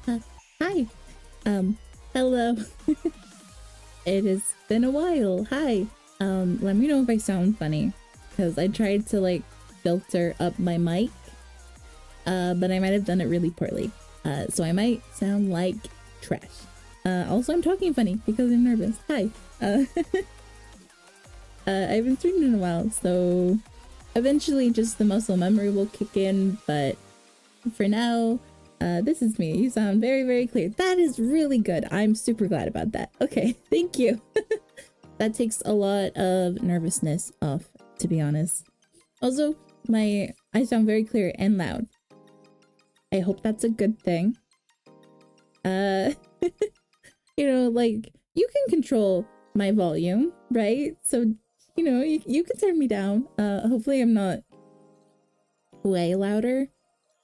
Hi. Hello. It has been a while. Hi. Let me know if I sound funny, because I tried to, like, filter up my mic, but I might have done it really poorly. So I might sound like trash. Also, I'm talking funny because I'm nervous. Hi. I haven't streamed in a while, so eventually just the muscle memory will kick in, but for now, this is me. You sound very, very clear. That is really good. I'm super glad about that. Okay, thank you. That takes a lot of nervousness off, to be honest. Also, I sound very clear and loud. I hope that's a good thing. You know, like, you can control my volume, right? So, you know, you can turn me down. Hopefully I'm not way louder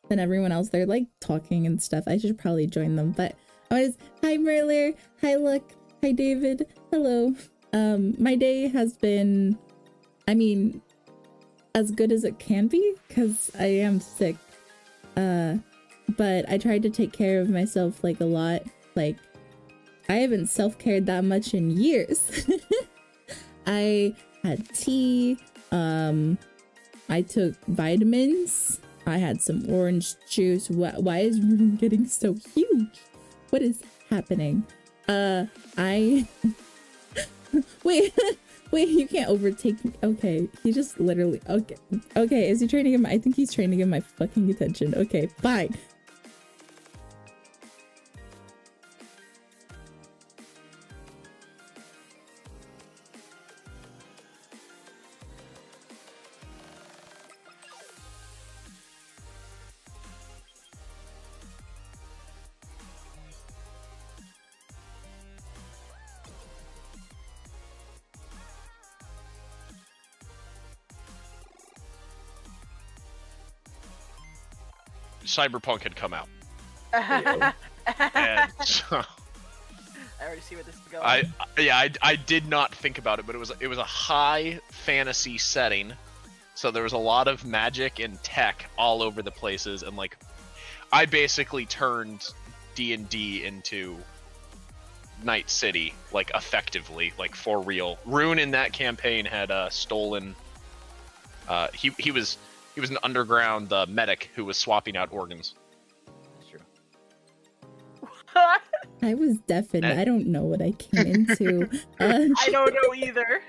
than everyone else. They're like talking and stuff. I should probably join them. But hi Merler, hi Luck, hi David, hello. My day has been, I mean, as good as it can be, because I am sick. But I tried to take care of myself like a lot. Like, I haven't self-cared that much in years. I had tea, I took vitamins, I had some orange juice. Why is room getting so huge? What is happening? I wait, wait, you can't overtake me. Okay, he just literally, okay, is he trying to get my, I think he's trying to get my fucking attention. Okay, fine. Cyberpunk had come out. And so, I already see where this is going. I did not think about it, but it was a high fantasy setting, so there was a lot of magic and tech all over the places, and like, I basically turned D&D into Night City, like effectively, like for real. Rune in that campaign had stolen. He was an underground medic who was swapping out organs. That's true. I was deafened. I don't know what I came into. I don't know either.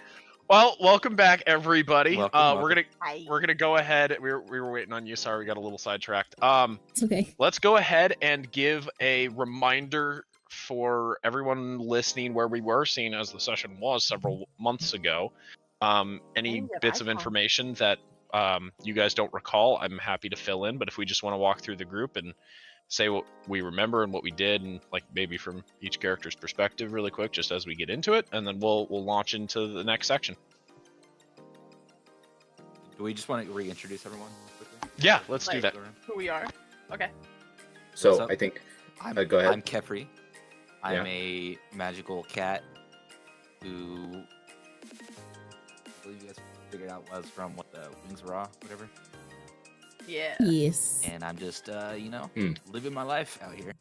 Well, welcome back, everybody. Welcome. We're gonna go ahead. We were waiting on you. Sorry, we got a little sidetracked. It's okay. Let's go ahead and give a reminder for everyone listening where we were, seeing as the session was several months ago. Any bits of information that you guys don't recall, I'm happy to fill in. But if we just want to walk through the group and say what we remember and what we did, and like maybe from each character's perspective really quick, just as we get into it, and then we'll launch into the next section. Do we just want to reintroduce everyone quickly? Yeah, let's do that. Who we are. Okay. So I think go ahead. I'm Kefri. I'm a magical cat who I believe you guys figured out was from what the wings were off, whatever. Yeah. Yes. And I'm just living my life out here.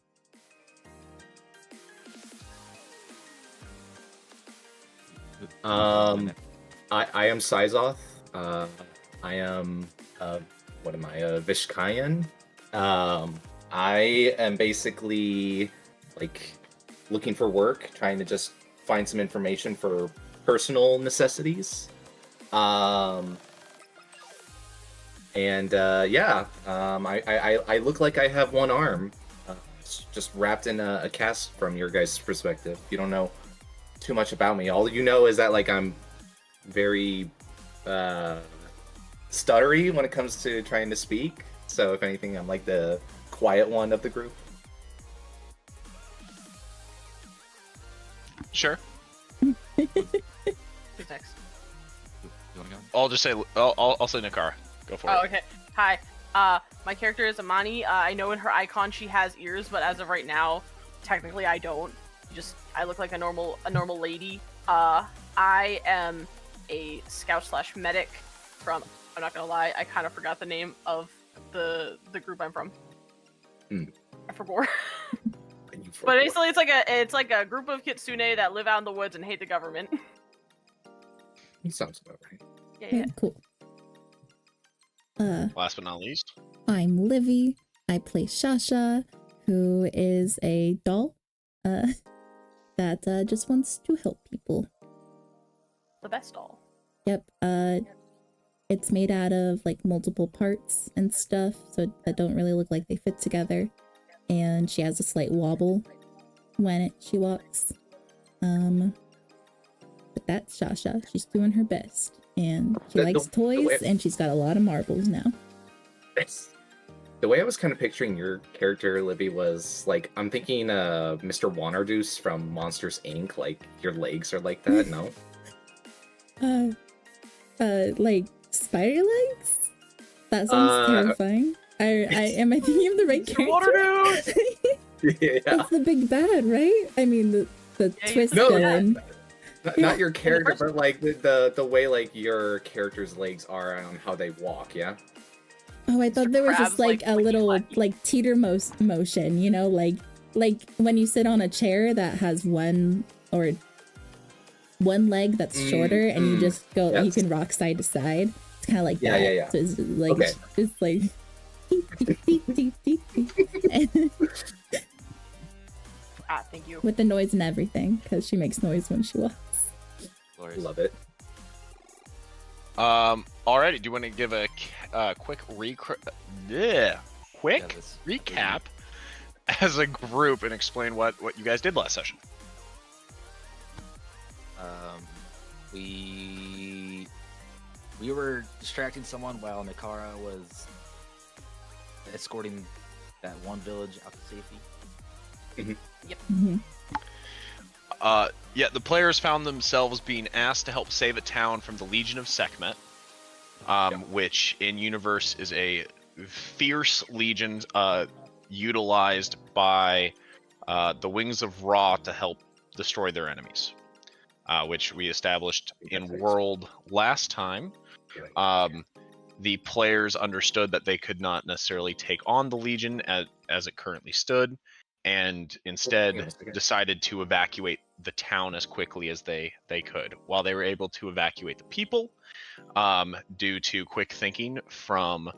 I am Sizoth. I am what am I? Vishkayan. I am basically like looking for work, trying to just find some information for personal necessities. I look like I have one arm, just wrapped in a cast from your guys' perspective. You don't know too much about me. All you know is that like I'm very stuttery when it comes to trying to speak. So if anything, I'm like the quiet one of the group. Sure. Who's next? You wanna go? I'll just say I'll say Nakara. Go for it. Oh, okay. Hi. My character is Amani. I know in her icon she has ears, but as of right now, technically I don't. I look like a normal lady. I am a scout/medic from. I'm not gonna lie, I kind of forgot the name of the group I'm from. I forgot. But basically, it's like a group of kitsune that live out in the woods and hate the government. Sounds about right. Yeah. Cool. Last but not least, I'm Livy. I play Shasha, who is a doll that just wants to help people. The best doll. Yep. It's made out of like multiple parts and stuff, so that don't really look like they fit together. And she has a slight wobble when she walks. But that's Shasha. She's doing her best, and she likes toys, and she's got a lot of marbles now. Yes. The way I was kind of picturing your character, Libby, was like I'm thinking Mr. Wanardoose from Monsters Inc. Like your legs are like that. No. Like spider legs? That sounds terrifying. Am I thinking of the right character? Yeah. That's the big bad, right? I mean the twist No, villain. Not your character, but like the way like your character's legs are and how they walk. Yeah. Oh, I thought there was just like a little like teeter motion, you know, like when you sit on a chair that has one leg that's shorter and you just go, you can rock side to side. It's kind of like that. Yeah. So it's like, Okay. it's like. Thank you. With the noise and everything, because she makes noise when she walks. Love it. alrighty. Do you want to give a quick recap as a group and explain what you guys did last session? We were distracting someone while Nakara was escorting that one village out to safety. Yep. Yeah, the players found themselves being asked to help save a town from the Legion of Sekhmet, which in universe is a fierce legion utilized by the Wings of Ra to help destroy their enemies, which we established in World last time. The players understood that they could not necessarily take on the Legion as it currently stood, and instead decided to evacuate the town as quickly as they could. While they were able to evacuate the people, due to quick thinking from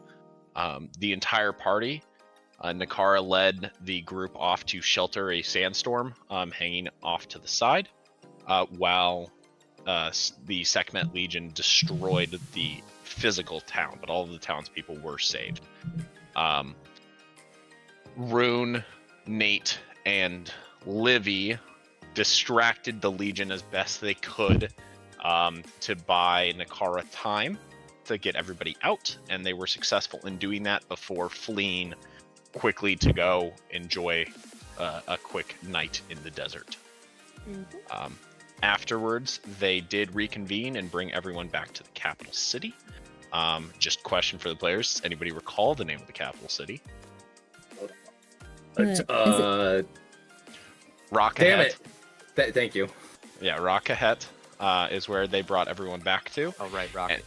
the entire party, Nakara led the group off to shelter a sandstorm hanging off to the side, while the Sekhmet Legion destroyed the physical town, but all of the townspeople were saved. Rune, Nate, and Livy distracted the Legion as best they could to buy Nakara time to get everybody out, and they were successful in doing that before fleeing quickly to go enjoy a quick night in the desert. Afterwards, they did reconvene and bring everyone back to the capital city. Just question for the players: does anybody recall the name of the capital city? Rakahet. Damn it! Thank you. Yeah, Rakahet is where they brought everyone back to. Oh right, Rocket.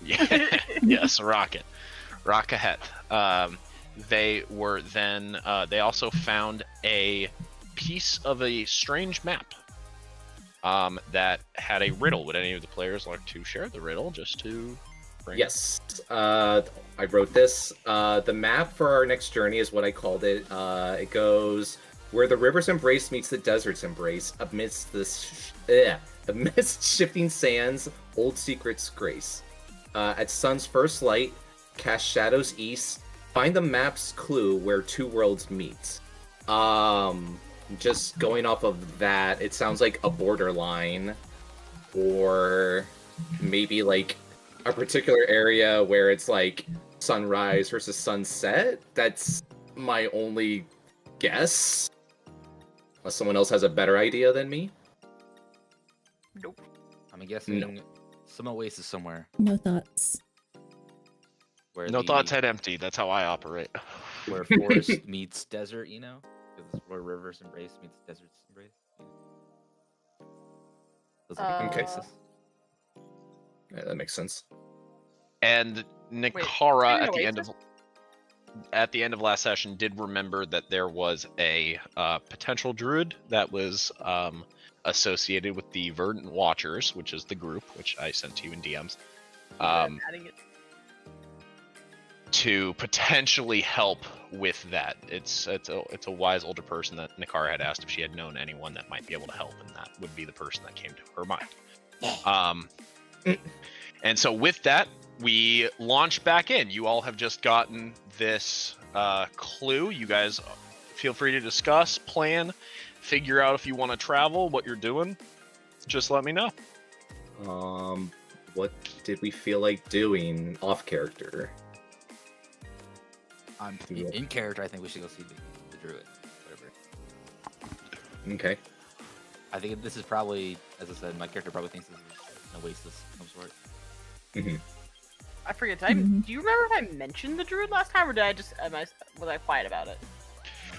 Yes, Rakahet. They were then. They also found a piece of a strange map that had a riddle. Would any of the players like to share the riddle just to bring? Yes, I wrote this. The map for our next journey is what I called it. It goes where the river's embrace meets the desert's embrace, amidst shifting sands, old secrets grace. At sun's first light, cast shadows east. Find the map's clue where two worlds meet. Just going off of that, it sounds like a borderline, or maybe like a particular area where it's like sunrise versus sunset. That's my only guess. Unless someone else has a better idea than me. Nope. I'm guessing some oasis somewhere. No thoughts. Where No thoughts, head empty. That's how I operate. Where forest meets desert, you know? Because it's where rivers embrace meets deserts embrace. You know? Those are the Okay. oasis. Yeah, that makes sense. And Nakara at the end of. at the end of last session, did remember that there was a potential druid that was associated with the Verdant Watchers, which is the group, which I sent to you in DMs, Adding it. to potentially help with that. It's a wise older person that Nikara had asked if she had known anyone that might be able to help, and that would be the person that came to her mind. And so with that, we launch back in. You all have just gotten this clue. You guys feel free to discuss, plan, figure out if you want to travel, what you're doing. Just let me know. What did we feel like doing off character? In character, I think we should go see the druid. Whatever. Okay. I think this is probably, as I said, my character probably thinks this is an oasis of some sort. I forget. Do you remember if I mentioned the druid last time, or did I just was I quiet about it?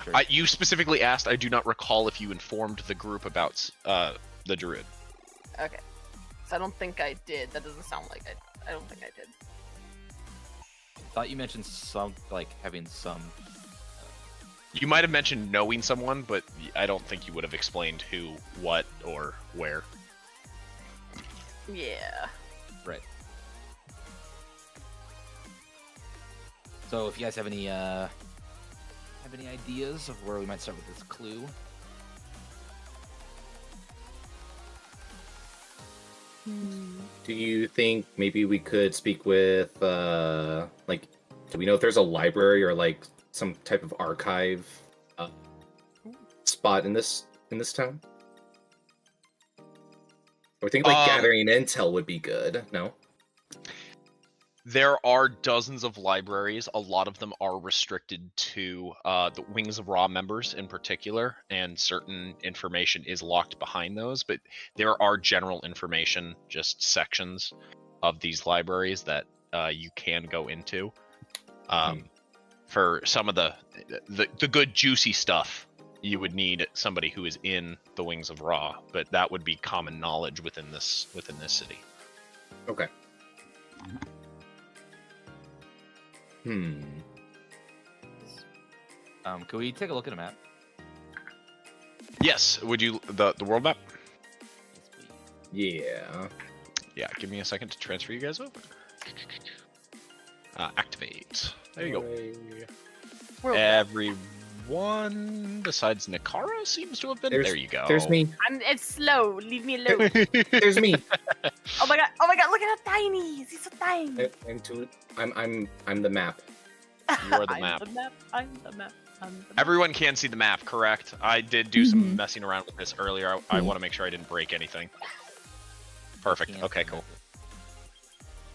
Sure. You specifically asked. I do not recall if you informed the group about the druid. Okay. So I don't think I did. That doesn't sound like I don't think I did. Thought you mentioned some, like, having some. You might have mentioned knowing someone, but I don't think you would have explained who, what, or where. Yeah. Right. So if you guys have any ideas of where we might start with this clue? Do you think maybe we could speak with, like, do we know if there's a library or like some type of archive spot in this town? Or think like gathering intel would be good. No. There are dozens of libraries. A lot of them are restricted to the Wings of Ra members in particular, and certain information is locked behind those. But there are general information, just sections of these libraries that you can go into. For some of the good juicy stuff, you would need somebody who is in the Wings of Ra, but that would be common knowledge within this city. Okay. Can we take a look at a map? Yes. Would you the world map? Yes, please. Yeah. Yeah. Give me a second to transfer you guys over. Activate. There you go. World map. Everyone besides Nikara seems to have been. There you go. There's me. It's slow. Leave me alone. There's me. Oh my god! Oh my god! Look at how tiny he is. He's so tiny. I'm the map. You are the map. I'm the map. Everyone can see the map, correct? I did do some messing around with this earlier. I want to make sure I didn't break anything. Perfect. Can't Okay, see cool.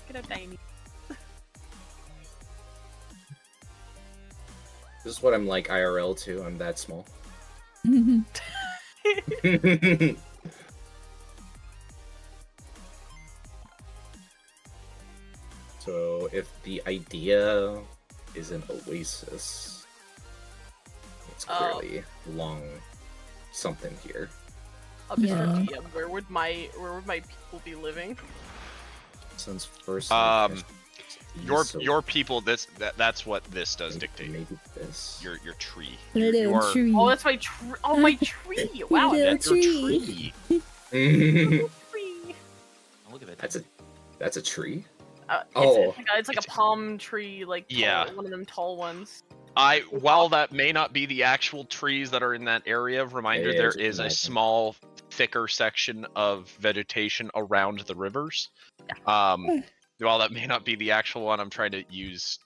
Look at how tiny. This is what I'm like IRL too. I'm that small. So if the idea is an oasis, it's clearly long something here. Mr. DM, where would my people be living? Since first, Your people. That's what this does dictate. Maybe this. Your tree. Little tree. Oh, that's my tree. Oh, my tree. Wow, Little that's your tree. tree. tree. Oh, look at that. That's a tree. It's like a palm tree, like Yeah. one of them tall ones. While that may not be the actual trees that are in that area, reminder Yeah, there just is a imagine. small, thicker section of vegetation around the rivers. While that may not be the actual one, I'm trying to use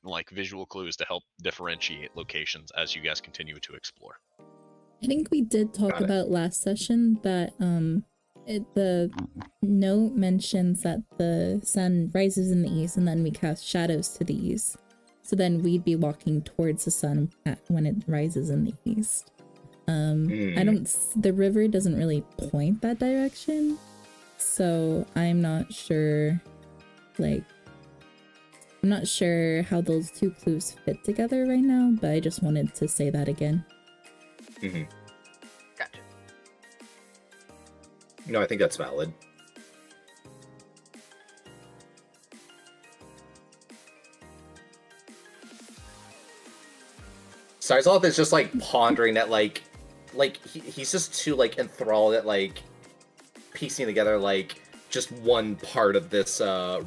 like visual clues to help differentiate locations as you guys continue to explore. I think we did talk Got it. about last session that the note mentions that the sun rises in the east and then we cast shadows to the east. So then we'd be walking towards the sun when it rises in the east. The river doesn't really point that direction. So I'm not sure how those two clues fit together right now, but I just wanted to say that again. Gotcha. No, I think that's valid. Sizoth is just like pondering at he's just too like enthralled at like piecing together like just one part of this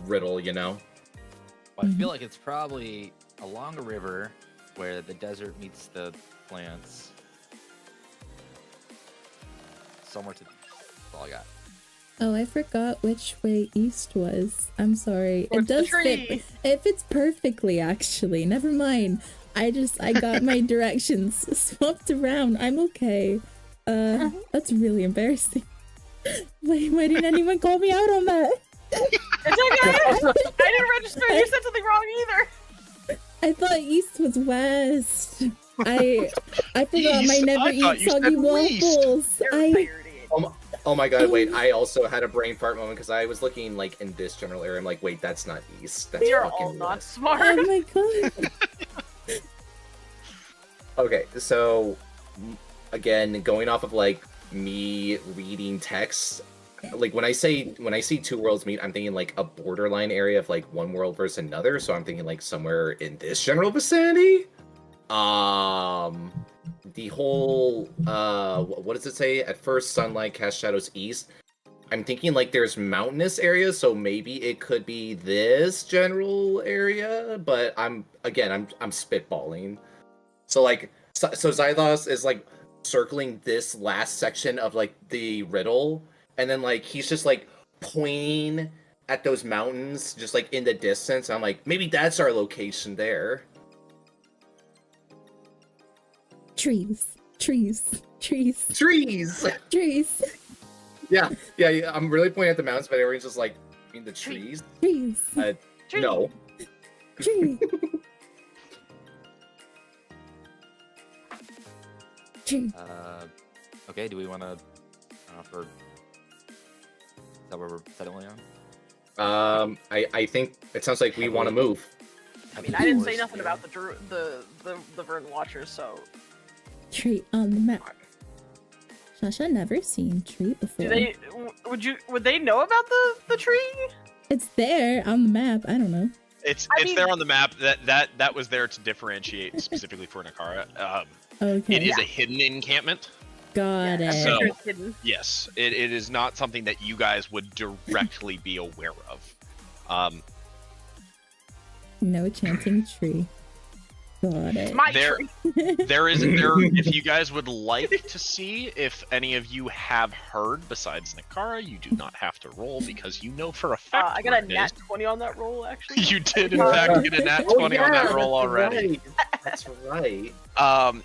riddle, you know? I feel like it's probably along a river where the desert meets the plants. Somewhere to. That's all I got. Oh, I forgot which way east was. I'm sorry. Towards It the does fit. tree. It fits perfectly, actually. Never mind. I got my directions swapped around. I'm okay. That's really embarrassing. Why didn't anyone call me out on that? It's okay. I didn't register. You said something wrong either. I thought east was west. I forgot my East? never I thought eat you said soggy west. waffles. You're tired. Oh my god, wait, I also had a brain fart moment because I was looking like in this general area. I'm like, wait, that's not east. That's You're fucking all not west. smart. Oh my god. Okay, so again, going off of like me reading text, like when I see two worlds meet, I'm thinking like a borderline area of like one world versus another. So I'm thinking like somewhere in this general vicinity. The whole what does it say? At first, sunlight casts shadows east. I'm thinking like there's mountainous areas, so maybe it could be this general area. But I'm spitballing. So like, so Zythos is like circling this last section of like the riddle, and then like he's just like pointing at those mountains, just like in the distance. I'm like, maybe that's our location there. Trees. Trees. Yeah. I'm really pointing at the mountains, but everyone's just like, I mean, the trees. Trees. No. Tree. Tree. Okay, do we want to for... Is that where we're settling on? I think it sounds like we want to move. I mean, I didn't say nothing about the Verdant Watchers, so. Tree on the map. Sasha never seen tree before. Would they know about the tree? It's there on the map. I don't know. It's mean- there on the map. That was there to differentiate specifically for Nakara. Okay. It is a hidden encampment. Got Yeah, it. So- sure it's hidden. Yes, it is not something that you guys would directly be aware of. No chanting tree. Got It's it. my There- tree. If you guys would like to see if any of you have heard besides Nakara, you do not have to roll because you know for a fact. I got where a it nat is. 20 on that roll, actually. You did in fact get a nat 20 on that roll already. That's right.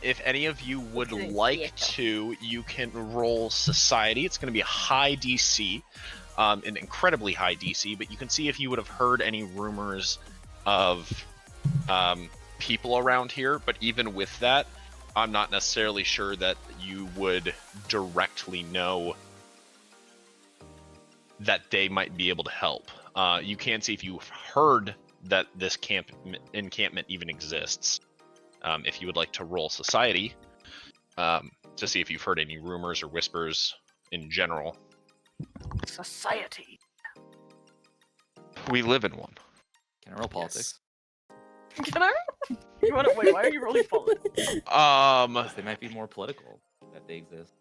If any of you would Okay, like yeah. to, you can roll Society. It's going to be a high DC, an incredibly high DC, but you can see if you would have heard any rumors of people around here. But even with that, I'm not necessarily sure that you would directly know that they might be able to help. You can see if you've heard that this encampment even exists. If you would like to roll Society, to see if you've heard any rumors or whispers in general. Society. We live in one. Can I roll politics? Can I? You wanna wait? Why are you rolling politics? They might be more political that they exist.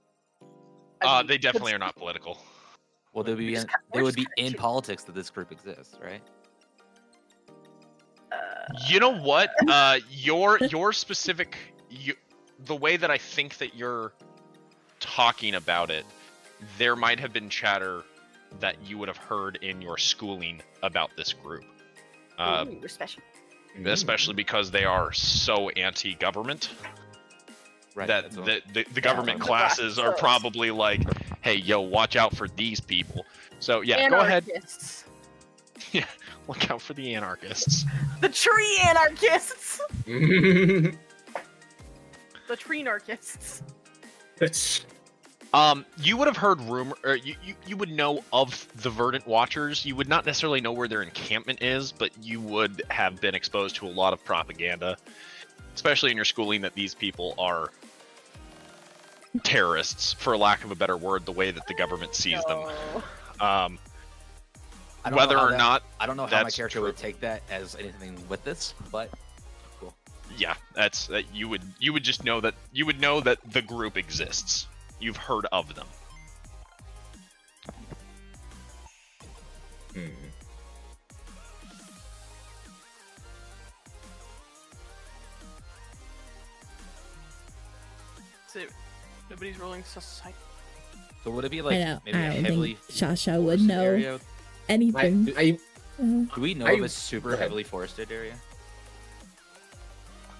I mean, They definitely are not political. Well, they would be we're just in kinda politics that this group exists, right? You know what? Your specific, the way that I think that you're talking about it, there might have been chatter that you would have heard in your schooling about this group. Ooh, you're special. Especially because they are so anti-government Right. that that's what- the government Yeah. classes are Sucks. probably like, hey, yo, watch out for these people. So yeah, go ahead. Anarchists. Yeah, look out for the anarchists. The tree anarchists. The tree anarchists. You would have heard rumor, or you would know of the Verdant Watchers. You would not necessarily know where their encampment is, but you would have been exposed to a lot of propaganda, especially in your schooling, that these people are terrorists, for lack of a better word, the way that the government sees them. No. I don't know Whether how or that- not I don't know how my that's character true. would take that as anything with this, but cool. Yeah, that's you would just know that the group exists. You've heard of them. Hmm. So nobody's rolling society. So would it be I like know. maybe I a don't heavily think Shasha would forested know area? anything. Do we know of a super Go ahead. heavily forested area?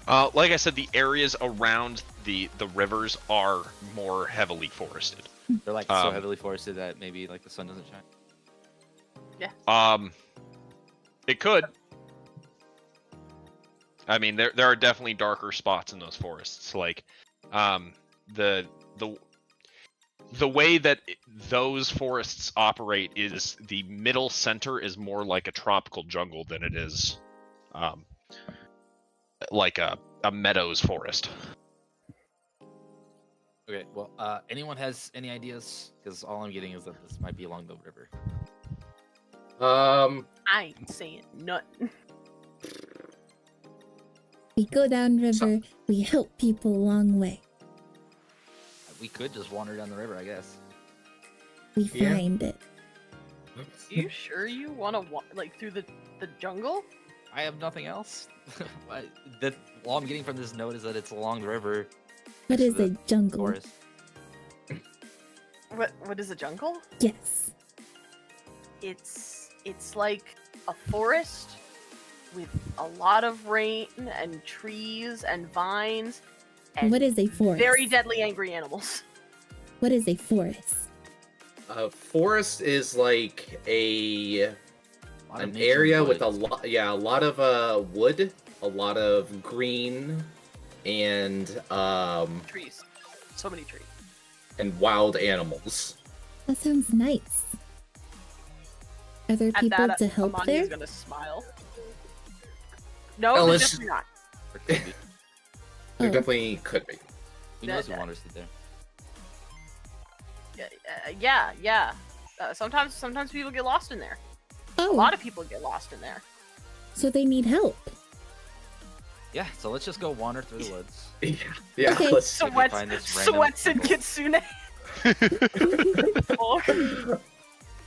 Like I said, the areas around the rivers are more heavily forested. They're like so heavily forested that maybe like the sun doesn't shine. It could. I mean, there are definitely darker spots in those forests. Like, the way that those forests operate is the middle center is more like a tropical jungle than it is, like a meadows forest. Okay, well, anyone has any ideas? Because all I'm getting is that this might be along the river. I ain't saying nothing. We go down river, we help people along way. We could just wander down the river, I guess. We Yeah. find it. You sure you want to like through the jungle? I have nothing else. All I'm getting from this note is that it's along the river. What next is to a the jungle? forest. What is a jungle? Yes. It's like a forest with a lot of rain and trees and vines and What is a forest? very deadly angry animals. What is a forest? A forest is like A lot of an nature area with woods. a lot of wood, a lot of green, and Trees. So many trees. wild animals. That sounds nice. Are there At people that, to help Amani there? is gonna smile. No, Oh, there's let's- definitely not. Or could be. There Oh. definitely could be. Who knows who wanders through there? Yeah. Sometimes people get lost in there. A Oh, lot of people get lost in there. so they need help. Yeah, so let's just go wander through the woods. Yeah. Okay. Let's. So Maybe what's find this random Sweats and jungle. Kitsune? Oh,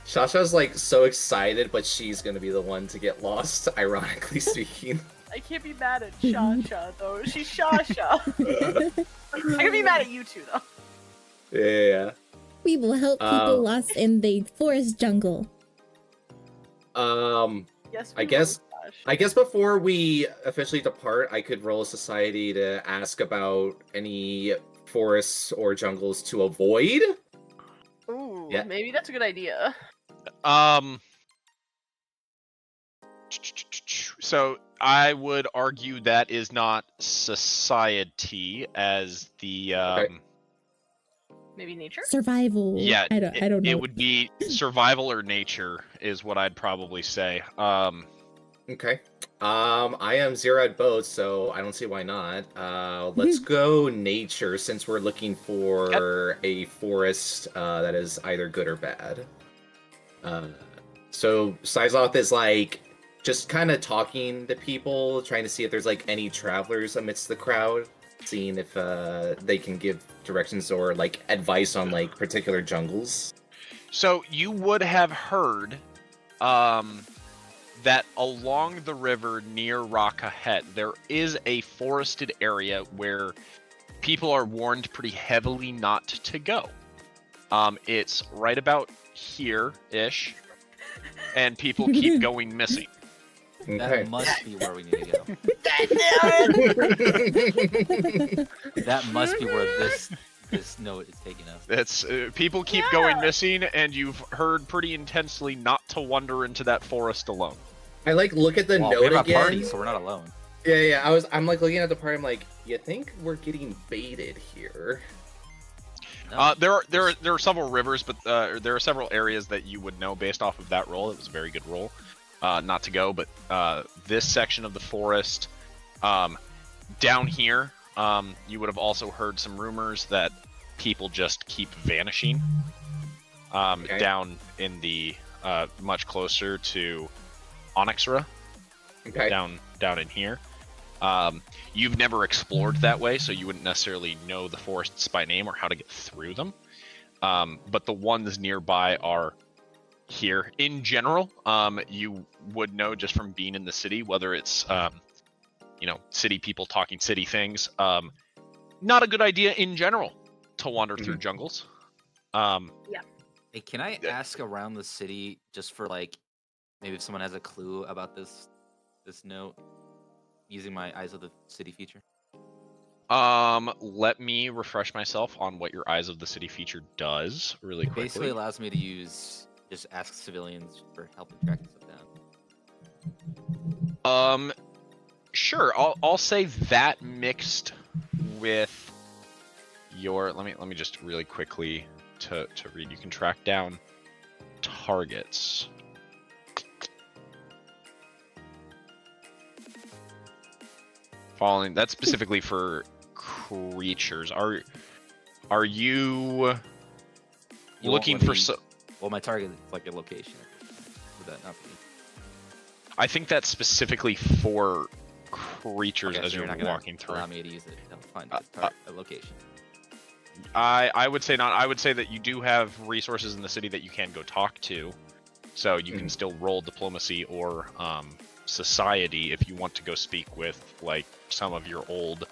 Shasha's like so excited, but she's gonna be the one to get lost. Ironically speaking. I can't be mad at Shasha though. She's Shasha. I can be mad at you two though. Yeah. We will help people lost in the forest jungle. Yes, I we guess- will, Josh. I guess before we officially depart, I could roll a society to ask about any forests or jungles to avoid. Ooh, Yeah. maybe that's a good idea. So I would argue that is not society as the Okay. Maybe nature. Survival. yeah. I don't know. It would be survival or nature is what I'd probably say. Okay. I am zero at both, so I don't see why not. Let's go nature since we're looking for a forest that is either good or bad. So Sizoth is like just kind of talking to people, trying to see if there's like any travelers amidst the crowd, seeing if they can give directions or like advice on like particular jungles. So you would have heard that along the river near Rakahet, there is a forested area where people are warned pretty heavily not to go. It's right about here-ish, and people keep going missing. Okay. That must be where we need to go. That must be where this note is taking us. It's people keep going missing, and you've heard pretty intensely not to wander into that forest alone. I like look at the Well, note we have a again. party, so we're not alone. Yeah. I'm like looking at the party. I'm like, you think we're getting baited here? No. There are several rivers, but there are several areas that you would know based off of that roll. It was a very good roll. Not to go, but this section of the forest, down here, you would have also heard some rumors that people just keep vanishing. Okay. Down in the much closer to Onyxra, Okay. down in here. You've never explored that way, so you wouldn't necessarily know the forests by name or how to get through them. But the ones nearby are here. In general, you would know just from being in the city, whether it's city people talking city things. Not a good idea in general to wander through jungles. Hey, can I ask around the city just for like maybe if someone has a clue about this note using my Eyes of the City feature? Let me refresh myself on what your Eyes of the City feature does really quickly. Basically allows me to just ask civilians for help in tracking stuff down. Sure. I'll say that mixed with your. Let me just really quickly to read. You can track down targets. Following. That's specifically for creatures. Are you looking for so? Well, my target is like a location. Would that not be? I think that's specifically for creatures Okay, as so you're not gonna walking through. allow me to use it to find a location. I would say not. I would say that you do have resources in the city that you can go talk to, so you can still roll diplomacy or society if you want to go speak with like some of your old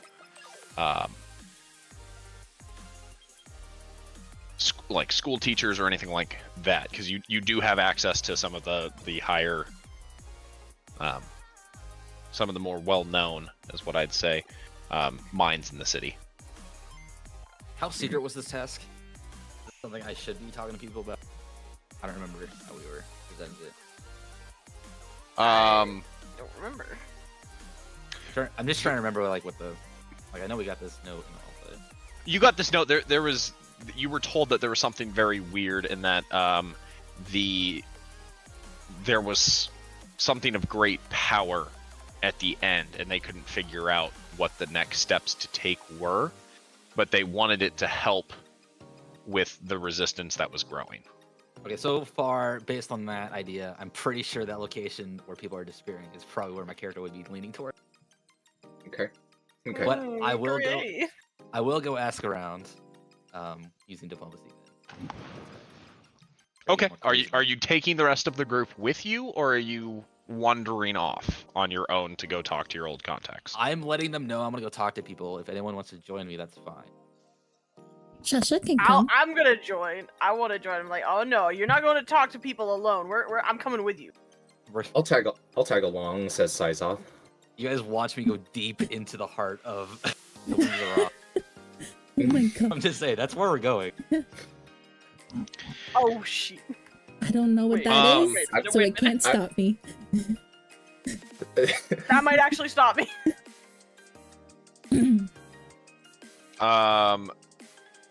like school teachers or anything like that, because you do have access to some of the higher some of the more well-known, is what I'd say, minds in the city. How secret was this task? Is this something I should be talking to people about? I don't remember how we were presented it. I don't remember. I'm just trying to remember like what the I know we got this note and all, but You got this note. There was, you were told that there was something very weird in that there was something of great power at the end, and they couldn't figure out what the next steps to take were, but they wanted it to help with the resistance that was growing. okay, so far, based on that idea, I'm pretty sure that location where people are disappearing is probably where my character would be leaning toward. Okay. But I will go. Great. I will go ask around, using diplomacy. Okay. Are you taking the rest of the group with you, or are you wandering off on your own to go talk to your old contacts? I'm letting them know I'm gonna go talk to people. If anyone wants to join me, that's fine. Shasha can come. I'm gonna join. I want to join. I'm like, oh no, you're not going to talk to people alone. I'm coming with you. I'll tag along, says Sizoth. You guys watch me go deep into the heart of the Wings of Ra. Oh my god. I'm just saying, that's where we're going. Oh shit. I don't know what Wait, that is, wait, so wait a it can't stop me. That might actually stop me.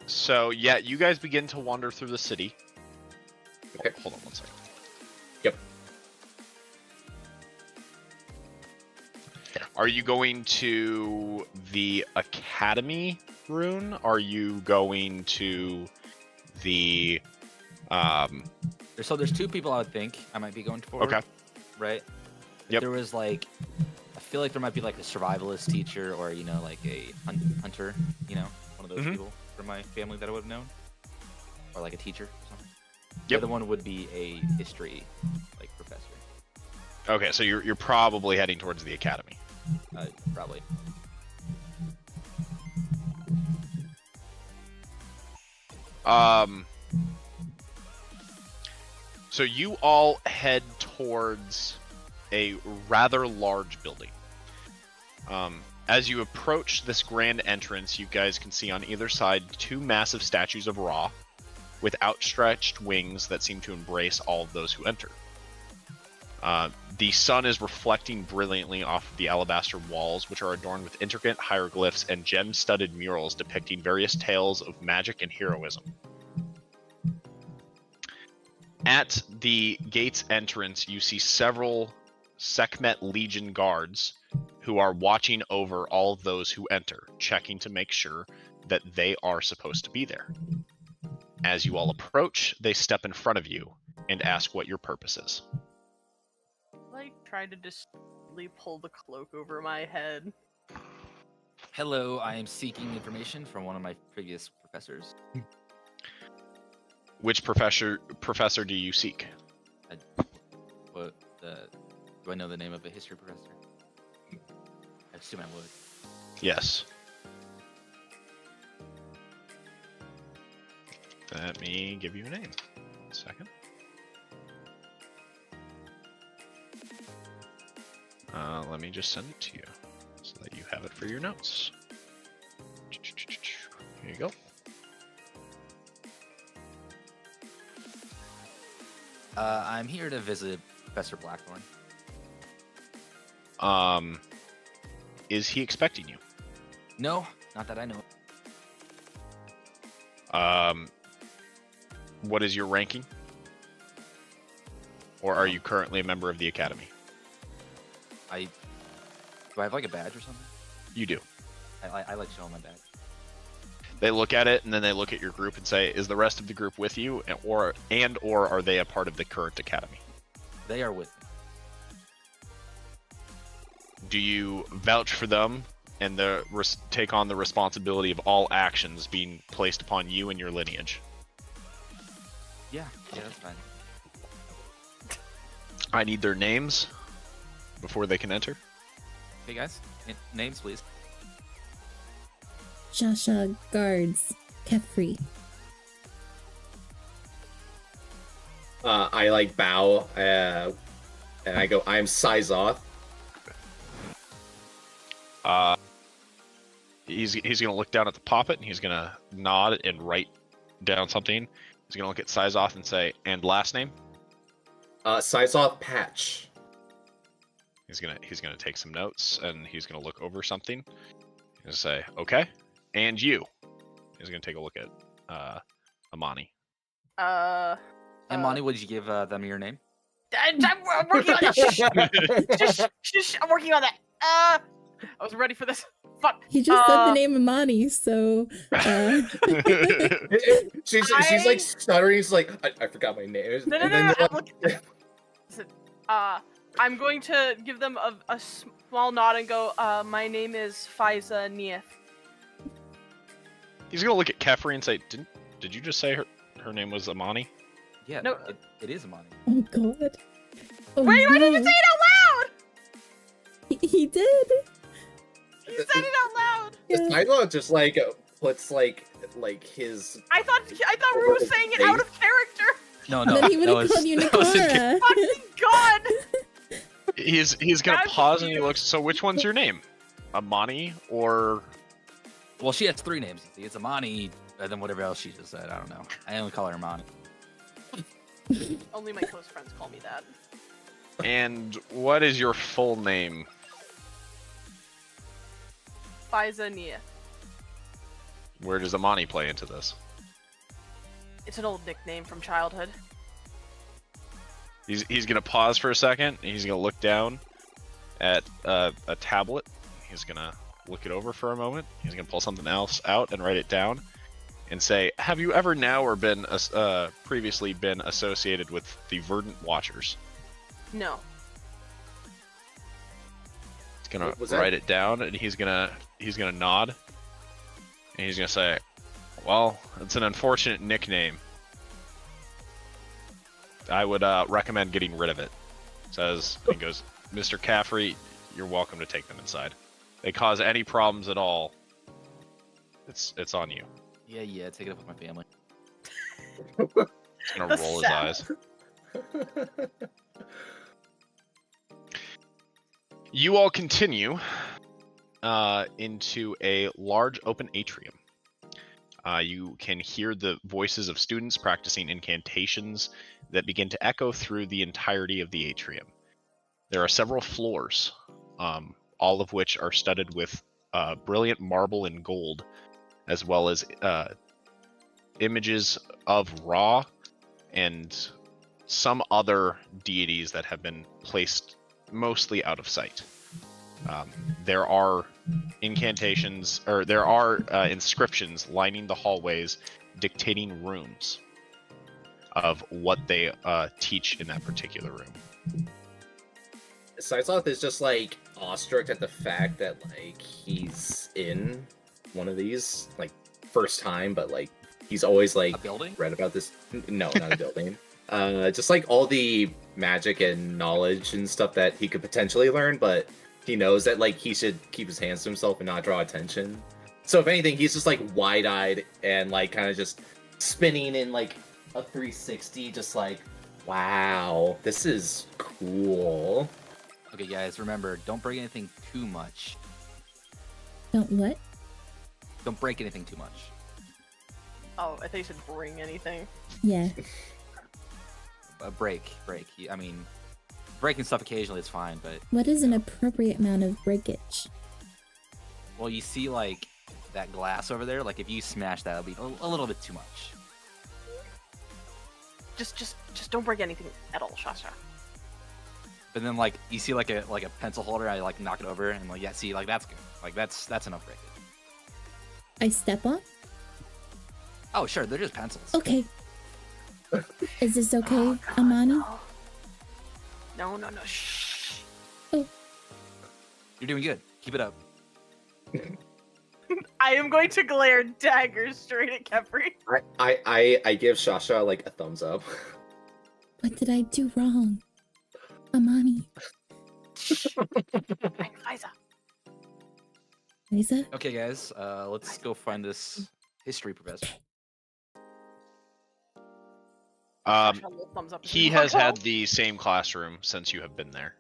So yeah, you guys begin to wander through the city. Okay. Hold on one second. Yep. Are you going to the academy rune? Are you going to the So there's two people I would think I might be going for. Okay. Right? If Yep. there was like, I feel like there might be like a survivalist teacher or, like a hunter, one of those people from my family that I would have known. Or like a teacher or something. The Yep. other one would be a history like professor. Okay, so you're probably heading towards the academy. Probably. So you all head towards a rather large building. As you approach this grand entrance, you guys can see on either side two massive statues of Ra with outstretched wings that seem to embrace all of those who enter. The sun is reflecting brilliantly off of the alabaster walls, which are adorned with intricate hieroglyphs and gem-studded murals depicting various tales of magic and heroism. At the gate's entrance, you see several Sekhmet Legion guards who are watching over all of those who enter, checking to make sure that they are supposed to be there. As you all approach, they step in front of you and ask what your purpose is. Like, try to discreetly pull the cloak over my head. Hello, I am seeking information from one of my previous professors. Which professor do you seek? Do I know the name of a history professor? I assume I would. Yes. Let me give you a name. 1 second. Let me just send it to you so that you have it for your notes. Here you go. I'm here to visit Professor Blackthorn. Is he expecting you? No, not that I know. What is your ranking? Or are you currently a member of the academy? Do I have like a badge or something? You do. I like showing my badge. They look at it and then they look at your group and say, "Is the rest of the group with you, or are they a part of the current academy?" They are with me. Do you vouch for them and take on the responsibility of all actions being placed upon you and your lineage? Yeah, that's fine. I need their names before they can enter. Hey guys, names please. Shasha guards Kefri. I like bow, and I go, I'm Sizoth. He's gonna look down at the poppet and he's gonna nod and write down something. He's gonna look at Sizoth and say, "And last name?" Sizoth Patch. He's gonna take some notes and he's gonna look over something. He's gonna say, "Okay." And you. He's gonna take a look at Amani. Monty, would you give them your name? I'm working on that. Shh, I'm working on that. I was ready for this. Fuck. He just said the name Amani, so. She's like stuttering. She's like, I forgot my name. No. Listen, I'm going to give them a small nod and go, my name is Faiza Nieth. He's gonna look at Kefri and say, "Did you just say her name was Amani?" Yeah, No. it is Monty. Oh god. Oh, Wait, why did you no. say it out loud? He did. You said it out loud. Yeah. Sizoth just like puts like his. I thought Rue was saying it out of character. No, Then he would that have was- called you that was in- Nakara. Fucking god. He's gonna I'm pause and he confused. looks. So which one's your name? Amani or? Well, she has 3 names. You see. It's Amani, and then whatever else she just said. I don't know. I only call her Amani. Only my close friends call me that. And what is your full name? Faiza Nieth. Where does Amani play into this? It's an old nickname from childhood. He's gonna pause for a second. And he's gonna look down at a tablet. He's gonna look it over for a moment. He's gonna pull something else out and write it down, and say, "Have you ever now or been previously been associated with the Verdant Watchers?" No. He's gonna What was that? write it down, and he's gonna nod, and he's gonna say, "Well, it's an unfortunate nickname. I would recommend getting rid of it." Says and goes, "Mr. Caffrey, you're welcome to take them inside. They cause any problems at all, it's on you." Yeah. Take it up with my family. He's gonna The roll his sound. eyes. You all continue into a large open atrium. You can hear the voices of students practicing incantations that begin to echo through the entirety of the atrium. There are several floors, all of which are studded with brilliant marble and gold, as well as images of Ra and some other deities that have been placed mostly out of sight. There are incantations, or there are inscriptions lining the hallways dictating runes of what they teach in that particular room. Sizoth is just like, awestruck at the fact that like he's in one of these like first time, but like he's always like A building? read about this. No, not a building. Just like all the magic and knowledge and stuff that he could potentially learn, but he knows that like he should keep his hands to himself and not draw attention. So if anything, he's just like wide-eyed and like kind of just spinning in like a 360, just like, wow, this is cool. Okay, guys, remember, don't break anything too much. Don't what? Don't break anything too much. Oh, I thought you said bring anything. Yeah. Break. I mean, breaking stuff occasionally is fine, but What is an appropriate amount of breakage? well, you see like that glass over there. Like if you smash that, it'll be a little bit too much. Just don't break anything at all, Shasha. But then like you see like a pencil holder, I like knock it over and like yeah, see like that's good. Like that's enough breakage. I step on? Oh sure, they're just pencils. Okay. Is this okay, Oh, God, Amani? No, shh. Oh, You're doing good. Keep it up. I am going to glare daggers straight at Kefri. I give Shasha like a thumbs up. what did I do wrong? Amani. Bang, Faiza. Liza? Okay, guys, let's go find this history professor. Um, Shasha, a little thumbs up if he you has want. had the same classroom since you have been there,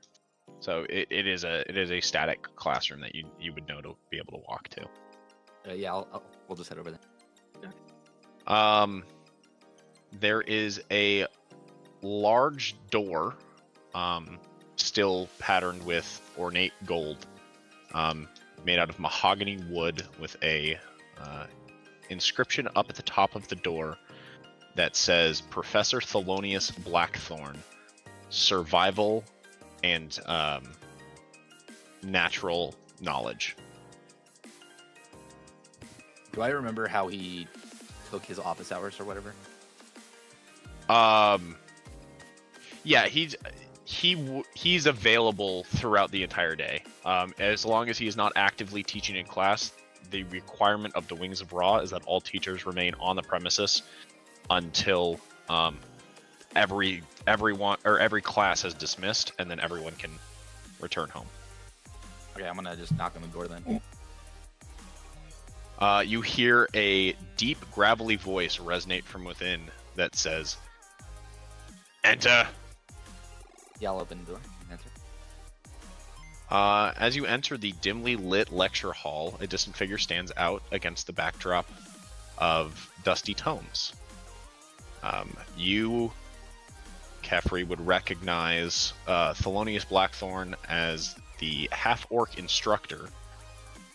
so it is a static classroom that you would know to be able to walk to. Yeah, we'll just head over there. There is a large door, still patterned with ornate gold, made out of mahogany wood with a inscription up at the top of the door that says Professor Thelonious Blackthorn, Survival and Natural Knowledge. Do I remember how he took his office hours or whatever? Yeah, he's available throughout the entire day. As long as he is not actively teaching in class, the requirement of the Wings of Ra is that all teachers remain on the premises until every class has dismissed, and then everyone can return home. Okay, I'm gonna just knock on the door then. You hear a deep, gravelly voice resonate from within that says, "Enter." Yeah, I'll open the door and enter. As you enter the dimly lit lecture hall, a distant figure stands out against the backdrop of dusty tomes. You, Kefri, would recognize Thelonious Blackthorn as the half-orc instructor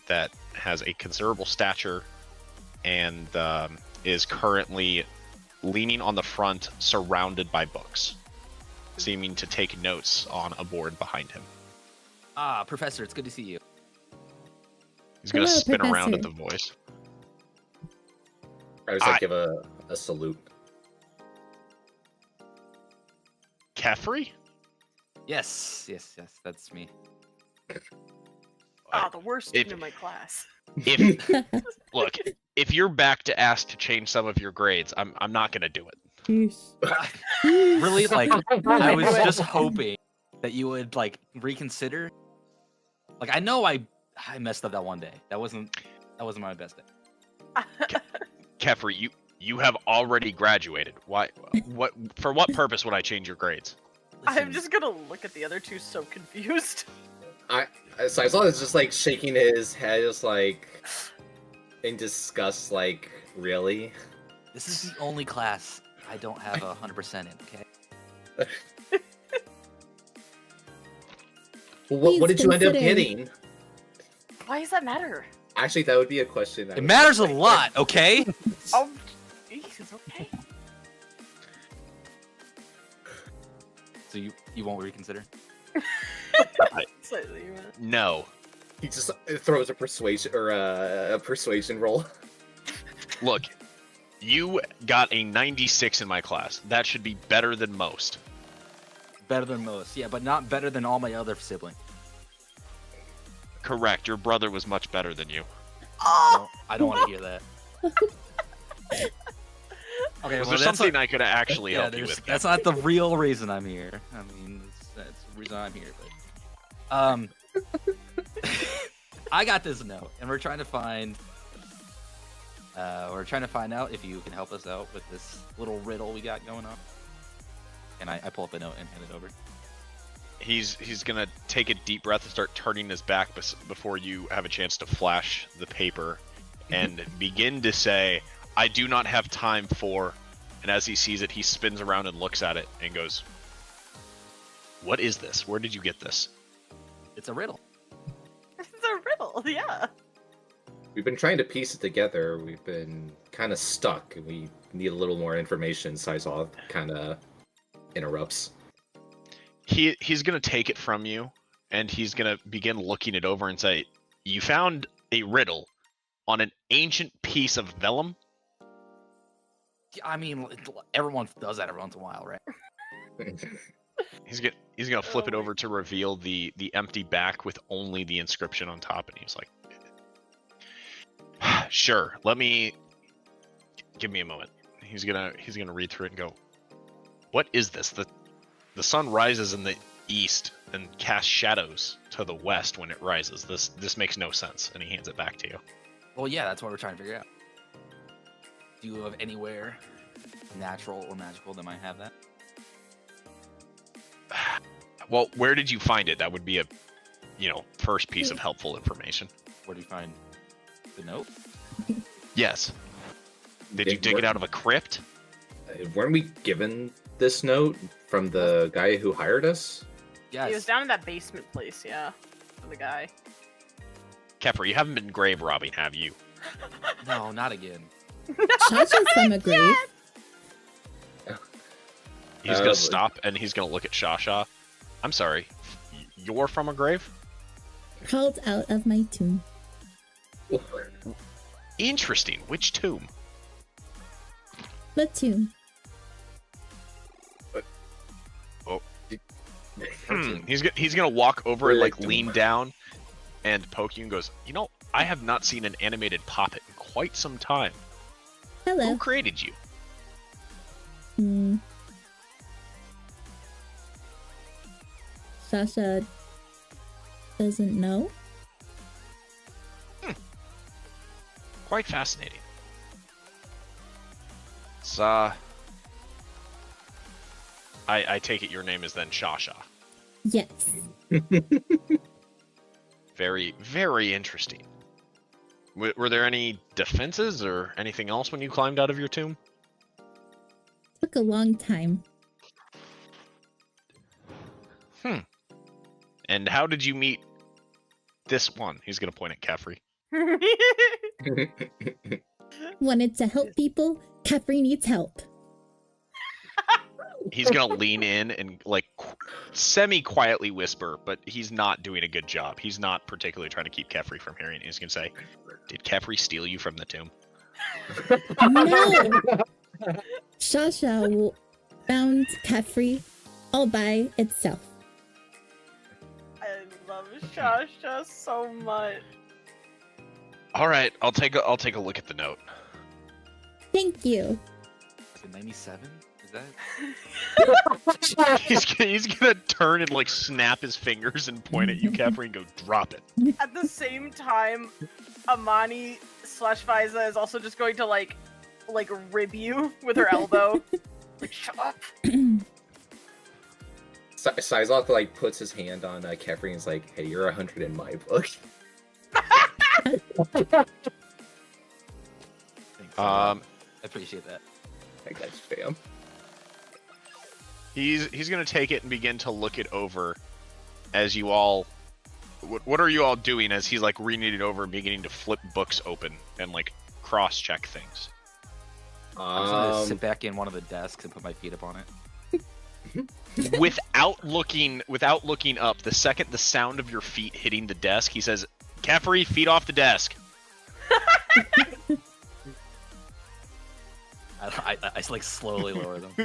that has a considerable stature and is currently leaning on the front, surrounded by books, seeming to take notes on a board behind him. Ah, Professor, it's good to see you. He's going to Hello, spin around at Professor. the voice. I just like give a salute. Kefri? Yes, that's me. Ah, the worst If- student in my class. If look, if you're back to ask to change some of your grades, I'm not going to do it. Really, like I was do it. just hoping that you would like reconsider. Like I know I messed up that one day. That wasn't my best day. Kefri, you have already graduated. Why? What? For what purpose would I change your grades? I'm Listen, just gonna look at the other two so confused. So I saw this just like shaking his head, just like in disgust. Like, really? this is the only class I don't have 100% in. Okay. Well, Please what did you end up consider. getting? Why does that matter? Actually, that would be a question. It matters a lot. Okay. Oh, Jesus, okay. So you won't reconsider? Slightly, you want- No. He just throws a persuasion or a persuasion roll. Look, you got a 96 in my class. That should be better than most. Better than most. Yeah, but not better than all my other siblings. Correct. Your brother was much better than you. I don't want to hear that. Okay, Was well, there something I could actually yeah, help you with? that's not the real reason I'm here. I mean, that's the reason I'm here. But I got this note, and we're trying to find out if you can help us out with this little riddle we got going on. And I pull up a note and hand it over. He's gonna take a deep breath and start turning his back before you have a chance to flash the paper, and begin to say, "I do not have time for." And as he sees it, he spins around and looks at it and goes, "What is this? Where did you get this?" It's a riddle. It's a riddle, yeah. We've been trying to piece it together. We've been kind of stuck, and we need a little more information. Sizoth kind of interrupts. He's gonna take it from you, and he's gonna begin looking it over and say, "You found a riddle on an ancient piece of vellum?" I mean, everyone does that every once in a while, right? He's gonna flip it over to reveal the empty back with only the inscription on top, and he's like, "Sure, give me a moment." He's gonna read through it and go, "What is this? The sun rises in the east and casts shadows to the west when it rises. This makes no sense." And he hands it back to you. Well, yeah, that's what we're trying to figure out. Do you have anywhere natural or magical that might have that? Well, where did you find it? That would be a, first piece of helpful information. Where do you find the note? Yes. Did you dig it out of a crypt? Weren't we given this note from the guy who hired us? Yes. He was down in that basement place, yeah. For the guy. Kefra, you haven't been grave robbing, have you? No, not again. Shasha's from a grave. He's gonna stop and he's gonna look at Shasha. I'm sorry, you're from a grave? Crawled out of my tomb. Interesting. Which tomb? The tomb. He's gonna walk over and lean down and poke you and goes, I have not seen an animated poppet in quite some time. Hello. Who created you? Sasha doesn't know. Quite fascinating. So, I take it your name is then Shasha. Yes. Very, very interesting. Were there any defenses or anything else when you climbed out of your tomb? Took a long time. And how did you meet this one? He's gonna point at Caffrey. Wanted to help people. Capri needs help. He's gonna lean in and semi-quietly whisper, but he's not doing a good job. He's not particularly trying to keep Caffrey from hearing. He's gonna say, "Did Caffrey steal you from the tomb?" No! Shasha found Capri all by itself. I love Shasha so much. All right, I'll take a look at the note. Thank you. Is it 97? Is that? He's gonna turn and snap his fingers and point at you, Caffrey, and go, "Drop it." At the same time, Amani / Viza is also just going to rib you with her elbow. Shut up. Sizoth puts his hand on Kefri and is like, "Hey, you're 100 in my book." Thanks. I appreciate that. I got you, fam. He's gonna take it and begin to look it over as you all. What are you all doing as he's reading it over and beginning to flip books open and cross-check things? I'm just gonna sit back in one of the desks and put my feet up on it. without looking up, the second the sound of your feet hitting the desk, he says, "Caffrey, feet off the desk." I slowly lower them.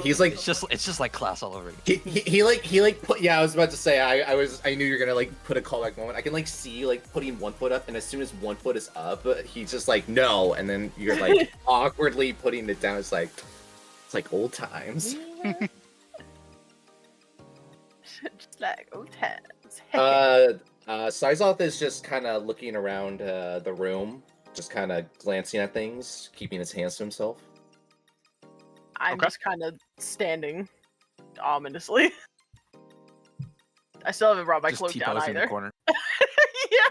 He's like It's just like class all over again. he put, yeah, I was about to say I knew you were gonna like put a callback moment. I can like see you like putting one foot up, and as soon as one foot is up, he's just like no, and then you're like awkwardly putting it down. It's like old times. Just like old times. Sizoth is just kind of looking around the room, just kind of glancing at things, keeping his hands to himself. I'm Okay. just kind of standing ominously. I still haven't brought my Just cloak down T-posing in the either. corner. Yeah.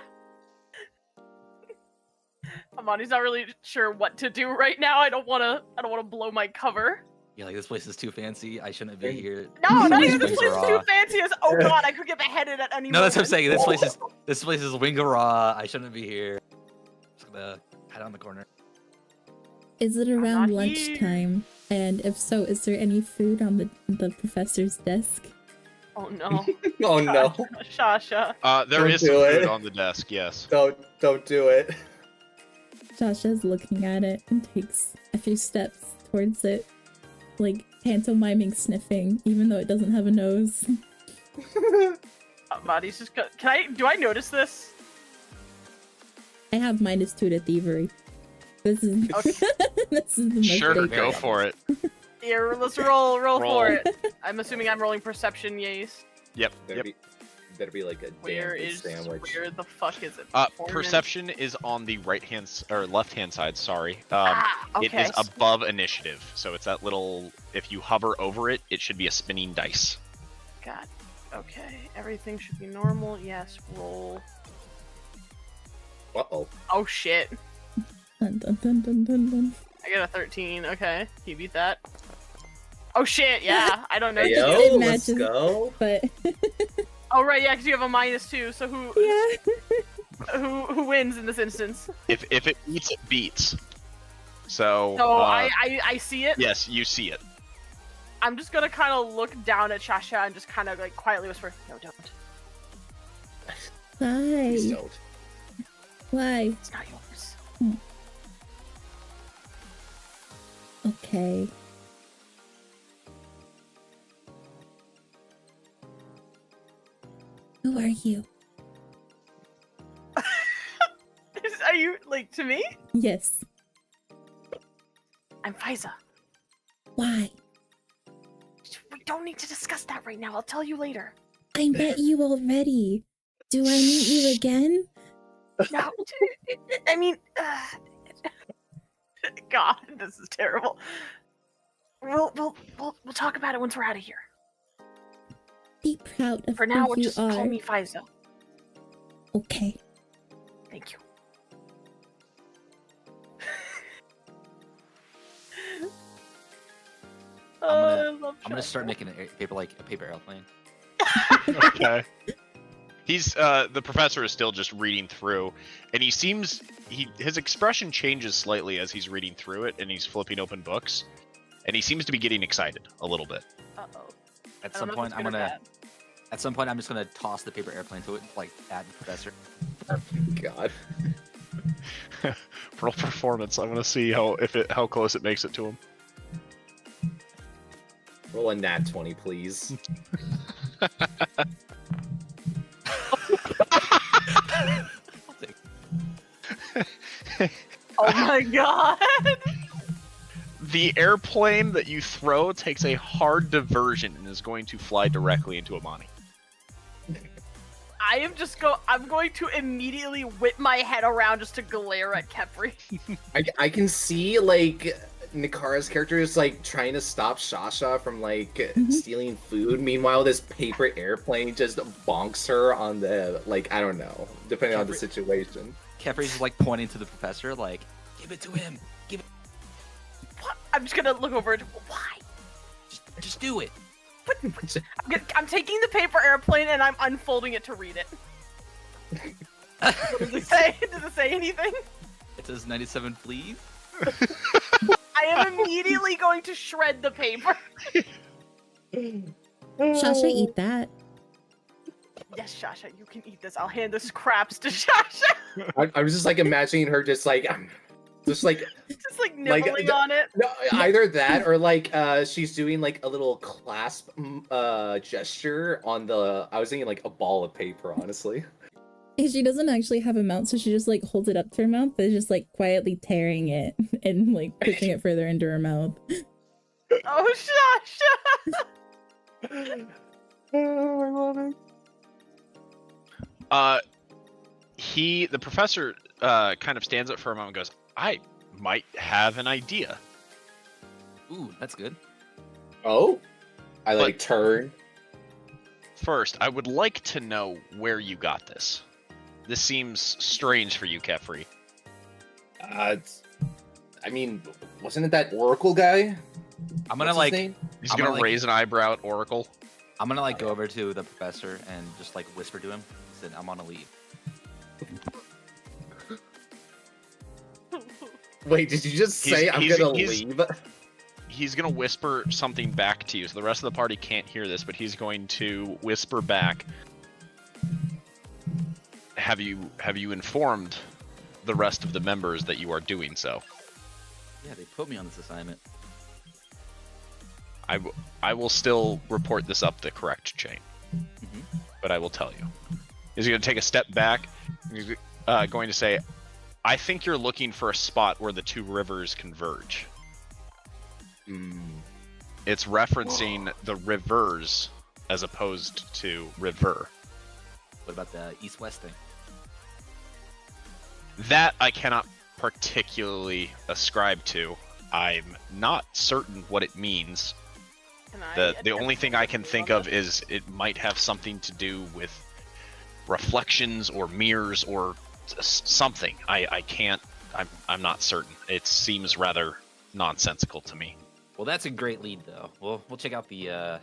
Amani's not really sure what to do right now. I don't want to blow my cover. Yeah, like this place is too fancy. I shouldn't be here. No, not This even this wings place are is too raw. fancy as oh god, I could get beheaded at any No, that's what I'm moment. saying. This place is Wingara. I shouldn't be here. Just gonna head on the corner. Is it around not here. lunchtime? And if so, is there any food on the professor's desk? Oh no. Oh no! Shasha. There Don't is some do it. food on the desk. Yes. Don't do it. Shasha's looking at it and takes a few steps towards it, like pantomiming sniffing, even though it doesn't have a nose. Amani's just do I notice this? I have -2 to thievery. This is Okay. this is the most Sure, basic. go for it. Here, let's roll Roll. for it. I'm assuming I'm rolling perception, yes. Yep. Better be like a Where damn good is sandwich. where the fuck is it? Performance? Perception is on the left-hand side. Sorry. Okay. It is above initiative, so it's that little. If you hover over it, it should be a spinning dice. God. Okay. Everything should be normal. Yes. Roll. Uh-oh. Oh shit. Dun, dun, dun, dun, dun, dun. I got a 13. Okay. He beat that. Oh shit. Yeah. I don't know. Hey, It yo, let's matches. go. But Oh right. Yeah. Because you have a -2. So who yeah, who wins in this instance? If it beats, it beats. So. So I see it. Yes, you see it. I'm just gonna kind of look down at Shasha and just kind of like quietly whisper, "No, don't. Please why? don't. Why? It's not yours." Okay. Who are you? Are you like to me? Yes. I'm Fiza. Why? We don't need to discuss that right now. I'll tell you later. I met you already. Do I meet you again? No, I mean, God, this is terrible. We'll talk about it once we're out of here. Be proud of For now, who you just are. call me Fiza. Okay. Thank you. I'm love gonna Shasha. start making a paper airplane. Okay. He's the professor is still just reading through, and his expression changes slightly as he's reading through it, and he's flipping open books, and he seems to be getting excited a little bit. Uh-oh. At I some don't know if point, it's I'm good or gonna. bad. At some point, I'm just gonna toss the paper airplane to it, like at the professor. God. Roll performance. I want to see how close it makes it to him. Roll a nat 20, please. I'll take- Oh my god! The airplane that you throw takes a hard diversion and is going to fly directly into Amani. I'm going to immediately whip my head around just to glare at Kepri. I can see like Nikara's character is like trying to stop Shasha from like stealing food. Meanwhile, this paper airplane just bonks her on the I don't know, depending on the situation. Kefri's just like pointing to the professor, like, give it to him. Give it. What? I'm just gonna look over and why? Just do it. I'm taking the paper airplane and I'm unfolding it to read it. Does it say? Does it say anything? It says 97 fleas. I am immediately going to shred the paper. Shasha, eat that. Yes, Shasha, you can eat this. I'll hand the scraps to Shasha. I was just like imagining her just like Just like Just like nibbling on it. no, either that or like she's doing like a little clasp gesture on the. I was thinking like a ball of paper, honestly. She doesn't actually have a mouth, so she just like holds it up to her mouth, but is just like quietly tearing it and like pushing it further into her mouth. Oh, shush! Oh, I love it. The professor kind of stands up for a moment and goes, I might have an idea. Ooh, that's good. Oh, I like turn. First, I would like to know where you got this. This seems strange for you, Kefri. I mean, wasn't it that Oracle guy? I'm gonna What's his name? He's I'm gonna gonna, like- raise an eyebrow at Oracle. I'm gonna like go over to the professor and just like whisper to him. Said, I'm on a leave. Wait, did you just say I'm gonna leave? He's gonna whisper something back to you, so the rest of the party can't hear this, but he's going to whisper back. Have you informed the rest of the members that you are doing so? Yeah, they put me on this assignment. I will still report this up the correct chain, but I will tell you. He's going to take a step back. He's going to say, I think you're looking for a spot where the two rivers converge. It's referencing the rivers as opposed to river. What about the east-west thing? That I cannot particularly ascribe to. I'm not certain what it means. The only thing I can think of is it might have something to do with reflections or mirrors or something. I can't. I'm not certain. It seems rather nonsensical to me. Well, that's a great lead, though. We'll check out the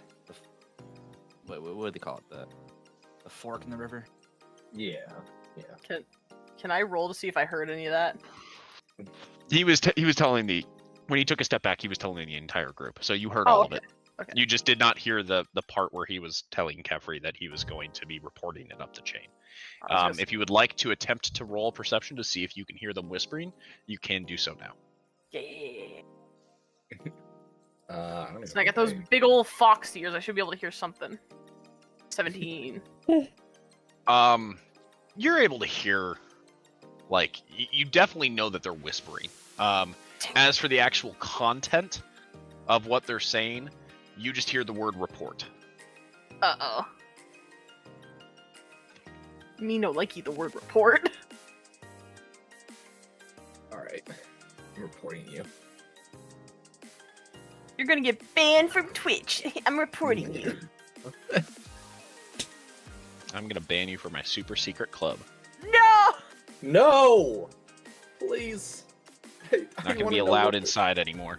what do they call it? The fork in the river. Yeah. Can I roll to see if I heard any of that? He was telling when he took a step back, he was telling the entire group. So you heard all of it. Okay. You just did not hear the part where he was telling Kefri that he was going to be reporting it up the chain. If you would like to attempt to roll perception to see if you can hear them whispering, you can do so now. Yeah. I don't So I got those big old fox ears. I should be able to hear something. 17. You're able to hear, like, you definitely know that they're whispering. As for the actual content of what they're saying, you just hear the word report. Uh-oh. Me no likey the word report. Alright. I'm reporting you. You're gonna get banned from Twitch. I'm reporting you. I'm gonna ban you from my super secret club. No! No! Please. Not gonna be allowed inside anymore.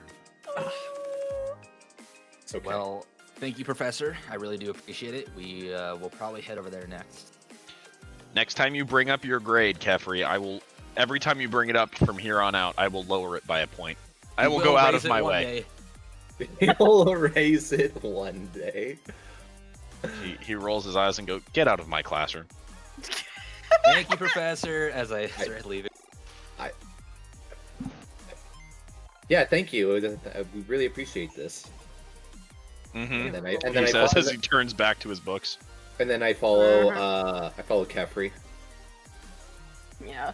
It's okay. Well, thank you, Professor. I really do appreciate it. We will probably head over there next. Next time you bring up your grade, Kefri, I will. Every time you bring it up from here on out, I will lower it by a point. I will go out of my way. He'll raise it one day. He rolls his eyes and goes, "Get out of my classroom." Thank you, Professor. As I start leaving. Yeah, thank you. We really appreciate this. Mm-hmm. And then He says as he turns back to his books. And then I follow. I follow Kefri. Yeah.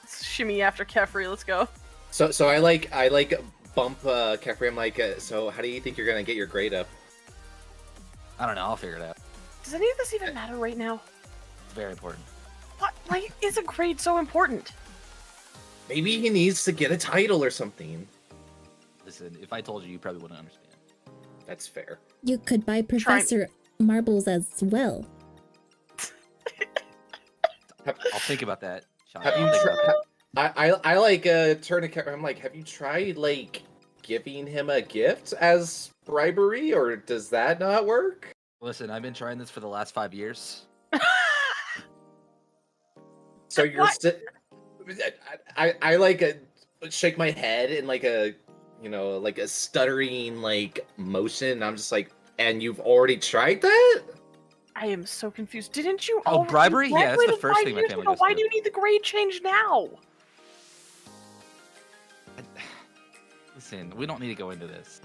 Let's shimmy after Kefri. Let's go. So I like bump Kefri. I'm like, so how do you think you're gonna get your grade up? I don't know. I'll figure it out. Does any of this even matter right now? It's very important. What? Why is a grade so important? Maybe he needs to get a title or something. Listen, if I told you, you probably wouldn't understand. That's fair. You could buy Professor marbles as well. I'll think about that. Sean. Have I'll you think about that. I like turn to Kefri. I'm like, have you tried like giving him a gift as bribery, or does that not work? Listen, I've been trying this for the last 5 years. So you're still. I like shake my head in like a, like a stuttering like motion. I'm just like, and you've already tried that? I am so confused. Didn't you? Oh, already bribery? Yeah, that's the graduated first 5 thing my years family ago? goes Why through. do you need the grade change now? Listen, we don't need to go into this.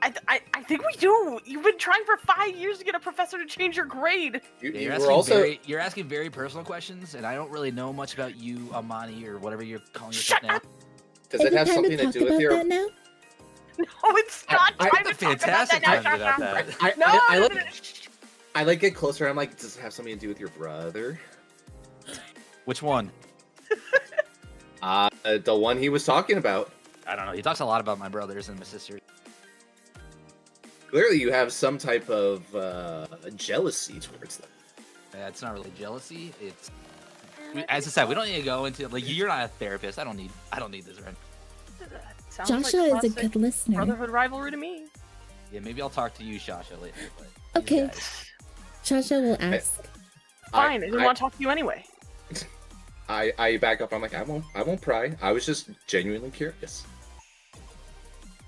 I think we do. You've been trying for 5 years to get a professor to change your grade. Yeah, you're asking very personal questions, and I don't really know much about you, Amani, or whatever you're calling yourself now. Does it have something to do with your? That now? No, it's not time to talk about that now. time about that. No. I like get closer. I'm like, does it have something to do with your brother? Which one? The one he was talking about. I don't know. He talks a lot about my brothers and my sisters. Clearly, you have some type of jealousy towards them. It's not really jealousy. It's, as I said, we don't need to go into like. You're not a therapist. I don't need this, right? Sounds Joshua like is a good listener. brotherhood rivalry to me. Yeah, maybe I'll talk to you, Shasha, later. But Okay. guys- Shasha will ask. Fine, I didn't want to talk to you anyway. I back up. I'm like, I won't pry. I was just genuinely curious.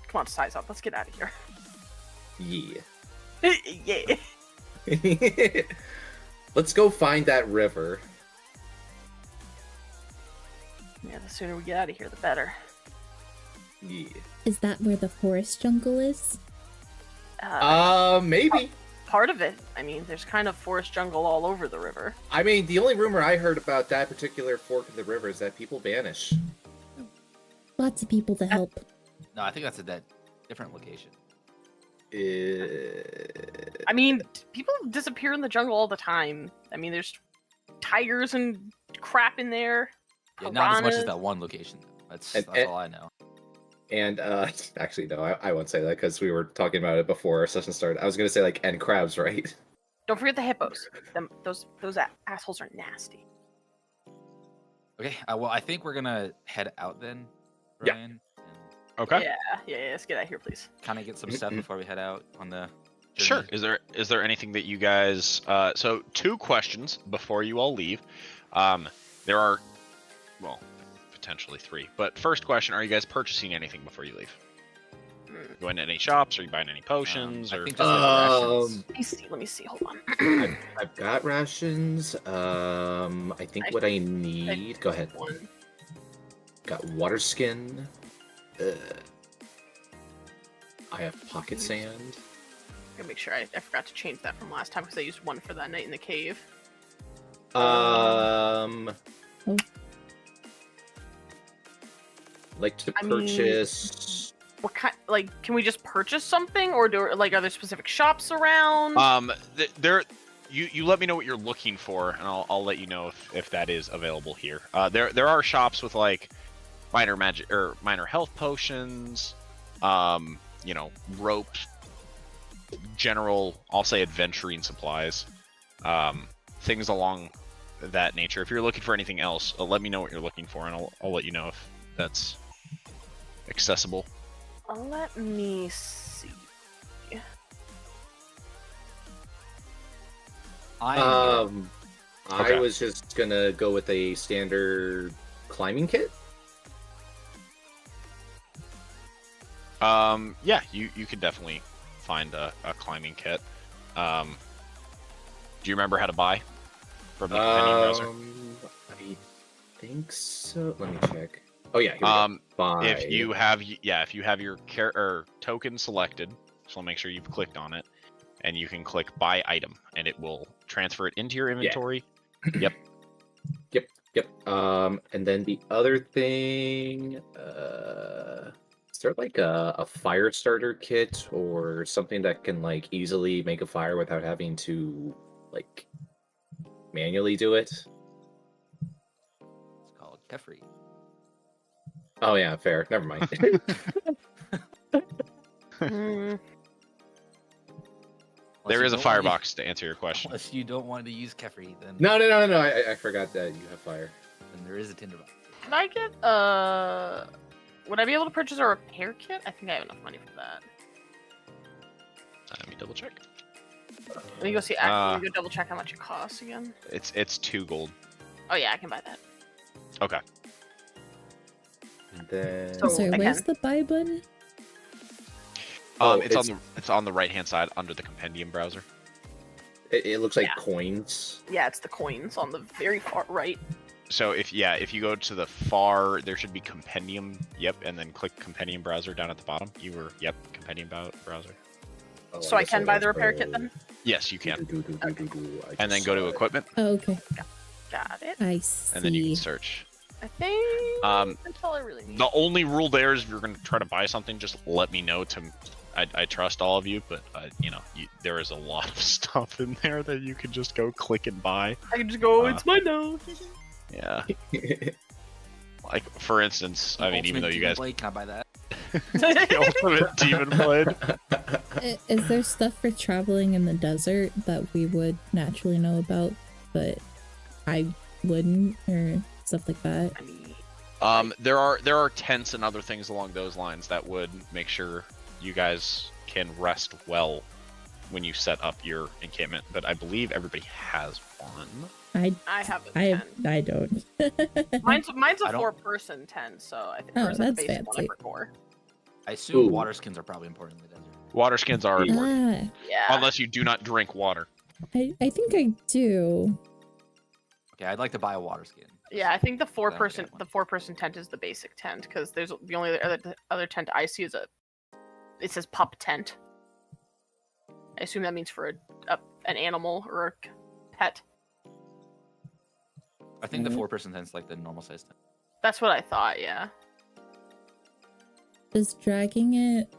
Come on, size up. Let's get out of here. Yeah. Yeah. Let's go find that river. Yeah, the sooner we get out of here, the better. Yeah. Is that where the forest jungle is? Maybe. Part of it. I mean, there's kind of forest jungle all over the river. I mean, the only rumor I heard about that particular fork of the river is that people vanish. Lots of people to help. No, I think that's at that different location. I mean, people disappear in the jungle all the time. I mean, there's tigers and crap in there. Yeah, not as much as Piranhas. that one location. That's And- all I know. And actually, no, I won't say that because we were talking about it before our session started. I was gonna say like and crabs, right? Don't forget the hippos. Those assholes are nasty. Okay, well, I think we're gonna head out then, Yeah. Ryan, Okay. Yeah. Let's get out of here, please. and kind of get some stuff before we head out on the. Sure. journey. Is there anything that you guys? So 2 questions before you all leave. There are, well, potentially 3. But first question: are you guys purchasing anything before you leave? Going to any shops? Are you buying any potions? I Or think just like rations. Let me see. Hold on. I've got rations. I think what I need. Go ahead. One. Got water skin. I have pocket sand. I'm gonna make sure I forgot to change that from last time because I used 1 for that night in the cave. Like to I mean- purchase. What kind? Like, can we just purchase something, or are there specific shops around? You let me know what you're looking for, and I'll let you know if that is available here. There are shops with like minor magic or minor health potions, rope, general, I'll say adventuring supplies, things along that nature. If you're looking for anything else, let me know what you're looking for, and I'll let you know if that's accessible. Let me see. I Okay. was just gonna go with a standard climbing kit. Yeah, you could definitely find a climbing kit. Do you remember how to buy from the companion browser? I think so. Let me check. Oh yeah. Here we go. Buy. If you have your token selected, so make sure you've clicked on it, and you can click buy item, and it will transfer it into your inventory. Yep. And then the other thing, is there like a fire starter kit or something that can like easily make a fire without having to like manually do it? It's called Kefri. Oh yeah, fair. Never mind. Hmm. There is a Unless you don't firebox to answer your question. Unless you don't want to use Kefri, then No. I forgot that you have fire. then there is a tinderbox. Can I get would I be able to purchase a repair kit? I think I have enough money for that. Let me double check. Let me go see. Let me go double check how much it costs again. It's 2 gold. Oh yeah, I can buy that. Okay. And then So- Sorry, I where's can. the buy button? Oh, It's on the right hand side under the compendium browser. it looks like Yeah. coins. Yeah, it's the coins on the very far right. So if you go to the far, there should be compendium. Yep, and then click compendium browser down at the bottom. Compendium browser. Oh, So I guess can buy the was repair for- kit then? Yes, you can. I And then just go to saw it. equipment, Oh, okay. Got it. I see. and then you can search. I think that's all I really need. The only rule there is if you're going to try to buy something, just let me know. I trust all of you, but there is a lot of stuff in there that you can just go click and buy. I can just go, it's mine now. Yeah. Like for instance, I mean, even though you guys Blade, can I buy that? the ultimate demon blade. Is there stuff for traveling in the desert that we would naturally know about, but I wouldn't, or stuff like that? I mean, There are tents and other things along those lines that would make sure you guys can rest well when you set up your encampment. But I believe everybody has one. I have a 10. I don't. Mine's a I don't- 4-person 10, so I think Oh, ours is the that's basic one I fancy. forgot. I assume Ooh. water skins are probably important in the desert. Water skins are important, Yeah. unless you do not drink water. I think I do. Okay, I'd like to buy a water skin. Yeah, I think the I don't 4-person get one. the 4-person tent is the basic tent because there's the only other tent I see is it says pup tent. I assume that means for an animal or a pet. I think the Mhm. 4-person tent's like the normal size tent. That's what I thought. Yeah. Does dragging it Yeah,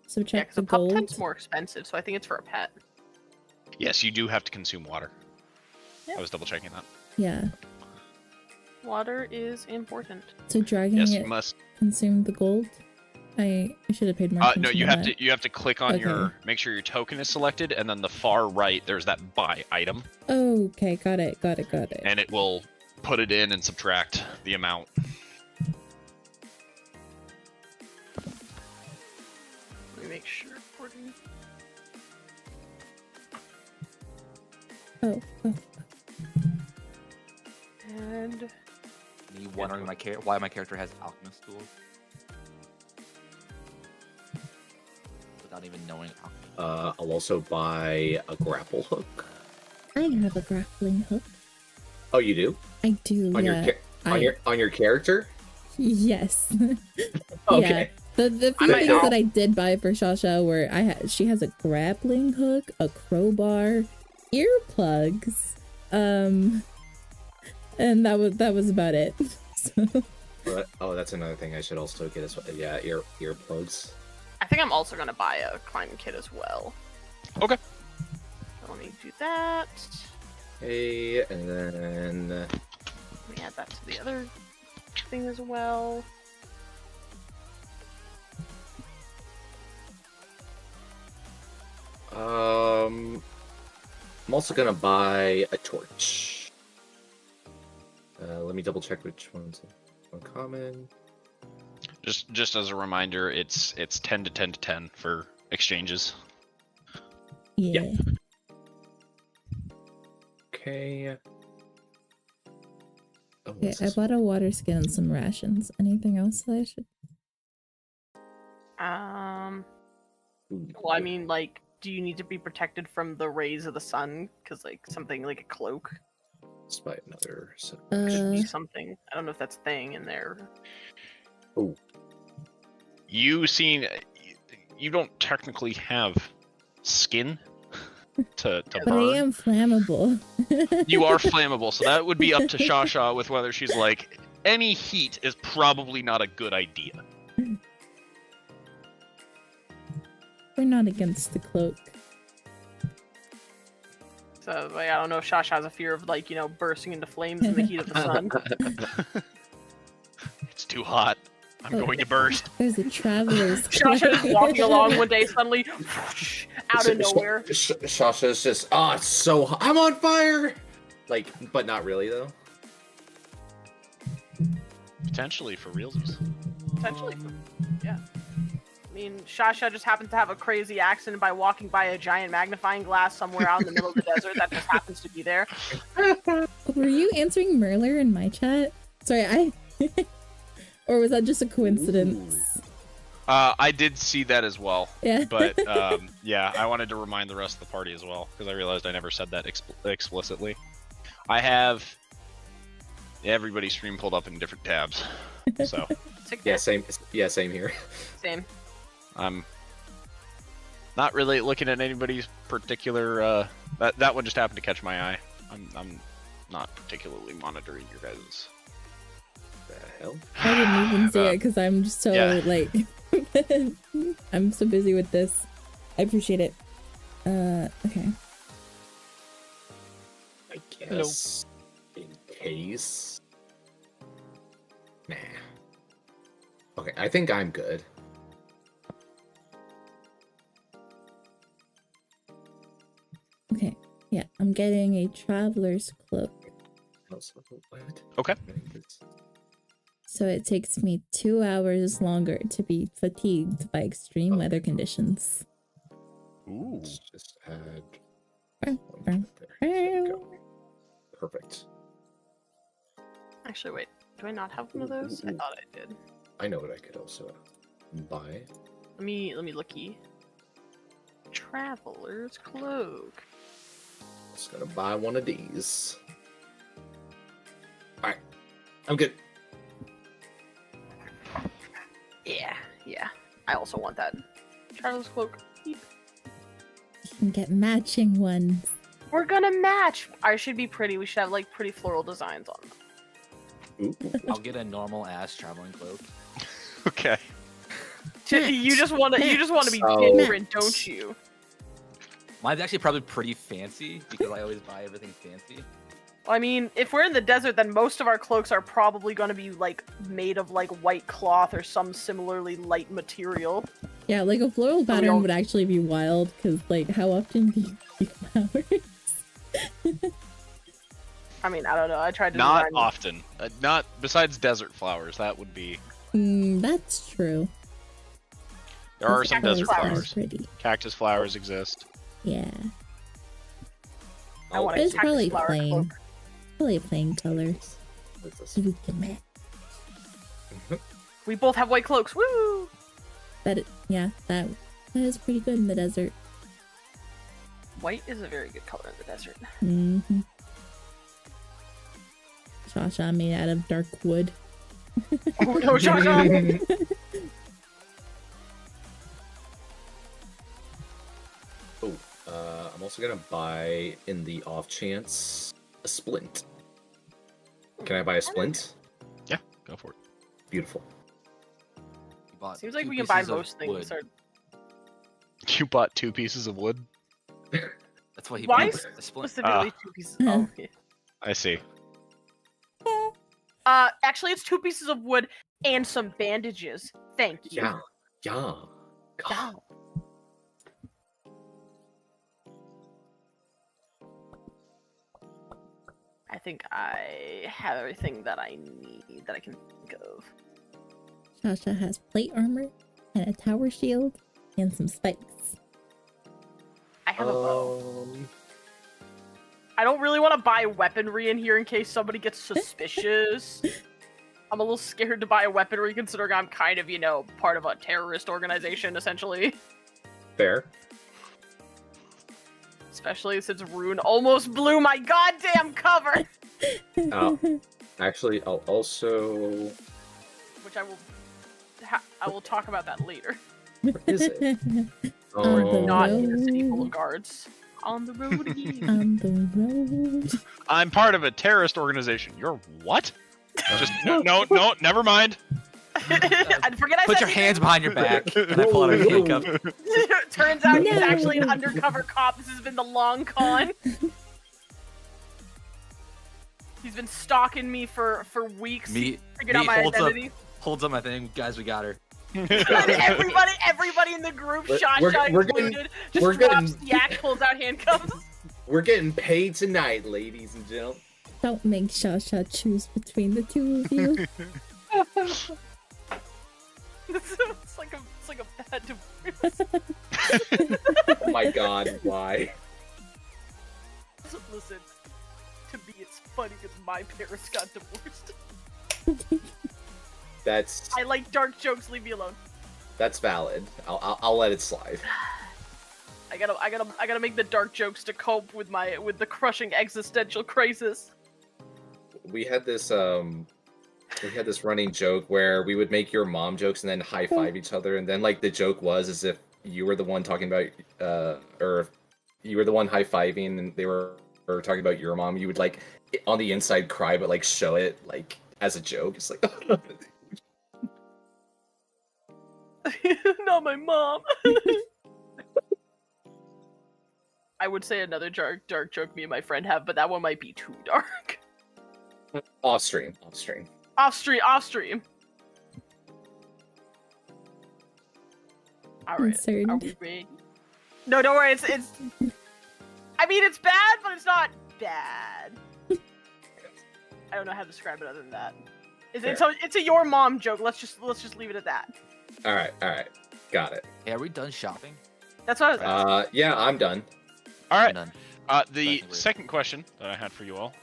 subtract because the a pup gold? tent's more expensive, so I think it's for a pet. Yes, you do have to consume water. Yeah. I was double checking that. Yeah. Water is important. So dragging Yes, it you must. consumed the gold? I should have paid more No, attention you to have that. to click on your Okay. make sure your token is selected, and then the far right there's that buy item, Okay, got it. and it will put it in and subtract the amount. Let me make sure. 40. Oh. And Me wondering why my character has alchemist tools. Without even knowing alchemy. I'll also buy a grapple hook. I have a grappling hook. Oh, you do? I do, On yeah. on your character? Yes. Okay. The I few might things know. that I did buy for Shasha were she has a grappling hook, a crowbar, earplugs, and that was about it. So, Oh, that's another thing I should also get as well. Yeah, earplugs. I think I'm also gonna buy a climbing kit as well. Okay. So let me do that. Okay, and then Let me add that to the other thing as well. I'm also gonna buy a torch. Let me double check which one's uncommon. Just as a reminder, it's 10 to 10 to 10 for exchanges. yeah. Okay. Oh, Okay, what's I this? bought a water skin and some rations. Anything else that I should? Ooh, Well, I mean, like, do you need to be protected from the rays of the sun? Because, like, something like a cloak let's buy another. So, should be something. I don't know if that's a thing in there. You don't technically have skin to But burn. I am flammable. You are flammable, so that would be up to Shasha with whether she's like, any heat is probably not a good idea. We're not against the cloak. So, like, I don't know if Shasha has a fear of, like, bursting into flames in the heat of the sun. It's too hot. I'm going to burst. There's a traveler's Shasha cloak. just walking along one day, suddenly, out of nowhere. Shasha's just, it's so hot. I'm on fire! Like, but not really, though. Potentially for realsies. Potentially, yeah. I mean, Shasha just happens to have a crazy accident by walking by a giant magnifying glass somewhere out in the middle of the desert that just happens to be there. Were you answering Merler in my chat? Sorry, or was that just a coincidence? I did see that as well, Yeah. but yeah, I wanted to remind the rest of the party as well because I realized I never said that explicitly. I have Everybody's stream pulled up in different tabs, so Sick Yeah, man. same. Yeah, same here. Same. I'm not really looking at anybody's particular. That one just happened to catch my eye. I'm not particularly monitoring your guys'. The hell? I didn't even see it because I'm just so Yeah. like I'm so busy with this. I appreciate it. Okay. I guess in case. Nah. Okay, I think I'm good. Okay. Yeah, I'm getting a traveler's cloak. What? Okay. So it takes me 2 hours longer to be fatigued by extreme weather conditions. Ooh. Let's just add. Bow, one bow, there. There we bow. go. Perfect. Actually, wait. Do I not have one of those? I thought I did. I know what I could also buy. Let me looky. Traveler's cloak. Just gonna buy one of these. Alright. I'm good. Yeah. I also want that. Traveler's cloak. Beep. You can get matching ones. We're gonna match. Ours should be pretty. We should have like pretty floral designs on them. Ooh. I'll get a normal ass traveling cloak. Okay. You just want to be Oh. different, don't you? Mine's actually probably pretty fancy because I always buy everything fancy. Well, I mean, if we're in the desert, then most of our cloaks are probably going to be like made of like white cloth or some similarly light material. Yeah, like a floral we pattern all- would actually be wild because, like, how often do you see flowers? I mean, I don't know. I tried to Not design- often. Not besides desert flowers. That would be. That's true. There are Cactus some desert flowers. flowers. Pretty. Cactus flowers exist. Yeah. I want But a it's cactus probably flower plain. cloak. Probably plain colors. What's this? So we can match. We both have white cloaks. Woo! That is pretty good in the desert. White is a very good color in the desert. Mm-hmm. Shasha made out of dark wood. Oh no, Shasha! Oh, I'm also gonna buy, in the off chance, a splint. Can I buy a splint? Yeah, go for it. Beautiful. You bought Seems like 2 we can buy pieces of most things. wood. Or... You bought 2 pieces of wood. That's what he Why bought. A splint. Specifically 2 pieces. Oh, yeah. I see. Actually, it's 2 pieces of wood and some bandages. Thank you. Yeah. Yeah. Yeah. I think I have everything that I need that I can think of. Shasha has plate armor and a tower shield and some spikes. I have a bow. Um, I don't really want to buy weaponry in here in case somebody gets suspicious. I'm a little scared to buy weaponry considering I'm kind of, part of a terrorist organization, essentially. fair. Especially since Rune almost blew my goddamn cover! Oh. Actually, I'll also. Which I will talk about that later. Where is it? On the Not in a city full road. of guards. On the road again. On the road. I'm part of a terrorist organization. You're what? Just no, never mind. I forget I Put said your anything. hands behind your back, and I pull out a handcuff. Turns out he's No. actually an undercover cop. This has been the long con. He's been stalking me for weeks. Me, Figured out my identity. holds up my thing. Guys, we got her. And everybody in the group, We're- Shasha we're getting- included, just we're drops getting- the act, pulls out handcuffs. We're getting paid tonight, ladies and gentlemen. Don't make Shasha choose between the two of you. it's like a bad divorce. Oh my god, why? Listen, to me it's funny because my parents got divorced. That's I like dark jokes. Leave me alone. that's valid. I'll let it slide. I gotta make the dark jokes to cope with the crushing existential crisis. we had this running joke where we would make your mom jokes and then high five each other, and then like the joke was as if you were the one talking about or if you were the one high fiving and they were talking about your mom, you would like on the inside cry but like show it like as a joke. It's like Not my mom. I would say another dark joke me and my friend have, but that one might be too dark. off stream. Off stream. All right. Concerned. Are we ready? No, don't worry. It's. I mean, it's bad, but it's not bad. I don't know how to describe it other than that. It's a your mom joke. Let's just leave it at that. All right, got it. Hey, are we done shopping? That's what I was asking. Yeah, I'm done. All I'm right. done. The Technically. second question that I had for you all,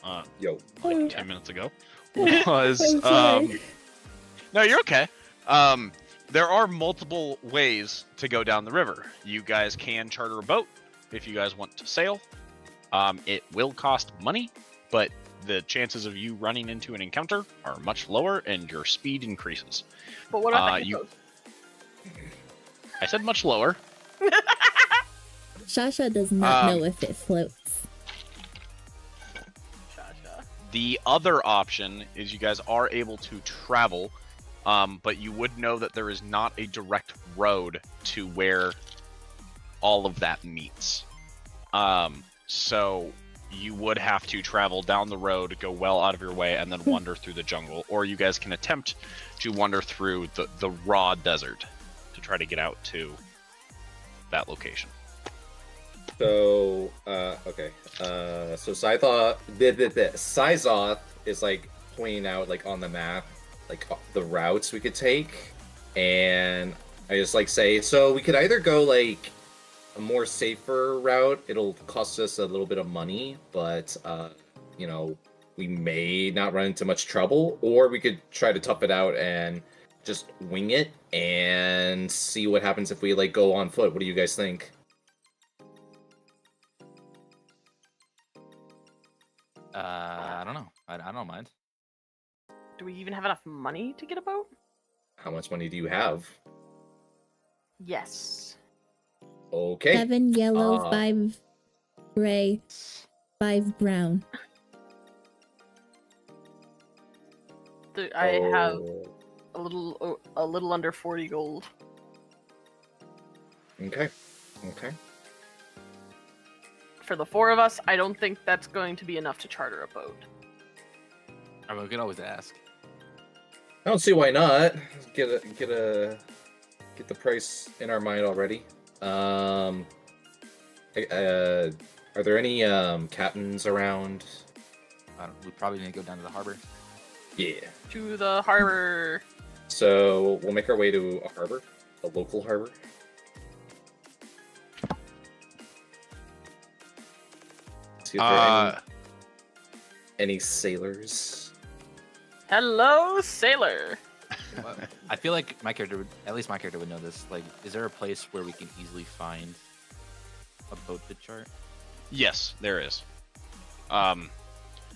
Yo, like 10 minutes ago, was I'm sorry. no, you're okay. There are multiple ways to go down the river. You guys can charter a boat if you guys want to sail. It will cost money, but the chances of you running into an encounter are much lower, and your speed increases. But what about the you- hippos? I said much lower. Shasha does not Um, know if it floats. Shasha. The other option is you guys are able to travel, but you would know that there is not a direct road to where all of that meets. So you would have to travel down the road, go well out of your way, and then wander through the jungle. Or you guys can attempt to wander through the raw desert to try to get out to that location. so okay. So Sizoth is like pointing out like on the map like the routes we could take, and I just like say so we could either go like a more safer route. It'll cost us a little bit of money, but you know, we may not run into much trouble, or we could try to tough it out and just wing it and see what happens if we like go on foot. What do you guys think? I don't know. I don't mind. Do we even have enough money to get a boat? How much money do you have? Yes. Okay. 7 yellow, Uh, 5 gray, 5 brown. I have Oh, a little under 40 gold. Okay. For the 4 of us, I don't think that's going to be enough to charter a boat. I mean, we could always ask. I don't see why not. Get the price in our mind already. Are there any captains around? We probably need to go down to the harbor. Yeah. To the harbor. So we'll make our way to a harbor, a local harbor. See if there are any sailors. Hello, sailor. Well, I feel like my character would, at least my character would know this. Like, is there a place where we can easily find a boat to chart? Yes, there is.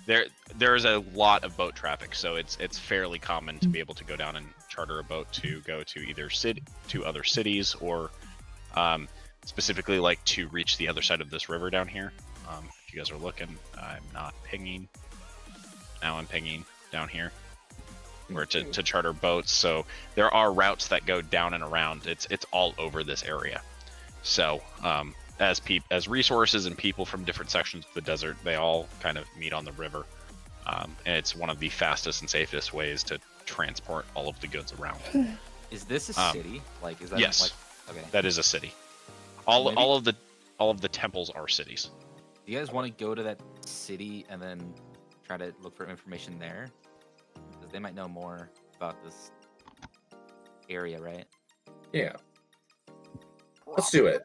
There is a lot of boat traffic, so it's fairly common to be able to go down and charter a boat to go to either other cities, or specifically like to reach the other side of this river down here. If you guys are looking, I'm not pinging. Now I'm pinging down here, where to charter boats. So there are routes that go down and around. It's all over this area. So as resources and people from different sections of the desert, they all kind of meet on the river. And it's one of the fastest and safest ways to transport all of the goods around. Is this a city? Like, is that yes. like okay? That is a city. Maybe- All of the temples are cities. Do you guys want to go to that city and then try to look for information there? Because they might know more about this area, right? Yeah. Let's do it.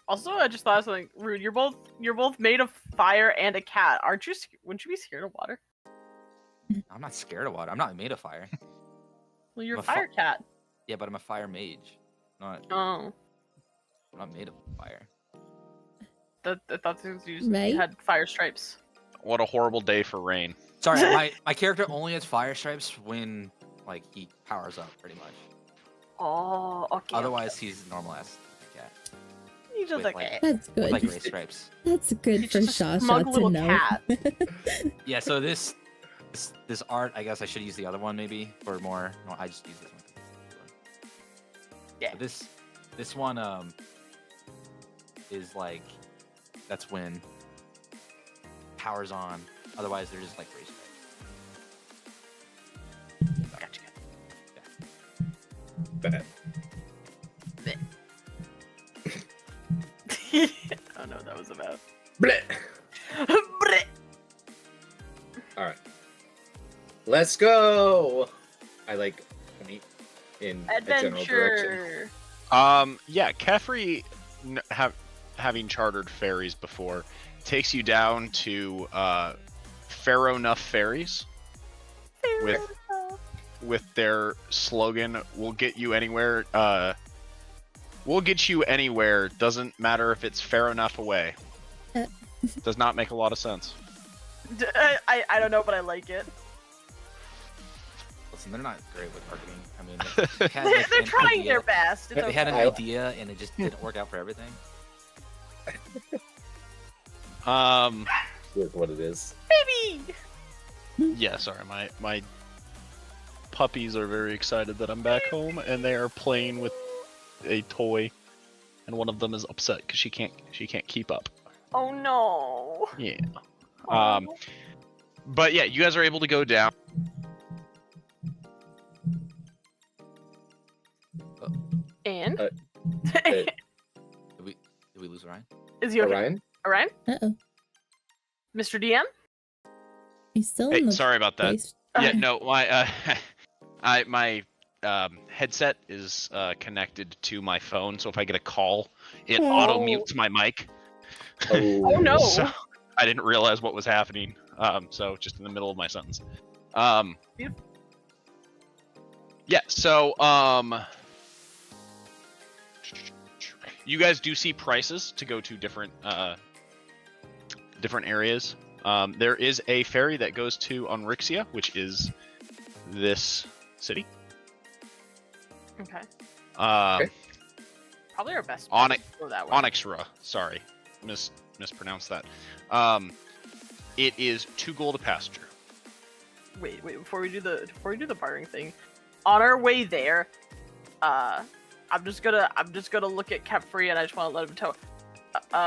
Also, I just thought of something rude. You're both made of fire and a cat. Aren't you? Wouldn't you be scared of water? I'm not scared of water. I'm not made of fire. Well, you're I'm a a fi- fire cat. Yeah, but I'm a fire mage. I'm Oh, not made of fire. I thought you Right? had fire stripes. What a horrible day for rain. Sorry, my character only has fire stripes when like he powers up, pretty much. Oh, okay. Otherwise, he's normal ass cat. He's just with, like, That's with good. like gray stripes. That's good he's for just a Shasha smug to little know. cat. Yeah. So this art, I guess I should use the other one maybe for more. No, I just use this one. Yeah. But this one is like that's when powers on. Otherwise, they're just like gray stripes. Gotcha. Bet. I don't know what that was about. Bleh. All right. Let's go. I like point in a general direction. Adventure. Yeah, Kefri, having chartered ferries before, takes you down to fair enough ferries with their slogan, "We'll get you anywhere. We'll get you anywhere. Doesn't matter if it's fair enough away." Does not make a lot of sense. I don't know, but I like it. Listen, they're not great with marketing. I mean, They're trying their best. It's They had an okay. idea and it just didn't work out for everything. With what it is. Baby! Yeah, sorry, my puppies are very excited that I'm back home, and they are playing with a toy, and one of them is upset because she can't keep up. Oh no. Yeah. Oh. But yeah, you guys are able to go down. And? Hey, Did we lose Ryan? Is he okay? Orion? Orion? Uh-oh. Mr. DM? He's still Hey, in the sorry about that. place. Yeah, no, my my headset is connected to my phone, so if I get a call, it Oh. auto mutes my mic. Oh no. So I didn't realize what was happening. So just in the middle of my sentence. Yeah, so you guys do see prices to go to different areas. There is a ferry that goes to Onrixia, which is this city. Okay. Okay. Probably our best. Onyx- bet to go that way. Onyxra, sorry, mispronounced that. It is 2 gold a passenger. Wait, before we do the bartering thing, on our way there, I'm just gonna look at Kefri and I just want to let him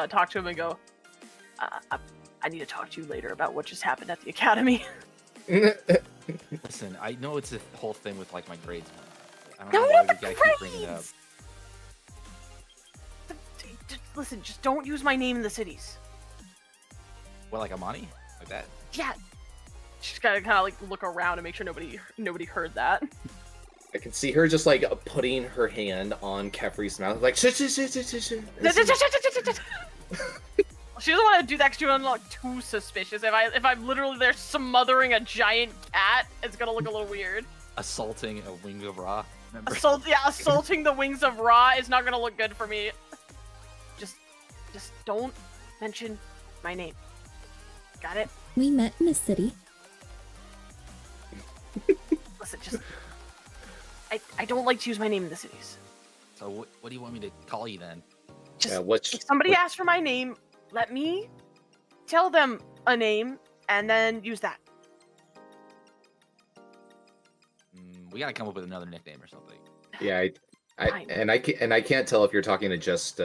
talk to him and go, I need to talk to you later about what just happened at the academy. Listen, I know it's a whole thing with like my grades. I don't No, know why not we the gotta keep bringing it up. grades! Listen, just don't use my name in the cities. What, like Amani? Like that? Yeah. She's gotta kind of like look around and make sure nobody heard that. I can see her just like putting her hand on Kefri's mouth, like shh. She doesn't want to do that because she doesn't look too suspicious. If I'm literally there smothering a giant cat, it's gonna look a little weird. Assaulting a wing of Ra. Remember? Assaulting the wings of Ra is not gonna look good for me. Just don't mention my name. Got it? We met in a city. Listen, just I don't like to use my name in the cities. So what do you want me to call you then? Just What's if somebody asks for my name, let me tell them a name and then use that. We gotta come up with another nickname or something. yeah, Fine. I can't tell if you're talking to just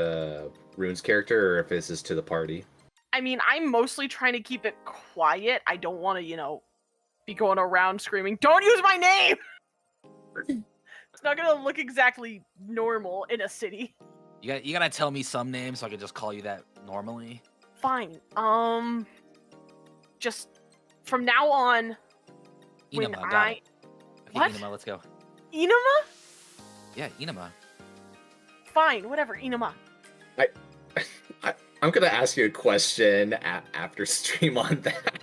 Rune's character or if this is to the party. I mean, I'm mostly trying to keep it quiet. I don't want to, be going around screaming, "Don't use my name!" It's not gonna look exactly normal in a city. You gotta tell me some names so I can just call you that normally. Fine. Just from now on, when Inama, got it. Okay, What? Inama, let's go. Inama? Yeah, Inama. Fine, whatever, Inama. I'm gonna ask you a question after stream on that.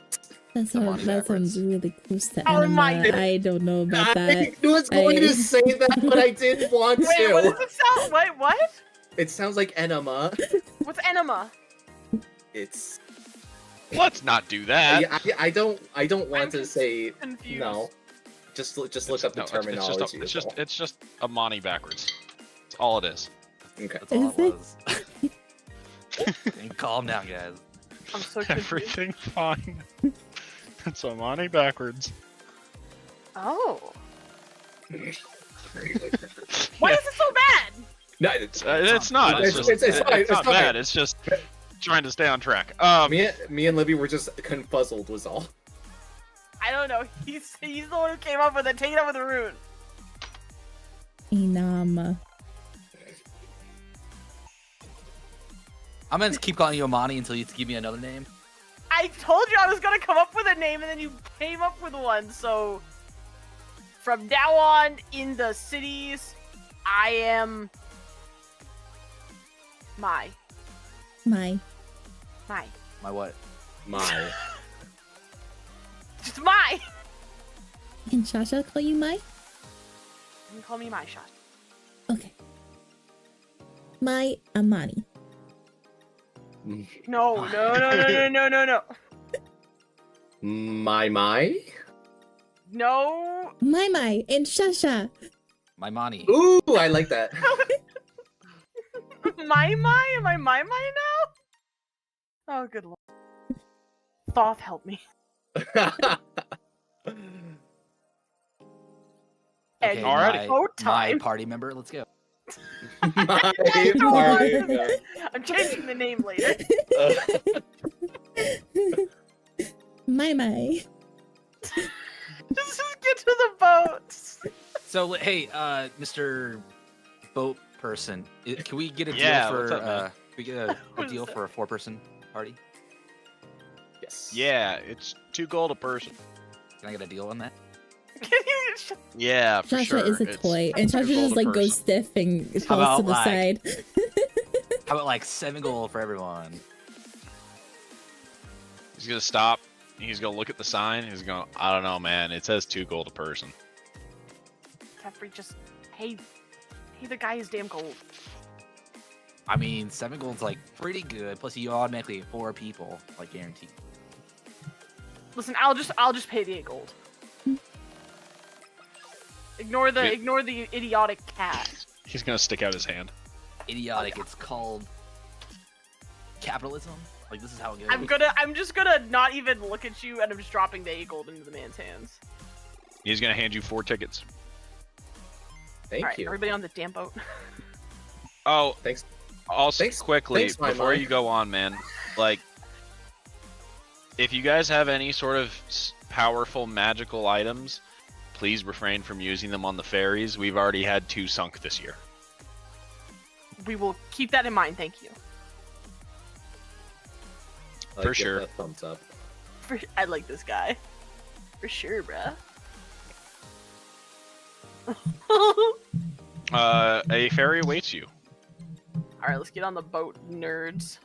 That Amani sounds backwards. really close to Oh anima. my- I don't know about I that. was going to say that, but I didn't want Wait, to. what does it sound? Wait, what? It sounds like enema. What's enema? It's Let's not do that. Yeah, I don't want I'm to say confused. no. Just look up the No, terminology. it's just Amani backwards. That's all it is. Okay. That's all Is it was. And calm down, guys. I'm so confused. Everything fine. It's Amani backwards. Oh. Why is it so bad? No, It's not. It's It's fine, it's it's not fine. bad. It's just trying to stay on track. me and Libby were just confuzzled was all. I don't know. He's the one who came up with it. Take it up with the rune. Inama. I'm gonna keep calling you Amani until you give me another name. I told you I was gonna come up with a name, and then you came up with one. So from now on, in the cities, I am my. My what? My. Just my. Can Shasha call you Mai? You can call me my shot. Okay. Mai Amani. No. My. No. Mai and Shasha. My Mani. Ooh, I like that. My? Am I my now? Oh, good lord. Thoth, help me. Okay, Alrighty. Oh, my time. party member. Let's go. My Go party. on. I'm changing the name later. Mai. Just get to the boat. So hey, Mr. Boat Person, can we get a deal Yeah, for what's up, man? we get a What is deal that? for a 4-person party? Yes. Yeah, it's 2 gold a person. Can I get a deal on that? Can you shut Yeah, for Shasha sure. is a It's toy, and 2 Shasha gold just a like goes person. stiff and How falls to about, the side. How about like 7 gold for everyone? He's gonna stop. He's gonna look at the sign. He's going, I don't know, man. It says 2 gold a person. Jeffrey, just hey, the guy is damn gold. I mean, 7 gold's like pretty good. Plus, you automatically have 4 people, like guaranteed. Listen, I'll just pay the 8 gold. Ignore the idiotic cat. He's gonna stick out his hand. Idiotic. It's called capitalism. Like this is how it goes. I'm just gonna not even look at you, and I'm just dropping the 8 gold into the man's hands. He's gonna hand you 4 tickets. Thank All right, you. everybody on the damn boat. Oh, Thanks. also Thanks- quickly thanks, my before mind. you go on, man. Like, if you guys have any sort of powerful magical items, please refrain from using them on the ferries. We've already had 2 sunk this year. We will keep that in mind. Thank you. I For give sure. that thumbs up. I like this guy. For sure, bruh. A ferry awaits you. Alright, let's get on the boat, nerds.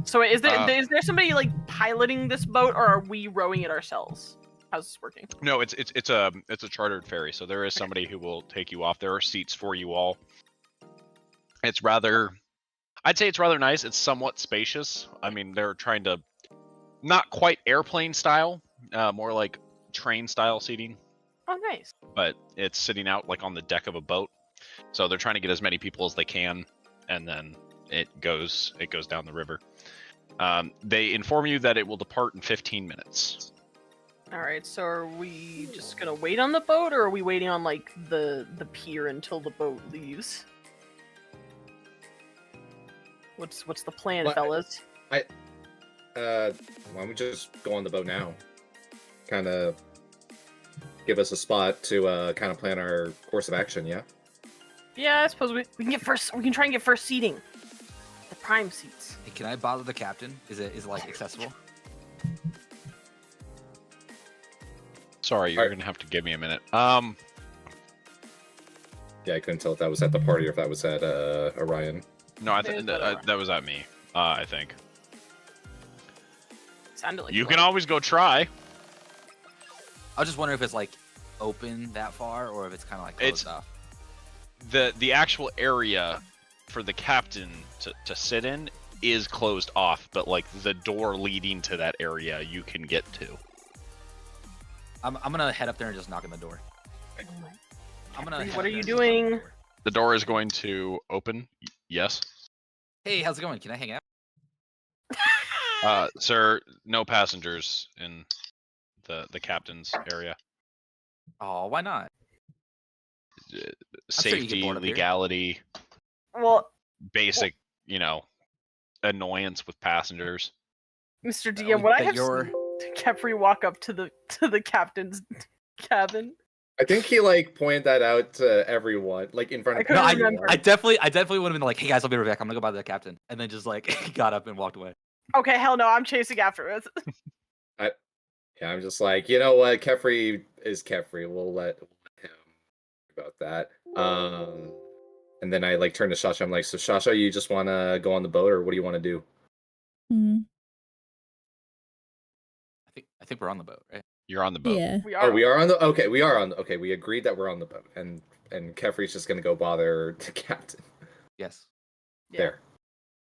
So wait, is there somebody like piloting this boat, or are we rowing it ourselves? How's this working? No, it's a chartered ferry, so there is somebody who will take you off. There are seats for you all. I'd say it's rather nice. It's somewhat spacious. I mean, they're trying to not quite airplane style, more like train style seating, Oh, nice. but it's sitting out like on the deck of a boat. So they're trying to get as many people as they can, and then it goes down the river. They inform you that it will depart in 15 minutes. Alright, so are we just gonna wait on the boat, or are we waiting on like the pier until the boat leaves? What's the plan, What- fellas? Why don't we just go on the boat now? Kind of give us a spot to kind of plan our course of action, yeah? Yeah, I suppose we can get first. We can try and get first seating. The prime seats. Hey, can I bother the captain? Is it like accessible? Sorry, you're Alright. gonna have to give me a minute. Yeah, I couldn't tell if that was at the party or if that was at Orion. No, I There's think whatever. that was at me. I think Sounded like you can always go try. I was just wondering if it's like open that far or if it's kind of like closed off. The actual area for the captain to sit in is closed off, but like the door leading to that area you can get to. I'm gonna head up there and just knock on the door. I'm gonna. What are you doing? The door is going to open. Yes. Hey, how's it going? Can I hang out? Sir, no passengers in the captain's area. Oh, why not? sure you get Safety, bored up here. legality, Well, basic, annoyance with passengers. Mr. we DM, would I bet have you're- seen Kefri walk up to the captain's cabin? I think he pointed that out to everyone, in front I of couldn't No, remember. I definitely would have been like, hey guys, I'll be right back. I'm gonna go by the captain, and then just got up and walked away. Okay, hell no, I'm chasing after it. Yeah, I'm just you know what? Kefri is Kefri. We'll let him about that. And then I turn to Shasha. I'm like, so Shasha, you just want to go on the boat, or what do you want to do? Hmm. I think we're on the boat, right? You're on the boat. Yeah. We are. Oh, we are on the. Okay, we are on. Okay, we agreed that we're on the boat, and Kefri's just gonna go bother the captain. Yes. Yeah. There.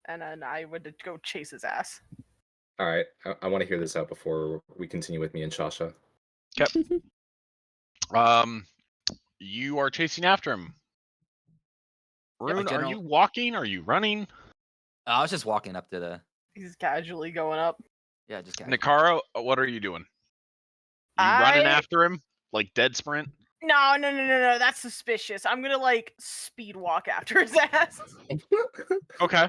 And then I would go chase his ass. All right, I want to hear this out before we continue with me and Shasha. You are chasing after him. Rune, are General- you walking? Are you running? I was just walking up to the. He's casually going up. Yeah, just got. Nikaro, what are you doing? You running I- after him? Like dead sprint? No, that's suspicious. I'm gonna speed walk after his ass. Okay.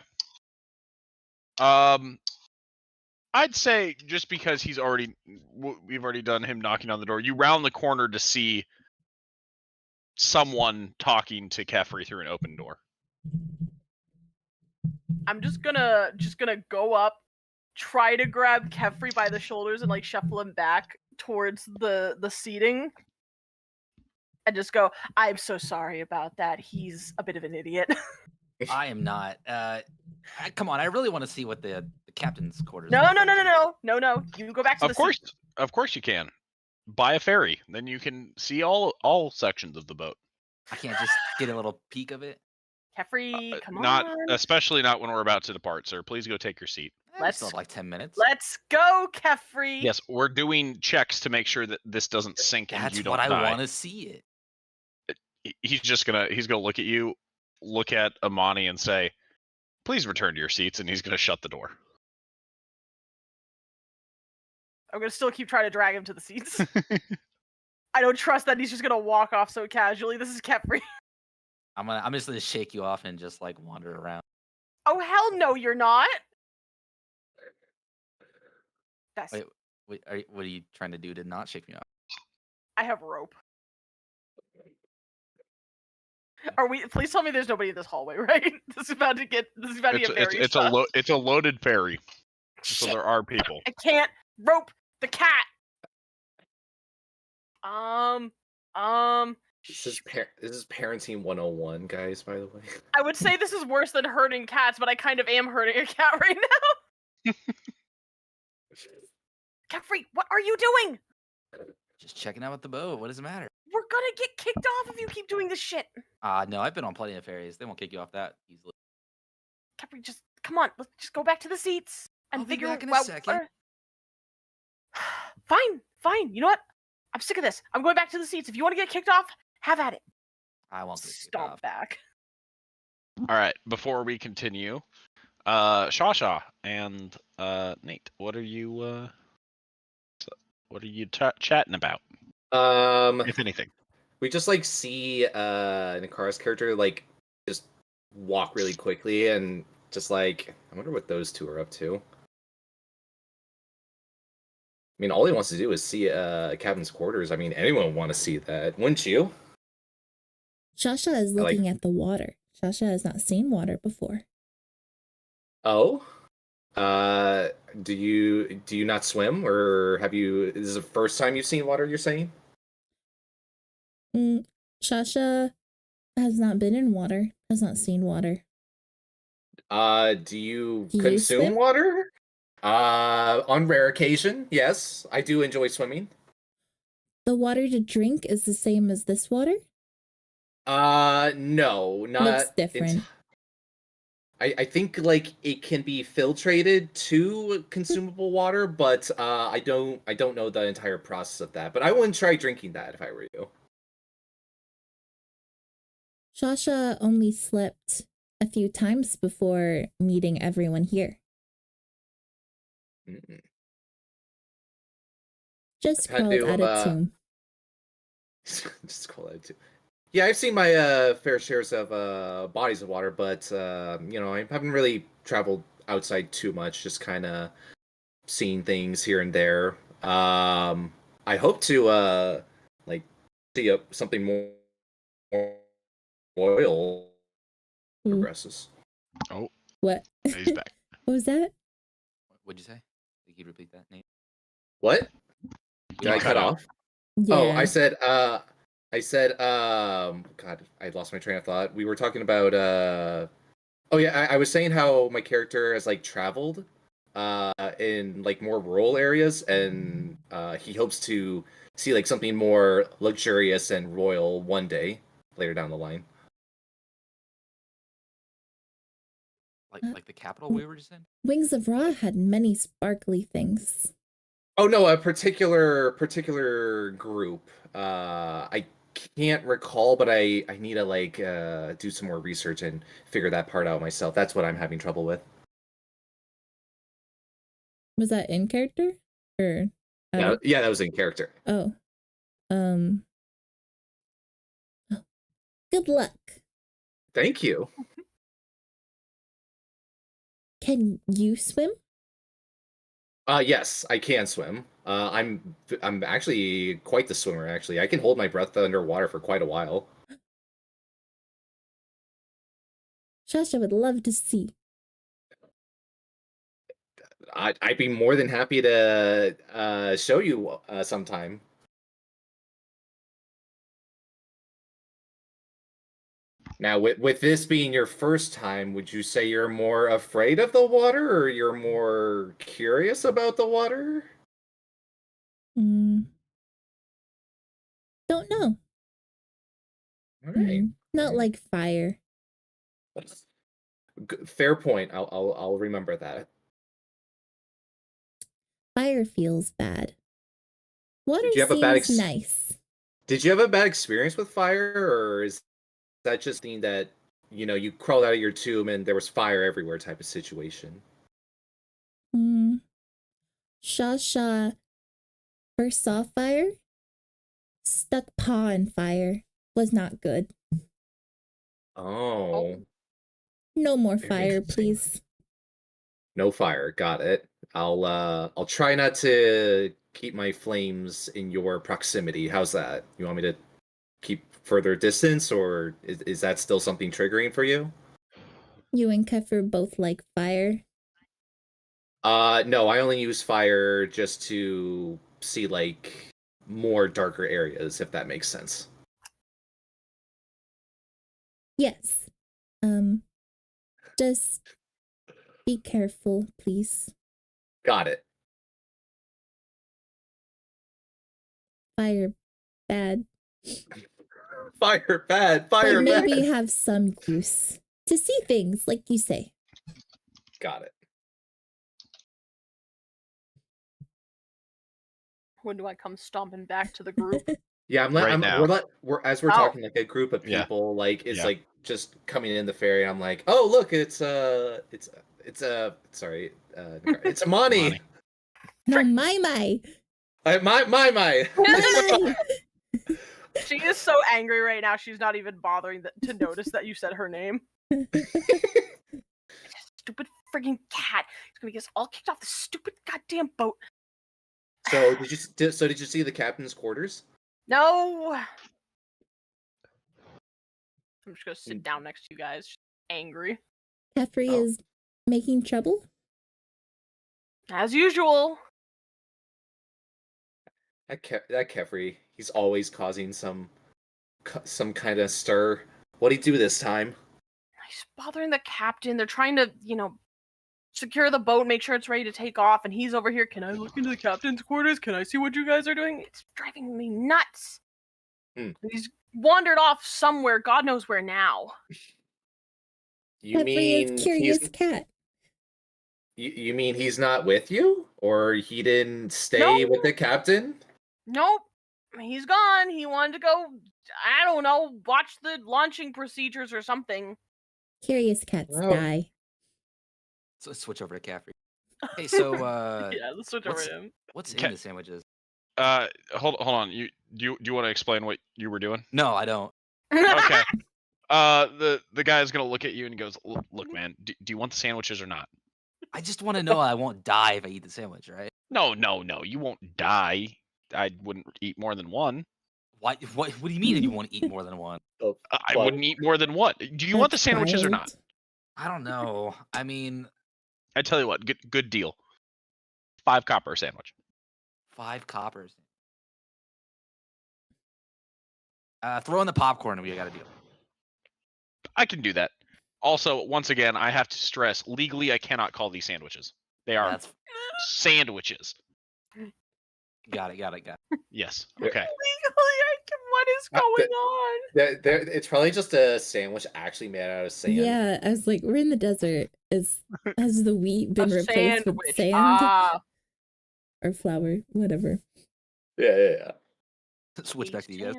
I'd say just because we've already done him knocking on the door, you round the corner to see someone talking to Kefri through an open door. I'm just gonna go up, try to grab Kefri by the shoulders and shuffle him back towards the seating. And just go, I'm so sorry about that. He's a bit of an idiot. I am not. Come on, I really want to see what the captain's quarters. No. look like. No. You go back to the seat. Of course you can. Buy a ferry, then you can see all sections of the boat. I can't just get a little peek of it. Kefri, come Not on. especially not when we're about to depart, sir. Please go take your seat. We still have 10 minutes. Let's go, Kefri. Yes, we're doing checks to make sure that this doesn't sink and That's you don't what I die. want to see it. He's gonna look at you, look at Amani, and say, "Please return to your seats," and he's gonna shut the door. I'm gonna still keep trying to drag him to the seats. I don't trust that he's just gonna walk off so casually. This is Kefri. I'm just gonna shake you off and just wander around. Oh hell no, you're not. That's. Wait, what are you trying to do to not shake me off? I have rope. Are we? Please tell me there's nobody in this hallway, right? This is about to get very. It's a loaded ferry, so Shit, there are people. I can't rope the cat. This is parenting 101, guys. By the way. I would say this is worse than hurting cats, but I kind of am hurting a cat right now. Kefri, what are you doing? Just checking out with the boat. What does it matter? We're gonna get kicked off if you keep doing this shit. No, I've been on plenty of ferries. They won't kick you off that easily. Kefri, just come on. Let's just go back to the seats and I'll be figure back in a out. second. Fine. You know what? I'm sick of this. I'm going back to the seats. If you want to get kicked off, have at it. I won't get kicked Stomp off. back. All right. Before we continue, Shasha and Nate, what are you chatting about, if anything? We just see Nikara's character just walk really quickly and just I wonder what those two are up to. I mean, all he wants to do is see captain's quarters. I mean, anyone would want to see that, wouldn't you? Shasha is looking at the water. Shasha has not seen water before. Oh, do you not swim, or have you? This is the first time you've seen water, you're saying? Shasha has not been in water. Has not seen water. Do you Do you consume swim? water? On rare occasion, yes, I do enjoy swimming. The water to drink is the same as this water? No, not. Looks different. I think like it can be filtrated to consumable water, but I don't know the entire process of that. But I wouldn't try drinking that if I were you. Shasha only slept a few times before meeting everyone here. Mm-mm. Just I've had crawled to out of tomb. just call that too. Yeah, I've seen my fair shares of bodies of water, but I haven't really traveled outside too much. Just kind of seeing things here and there. I hope to like see something more royal Ooh, progresses. Oh, what? he's back. What was that? What'd you say? Think you'd repeat that, Nate? What? We Did I You lost cut cut you. out. off? Oh, Yeah. God, I lost my train of thought. We were talking about oh yeah, I was saying how my character has like traveled in like more rural areas, and he hopes to see like something more luxurious and royal one day later down the line. Like the capital we were just in? Wings of Ra had many sparkly things. Oh no, a particular group. I can't recall, but I need to like do some more research and figure that part out myself. That's what I'm having trouble with. Was that in character? Or out Yeah, of? yeah, that was in character. Oh. Um. Good luck. Thank you. Can you swim? Yes, I can swim. I'm actually quite the swimmer. Actually, I can hold my breath underwater for quite a while. Shasha would love to see. I'd be more than happy to show you sometime. Now, with this being your first time, would you say you're more afraid of the water, or you're more curious about the water? Mm, don't know. All right. Not like fire. Fair point. I'll remember that. Fire feels bad. Water Did you have a seems nice. Did you have a bad experience with fire, or is that just thing that you crawled out of your tomb and there was fire everywhere type of situation? Mm, Shasha first saw fire, stuck paw in fire. Was not good. Oh, No more very fire, interesting. please. No fire. Got it. I'll try not to keep my flames in your proximity. How's that? You want me to keep further distance, or is that still something triggering for you? You and Kefir both like fire. No, I only use fire just to see like more darker areas, if that makes sense. Yes. Just be careful, please. Got it. Fire bad. Fire bad, But fire maybe bad. have some use to see things, like you say. Got it. When do I come stomping back to the group? Yeah, Right now. we're as we're Oh. talking like a group of Yeah. people, like it's Yeah. like just coming in the ferry. I'm like, oh look, it's sorry, it's Amani. Amani. No, my. My. She is so angry right now. She's not even bothering to notice that you said her name. Stupid friggin' cat. He's gonna get us all kicked off the stupid goddamn boat. So did you see the captain's quarters? No. I'm just gonna sit down next to you guys. She's angry. Kefri Oh. is making trouble. As usual. That Kefri, he's always causing some kind of stir. What'd he do this time? He's bothering the captain. They're trying to, secure the boat, make sure it's ready to take off, and he's over here. Can I look into the captain's quarters? Can I see what you guys are doing? It's driving me nuts. Hmm. He's wandered off somewhere, God knows where now. You Jeffrey is mean curious he's cat. you mean he's not with you, or he didn't stay No. with the captain? Nope. He's gone. He wanted to go, I don't know, watch the launching procedures or something. Curious cats Oh. die. So let's switch over to Caffrey. Hey, so Yeah, let's switch over to him. what's Okay. in the sandwiches? Hold on. Do you want to explain what you were doing? No, I don't. Okay. The guy's gonna look at you and he goes, "Look, man, do you want the sandwiches or not?" I just want to know I won't die if I eat the sandwich, right? No, you won't die. I wouldn't eat more than one. What do you mean you want to eat more than one? Oh, I well, wouldn't eat more than one. Do you want the That's sandwiches or not? wild. I don't know. I mean, I tell you what, good deal. 5 copper a sandwich. 5 coppers. Throw in the popcorn and we got a deal. I can do that. Also, once again, I have to stress, legally I cannot call these sandwiches. They are That's sandwiches. got it. Yes. Yeah. Okay. What is going on? it's probably just a sandwich actually made out of sand. Yeah, I was like, we're in the desert. Has the wheat been A replaced with sandwich. sand Ah, or flour, whatever? Yeah. Switch back to you guys.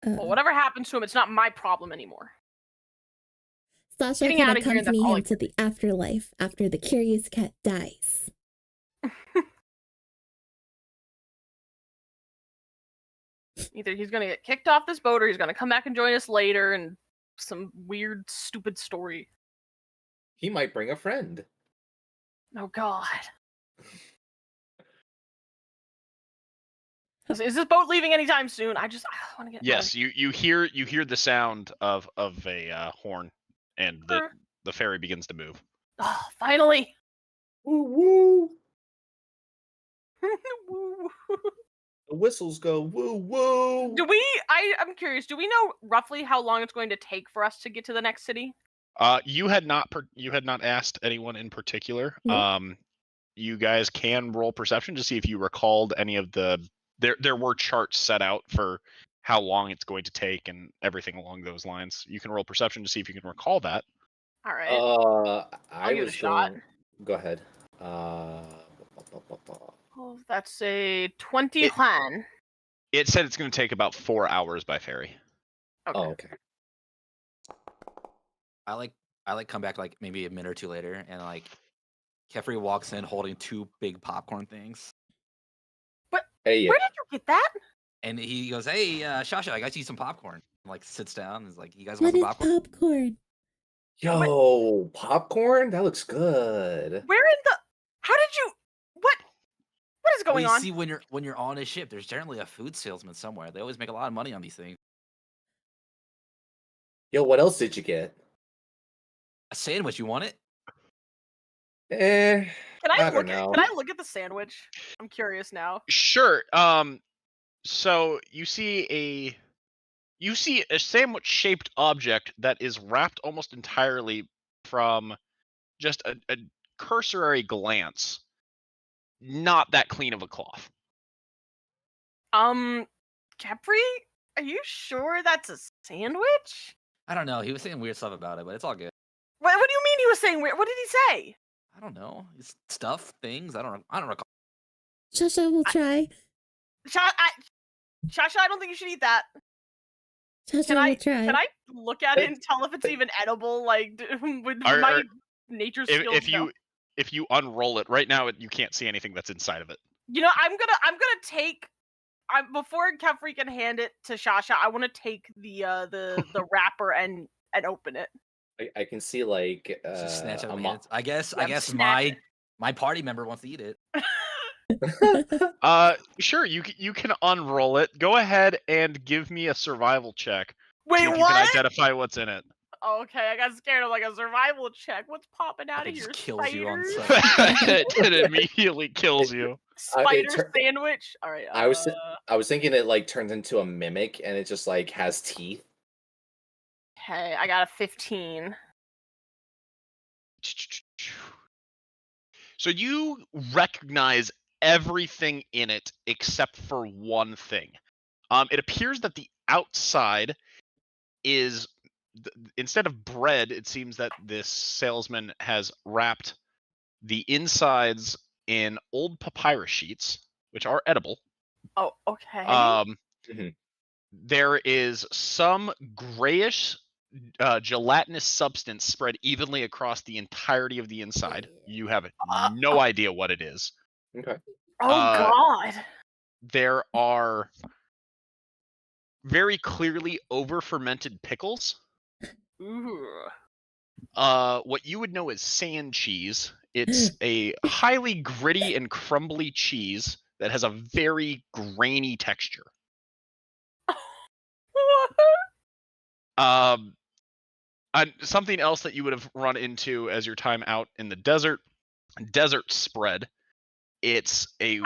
Well, whatever happens to him, it's not my problem anymore. Sasha Getting can out of here, that's accompany all him I to the afterlife after the curious cat dies. Either he's gonna get kicked off this boat or he's gonna come back and join us later and some weird, stupid story. He might bring a friend. Oh god. Is this boat leaving anytime soon? I want to get. Yes, you hear the sound of a horn, and the ferry begins to move. Oh, finally. Woo woo! Woo. The whistles go woo woo. I'm curious. Do we know roughly how long it's going to take for us to get to the next city? You had not asked anyone in particular. No. You guys can roll perception to see if you recalled any of the. There were charts set out for how long it's going to take and everything along those lines. You can roll perception to see if you can recall that. All right. I give it a was shot. going. Go ahead. Oh, that's a 20 yuan. It said it's going to take about 4 hours by ferry. Okay. Oh, okay. I like come back like maybe a minute or two later, and like Kefri walks in holding 2 big popcorn things, Hey, Where did you get that? and he goes, "Hey, Shasha, I got you some popcorn." Like sits down and is like, "You guys What want some is popcorn?" popcorn? yo, popcorn? That looks good. Where in the? How did you? What is Well, going you on? see, when you're on a ship, there's generally a food salesman somewhere. They always make a lot of money on these things. Yo, what else did you get? A sandwich, you want it? Eh, Can I I don't know. Can I look at the sandwich? I'm curious now. Sure. So you see a sandwich-shaped object that is wrapped almost entirely from just a cursory glance. Not that clean of a cloth. Capri, are you sure that's a sandwich? I don't know. He was saying weird stuff about it, but it's all good. What do you mean he was saying weird? What did he say? I don't know. It's stuff, things. I don't recall. Shasha will try. Shasha, I don't think you should eat that. Shasha Can will I try. look at it and tell if it's even edible? Like, with my nature skills? If you unroll it right now, you can't see anything that's inside of it. You know, I'm gonna take. Before Kefri can hand it to Shasha, I want to take the wrapper and open it. I can see like Just snatch out a my mo- hands. I guess snatch my party member wants to eat it. Sure, you can unroll it. Go ahead and give me a survival check. Wait, See if you what? can identify what's in it. Okay, I got scared of like a survival check. What's popping out of It here? just kills you on Spiders? sight. It immediately kills you. Spider sandwich. All right. I was thinking it like turns into a mimic and it just like has teeth. Okay, I got a 15. So you recognize everything in it except for one thing. It appears that the outside is instead of bread, it seems that this salesman has wrapped the insides in old papyrus sheets, which are edible. Oh, okay. Mhm. There is some grayish gelatinous substance spread evenly across the entirety of the inside. You have no idea what it is. Okay. Oh God. There are very clearly over fermented pickles. Ooh. What you would know as sand cheese. It's a highly gritty and crumbly cheese that has a very grainy texture. Something else that you would have run into as your time out in the desert spread. It's a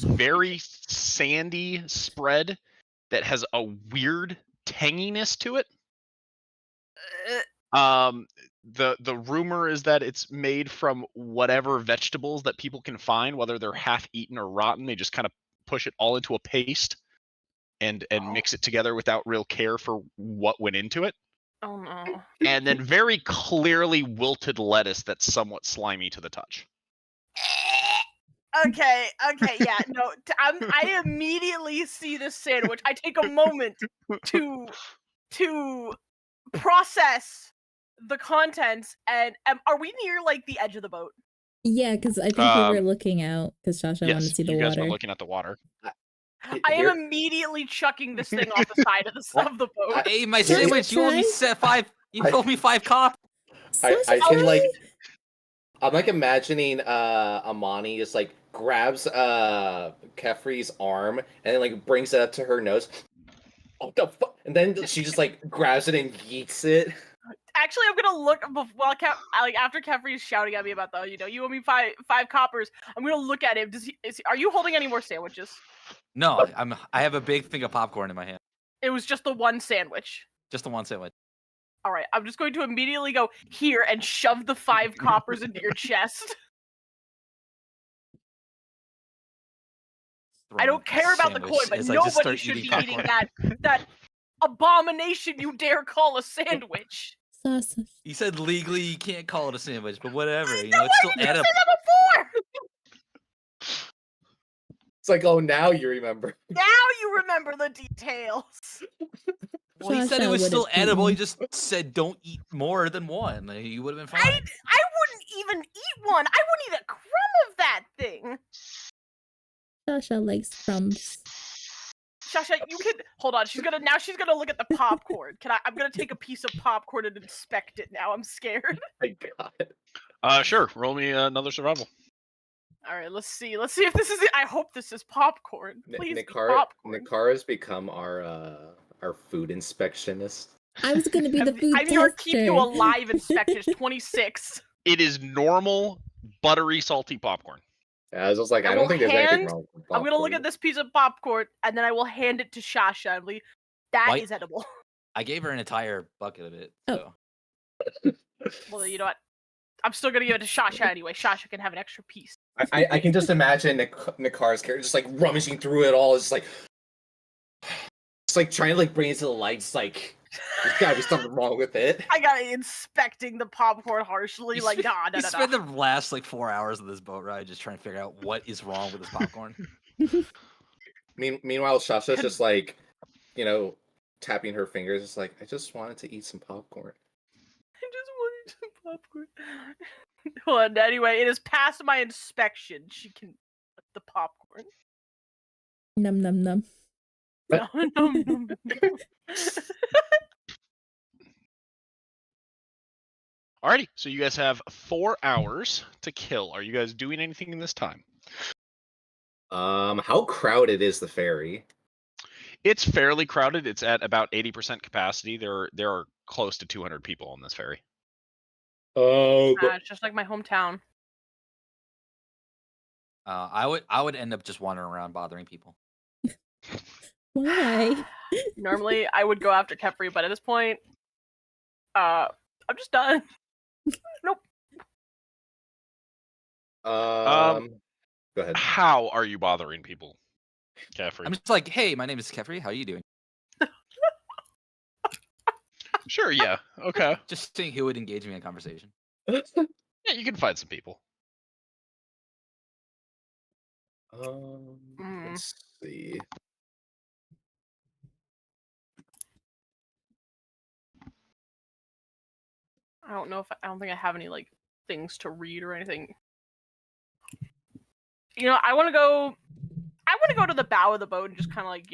very sandy spread that has a weird tanginess to it. The rumor is that it's made from whatever vegetables that people can find, whether they're half eaten or rotten. They just kind of push it all into a paste and mix it together without real care for what went into it. Oh no. And then very clearly wilted lettuce that's somewhat slimy to the touch. Okay, yeah, no, I immediately see this sandwich. I take a moment to process the contents, and are we near like the edge of the boat? Yeah, because I think we were looking out because Josh, I Yes, wanted to see the you guys water. were looking at the water. I am immediately chucking this thing off the side of the boat. Hey, my sandwich! You only set 5. You told me 5 cop. I can like. I'm like imagining Amani just like grabs Kefri's arm and then like brings it up to her nose. Oh the fuck! And then she just like grabs it and yeets it. Actually, I'm gonna look while after Kefri is shouting at me about you owe me five coppers. I'm gonna look at him. Are you holding any more sandwiches? No, I have a big thing of popcorn in my hand. It was just the one sandwich. Just the one sandwich. All right, I'm just going to immediately go here and shove the 5 coppers into your chest. I don't care about the coin, but nobody should be eating that abomination you dare call a sandwich. Sausage. He said legally you can't call it a sandwich, but whatever. I You know, it's still edible. said that before. It's like, oh, now you remember. Now you remember the details. Well, he said it was still edible. He just said don't eat more than one. Like, you would have been fine. I wouldn't even eat one. I wouldn't eat a crumb of that thing. Sasha likes crumbs. Sasha, you can hold on. She's gonna look at the popcorn. I'm gonna take a piece of popcorn and inspect it now. I'm scared. My God. Sure. Roll me another survival. All right, let's see if this is it. I hope this is popcorn. Please be popcorn. Nakara has become our food inspectionist. I was gonna be the food I'm your keep you alive inspector. 26. It is normal, buttery, salty popcorn. Yeah, I was just like, I don't think there's anything wrong with popcorn. I'm gonna look at this piece of popcorn and then I will hand it to Sasha. And that is edible. I gave her an entire bucket of it. So. Well, you know what? I'm still gonna give it to Sasha anyway. Sasha can have an extra piece. I can just imagine Nakara's character just like rummaging through it all. It's like trying to like bring it to the light. It's like there's gotta be something wrong with it. I got inspecting the popcorn harshly. You spend the last 4 hours of this boat ride just trying to figure out what is wrong with this popcorn. Meanwhile, Sasha's just like, tapping her fingers. It's like, I just wanted to eat some popcorn. Popcorn. Well, anyway, it is past my inspection. She can eat the popcorn. Num num num. Num. Alrighty, so you guys have 4 hours to kill. Are you guys doing anything in this time? How crowded is the ferry? It's fairly crowded. It's at about 80% capacity. There are close to 200 people on this ferry. Oh, it's just like my hometown. I would end up just wandering around bothering people. Why? Normally, I would go after Kefri, but at this point, I'm just done. Nope. Go ahead. How are you bothering people? Caffrey. I'm just like, hey, my name is Kefri. How are you doing? Sure, yeah. Okay. Just seeing who would engage me in conversation. Yeah, you can find some people. Let's see. I don't know if I don't think I have any like things to read or anything. You know, I want to go. I want to go to the bow of the boat and just kind of like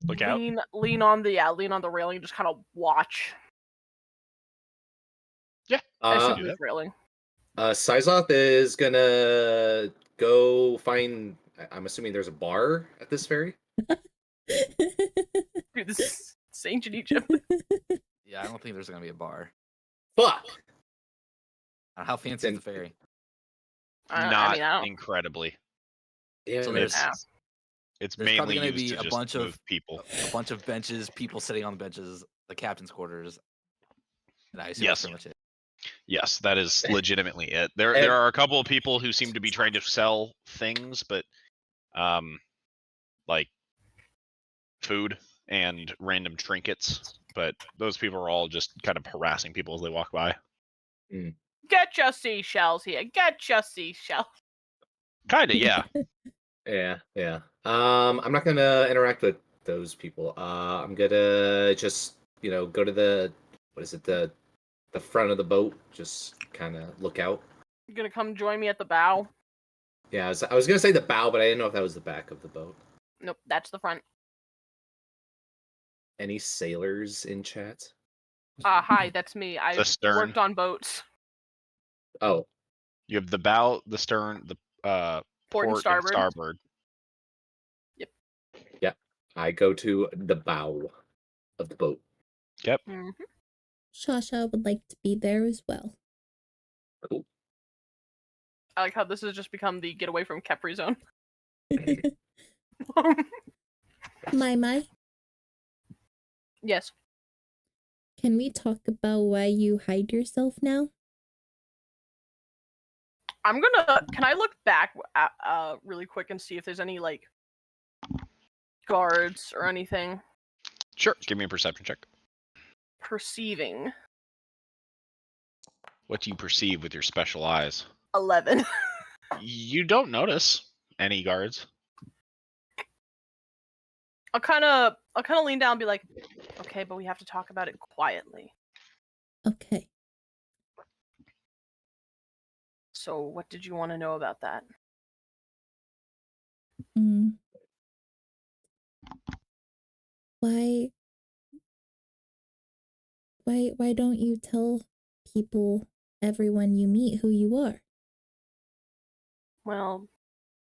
Look out. lean on the railing and just kind of watch. I Uh, assume it's railing. Sizoth is gonna go find. I'm assuming there's a bar at this ferry. Dude, this is ancient Egypt. Yeah, I don't think there's gonna be a bar. Fuck. How fancy is the ferry? Not I don't. incredibly. Yeah, So It's, Yeah. it's There's probably mainly gonna used be to a just bunch move of people. a bunch of benches, people sitting on the benches, the captain's quarters. And I assume Yes. that's pretty much it. Yes, that is legitimately it. There are a couple of people who seem to be trying to sell things, but like food and random trinkets. But those people are all just kind of harassing people as they walk by. Get your seashells here. Get your seashells. Kinda, yeah. Yeah. I'm not gonna interact with those people. I'm gonna just go to the the front of the boat, just kind of look out. You gonna come join me at the bow? Yeah, I was gonna say the bow, but I didn't know if that was the back of the boat. Nope, that's the front. Any sailors in chat? Hi, that's me. I The stern. worked on boats. Oh, You have the bow, the stern, the Port and starboard. yeah. I go to the bow of the boat. Yep. Mhm. Shasha would like to be there as well. Cool. I like how this has just become the get away from Kepri zone. My. Yes. Can we talk about why you hide yourself now? I'm gonna. Can I look back really quick and see if there's any like guards or anything? Sure. Give me a perception check. Perceiving. What do you perceive with your special eyes? 11. You don't notice any guards. I'll kind of lean down and be like, okay, but we have to talk about it quietly. Okay. So what did you want to know about that? Why don't you tell people, everyone you meet, who you are? Well,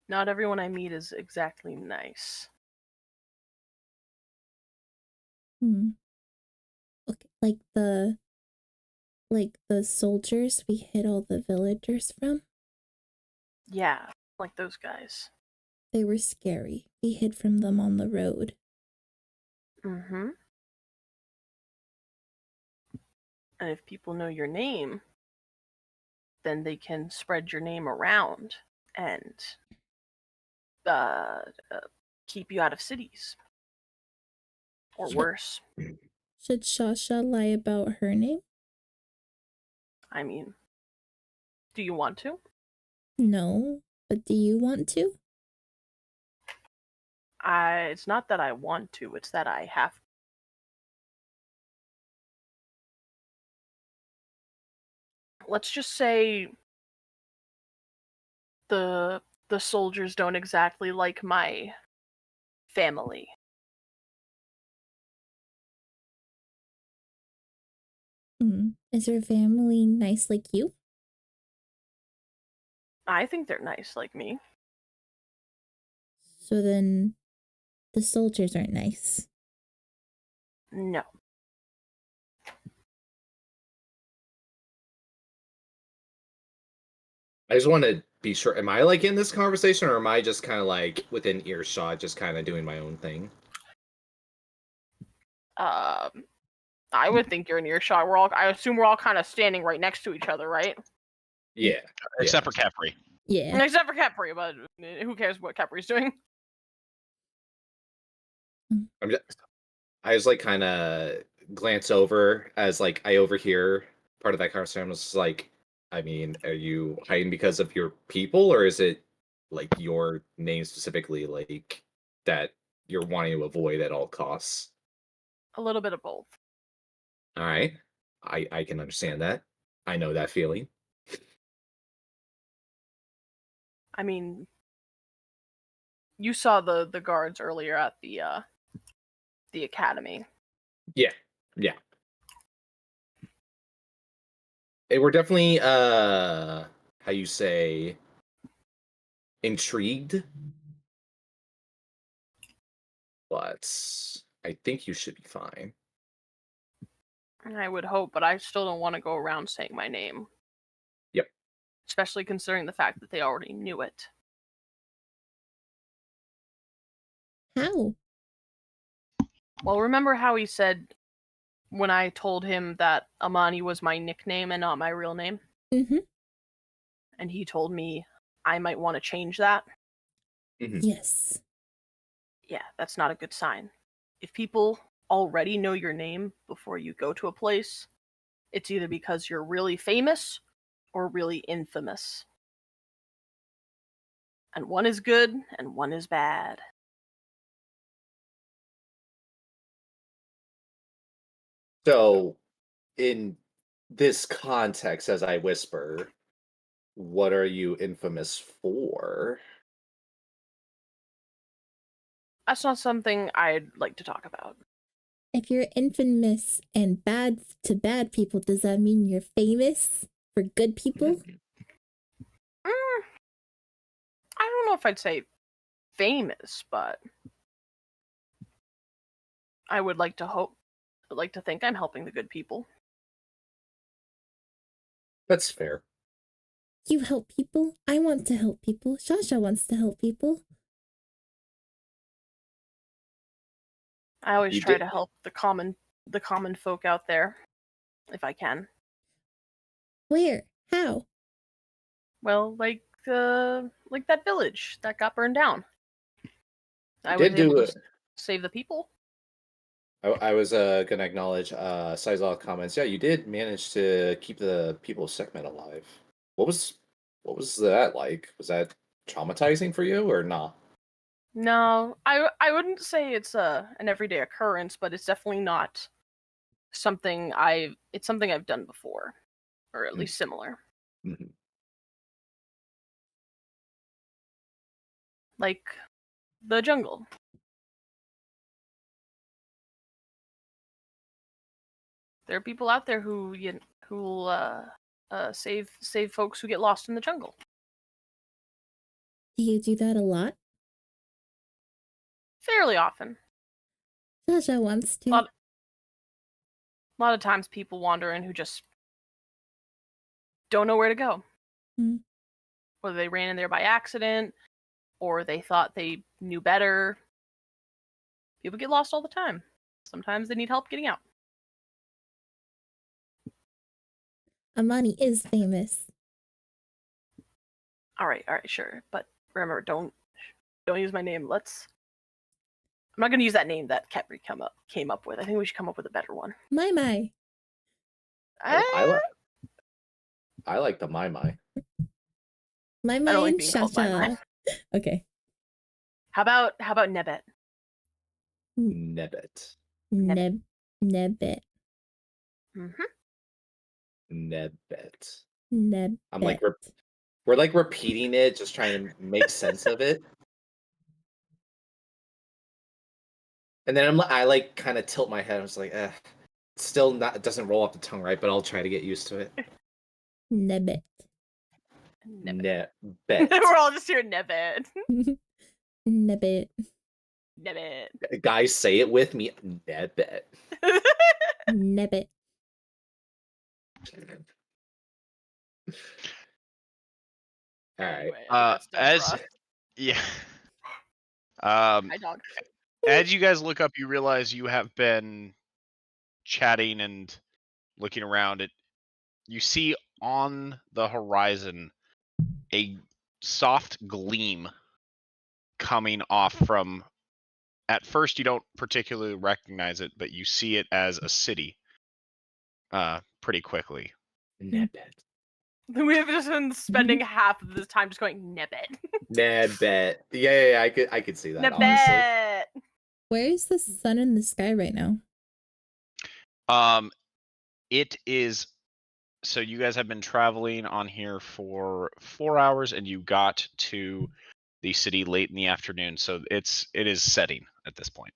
not everyone I meet is exactly nice. Okay, like the soldiers we hid all the villagers from? Yeah, like those guys. They were scary. We hid from them on the road. Mm-hmm. And if people know your name, then they can spread your name around and keep you out of cities. Or worse. Should Shasha lie about her name? I mean, do you want to? No, but do you want to? It's not that I want to, it's that I have to. Let's just say the soldiers don't exactly like my family. Is your family nice like you? I think they're nice like me. So then the soldiers aren't nice. No. I just want to be sure. Am I like in this conversation, or am I just kind of like within earshot, just kind of doing my own thing? I would think you're in earshot. I assume we're all kind of standing right next to each other, right? Yeah. Except for Caffrey. Yeah. Except for Kepri, but who cares what Kepri's doing? I was like kind of glance over as like I overhear part of that conversation. I was just like, I mean, are you hiding because of your people, or is it like your name specifically, like that you're wanting to avoid at all costs? A little bit of both. All right, I can understand that. I know that feeling. I mean, you saw the guards earlier at the academy. Yeah, yeah. They were definitely how you say intrigued, but I think you should be fine. I would hope, but I still don't want to go around saying my name. Yep. Especially considering the fact that they already knew it. How? Well, remember how he said when I told him that Amani was my nickname and not my real name? Mm-hmm. And he told me I might want to change that? Yes. Yeah, that's not a good sign. If people already know your name before you go to a place, it's either because you're really famous or really infamous. And one is good and one is bad. So, in this context, as I whisper, what are you infamous for? That's not something I'd like to talk about. If you're infamous and bad to bad people, does that mean you're famous for good people? I don't know if I'd say famous, but I would like to think I'm helping the good people. That's fair. You help people. I want to help people. Shasha wants to help people. I always You try did- to help the common folk out there, if I can. Where? How? Well, like that village that got burned down. I was did able do to save the people. I was gonna acknowledge Sizal comments. Yeah, you did manage to keep the people of Sekhmet alive. What was that like? Was that traumatizing for you or not? No, I wouldn't say it's an everyday occurrence, but it's definitely not something it's something I've done before, or at least similar. Mhm. Like the jungle. There are people out there who'll save folks who get lost in the jungle. Do you do that a lot? Fairly often. Shasha wants to. A lot of times people wander in who just don't know where to go. Mm. Whether they ran in there by accident or they thought they knew better. People get lost all the time. Sometimes they need help getting out. Amani is famous. All right, sure. But remember, don't use my name. I'm not going to use that name that Kepri came up with. I think we should come up with a better one. My. I like the my. My I don't like and being called my. Shasha. Okay. How about Nebet? Nebet. Nebet. Mm-hmm. Nebet. Nebet. I'm like we're like repeating it, just trying to make sense of it. And then I like kind of tilt my head. I was like, still not. It doesn't roll off the tongue right, but I'll try to get used to it. Nebet. Nebet. We're all just here, Nebet. Nebet. Nebet. Guys, say it with me. Nebet. Nebet. All right. Anyway, that's done for us. Yeah. Hi, dog. As you guys look up, you realize you have been chatting and looking around. You see on the horizon a soft gleam coming off from at first you don't particularly recognize it, but you see it as a city pretty quickly. Nebet. We have just been spending half of this time just going Nebet. Nebet. Yeah. I could see that, honestly. Nebet. Where is the sun in the sky right now? It is. So you guys have been traveling on here for 4 hours, and you got to the city late in the afternoon. So it is setting at this point.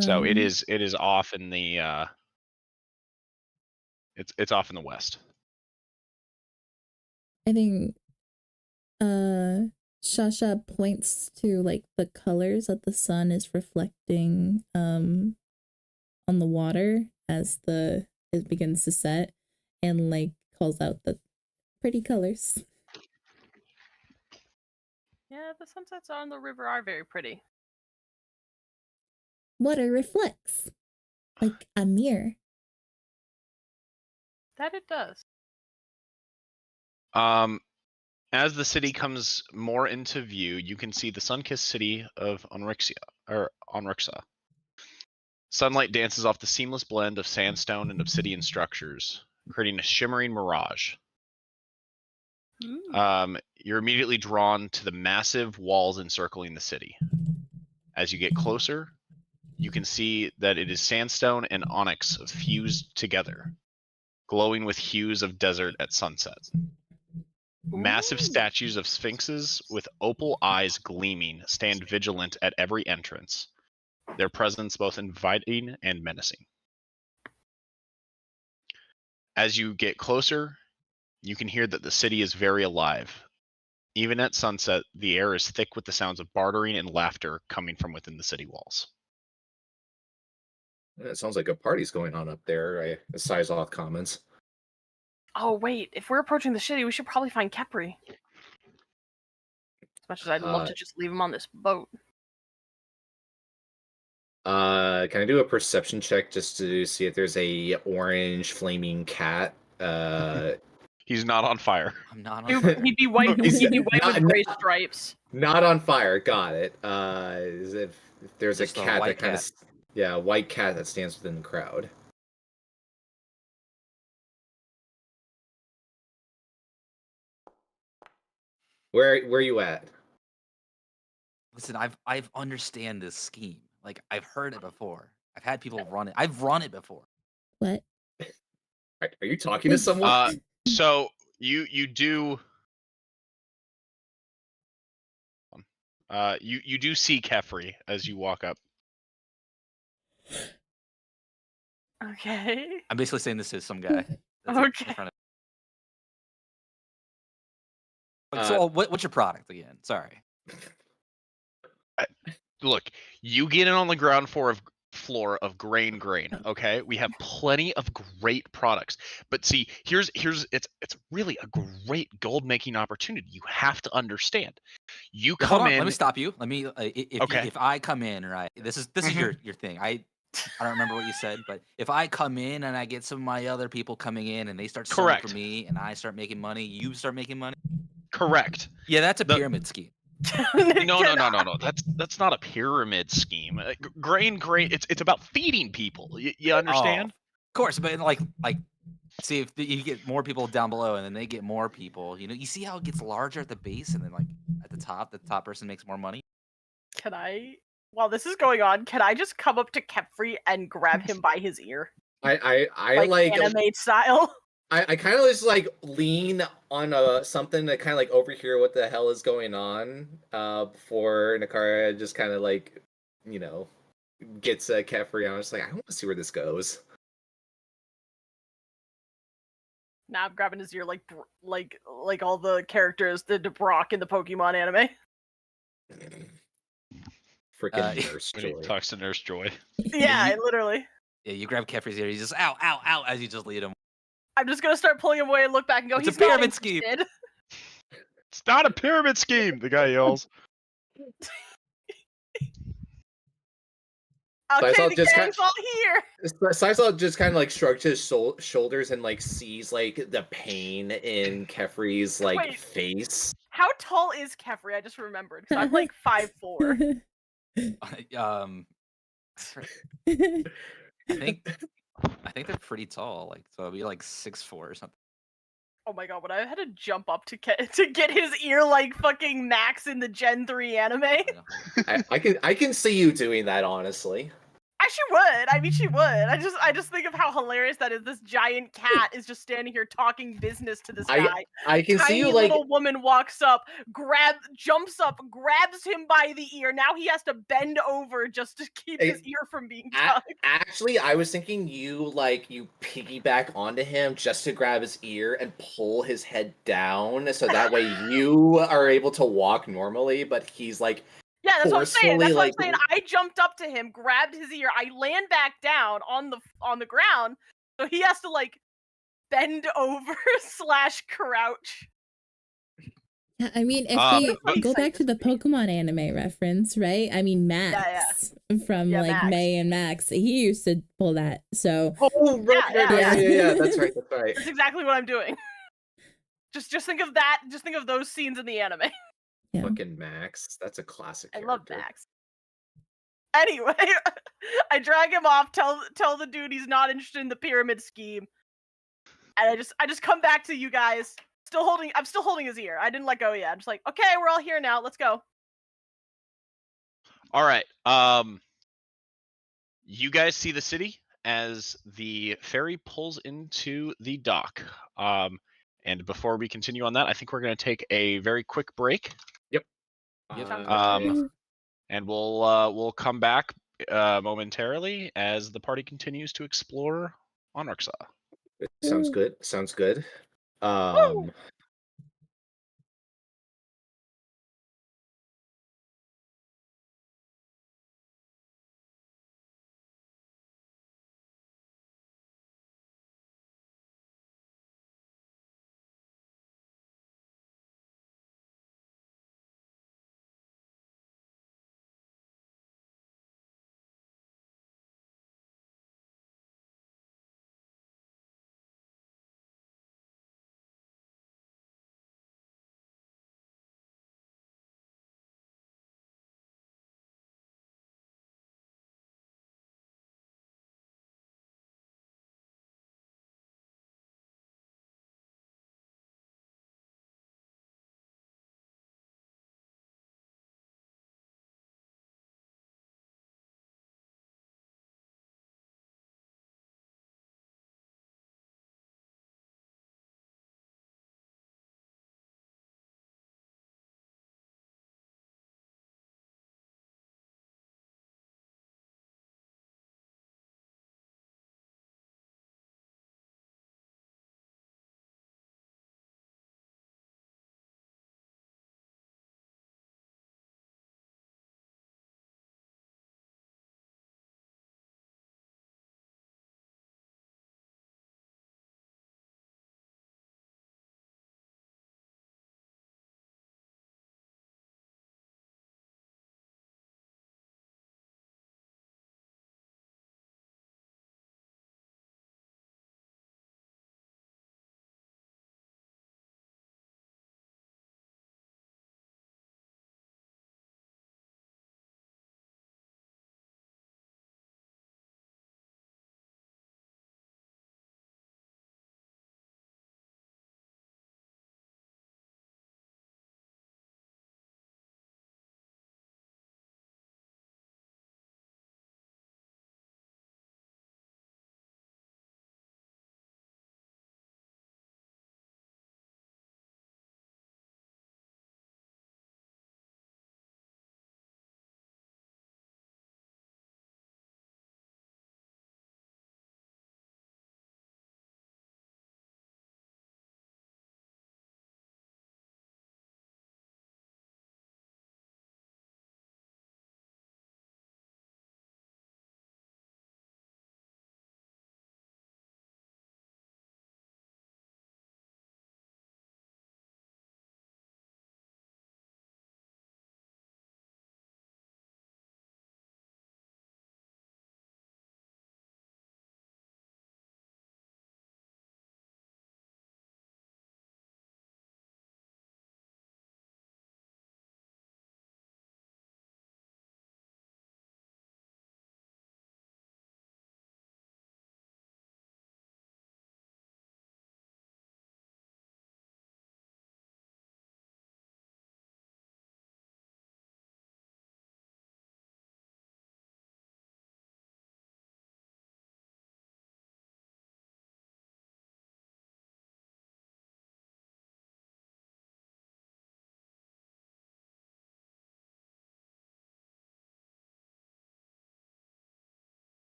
So it is off in the it's off in the west. I think Shasha points to like the colors that the sun is reflecting on the water as it begins to set, and like calls out the pretty colors. Yeah, the sunsets on the river are very pretty. Water reflects like a mirror. That it does. As the city comes more into view, you can see the sun-kissed city of Onrixa. Sunlight dances off the seamless blend of sandstone and obsidian structures, creating a shimmering mirage. You're immediately drawn to the massive walls encircling the city. As you get closer, you can see that it is sandstone and onyx fused together, glowing with hues of desert at sunset. Massive statues of sphinxes with opal eyes gleaming stand vigilant at every entrance, their presence both inviting and menacing. As you get closer, you can hear that the city is very alive. Even at sunset, the air is thick with the sounds of bartering and laughter coming from within the city walls. It sounds like a party's going on up there, Sizoth comments. Oh wait, if we're approaching the city, we should probably find Kepri. As much as I'd love to just leave him on this boat. Can I do a perception check just to see if there's a orange flaming cat? He's not on fire. I'm not on He'd be white. He'd be white with gray stripes. Not on fire. Got it. Is if there's Just a a cat white that kind of, cat. yeah, a white cat that stands within the crowd. Where you at? Listen, I've understand this scheme. Like I've heard it before. I've had people run it. I've run it before. What? Are you talking to someone? So you do. You do see Kefri as you walk up. Okay. I'm basically saying this is some guy. that's Okay. in front of- So what's your product again? Sorry. Look, you get in on the ground floor of grain. Okay, we have plenty of great products, but see, here's it's really a great gold making opportunity. You have to understand. You Yeah, hold come on, in. let me stop you. Let me Okay. if I come in, right? This is your thing. I don't remember what you said, but if I come in and I get some of my other people coming in and they start selling Correct. for me and I start making money, you start making money. Correct. Yeah, that's a pyramid scheme. No. That's not a pyramid scheme. Grain. It's about feeding people. You understand? Of course, but like, see if you get more people down below, and then they get more people. You know, you see how it gets larger at the base, and then like at the top person makes more money. Can I? While this is going on, can I just come up to Kepri and grab him by his ear? I like animate style. I kind of just like lean on something to kind of like overhear what the hell is going on before Nakara just kind of like, you know, gets Kefri. I'm just like, I want to see where this goes. Now I'm grabbing his ear like all the characters did to Brock in the Pokemon anime. Freaking Nurse When he Joy. talks to Nurse Joy. Yeah, literally. Yeah, you grab Kefri's ear, you just ow, ow, ow, as you just lead him. I'm just gonna start pulling him away and look back and go, It's a he's not pyramid scheme. interested. It's not a pyramid scheme. The guy yells. Okay, Sizel the just gang's all here. Sizel just kind of like shrugs his shoulders and like sees like the pain in Kefri's like Wait. face. How tall is Kefri? I just remembered. 'Cause I'm like 5'4". um, I think they're pretty tall. Like, so it'd be like 6'4" or something. Oh my god, when I had to jump up to get his ear like fucking Max in the Gen 3 anime. I can see you doing that, honestly. She would. I mean, she would. I just think of how hilarious that is. This giant cat is just standing here talking business to this guy. I can see Tiny you like little woman walks up, jumps up, grabs him by the ear. Now he has to bend over just to keep his ear from being tugged. Actually, I was thinking you piggyback onto him just to grab his ear and pull his head down, so that way you are able to walk normally, but he's like. Yeah, that's what I'm saying. That's what I'm like, saying. I jumped up to him, grabbed his ear. I land back down on the ground, so he has to like bend over / crouch. Yeah, I mean, if we go back to the Pokemon anime reference, right? I mean, Max from like Max. May and Max, he used to pull that. So oh, yeah, that's right. That's exactly what I'm doing. Just think of that. Just think of those scenes in the anime. Yeah. Fucking Max, that's a classic character. I love Max. Anyway, I drag him off, tell the dude he's not interested in the pyramid scheme, and I just come back to you guys. I'm still holding his ear. I didn't let go yet. I'm just like, okay, we're all here now. Let's go. All right. You guys see the city as the ferry pulls into the dock. And before we continue on that, I think we're going to take a very quick break. Yep. And we'll come back momentarily as the party continues to explore Onarksaw. Sounds good. Sounds good. Woo!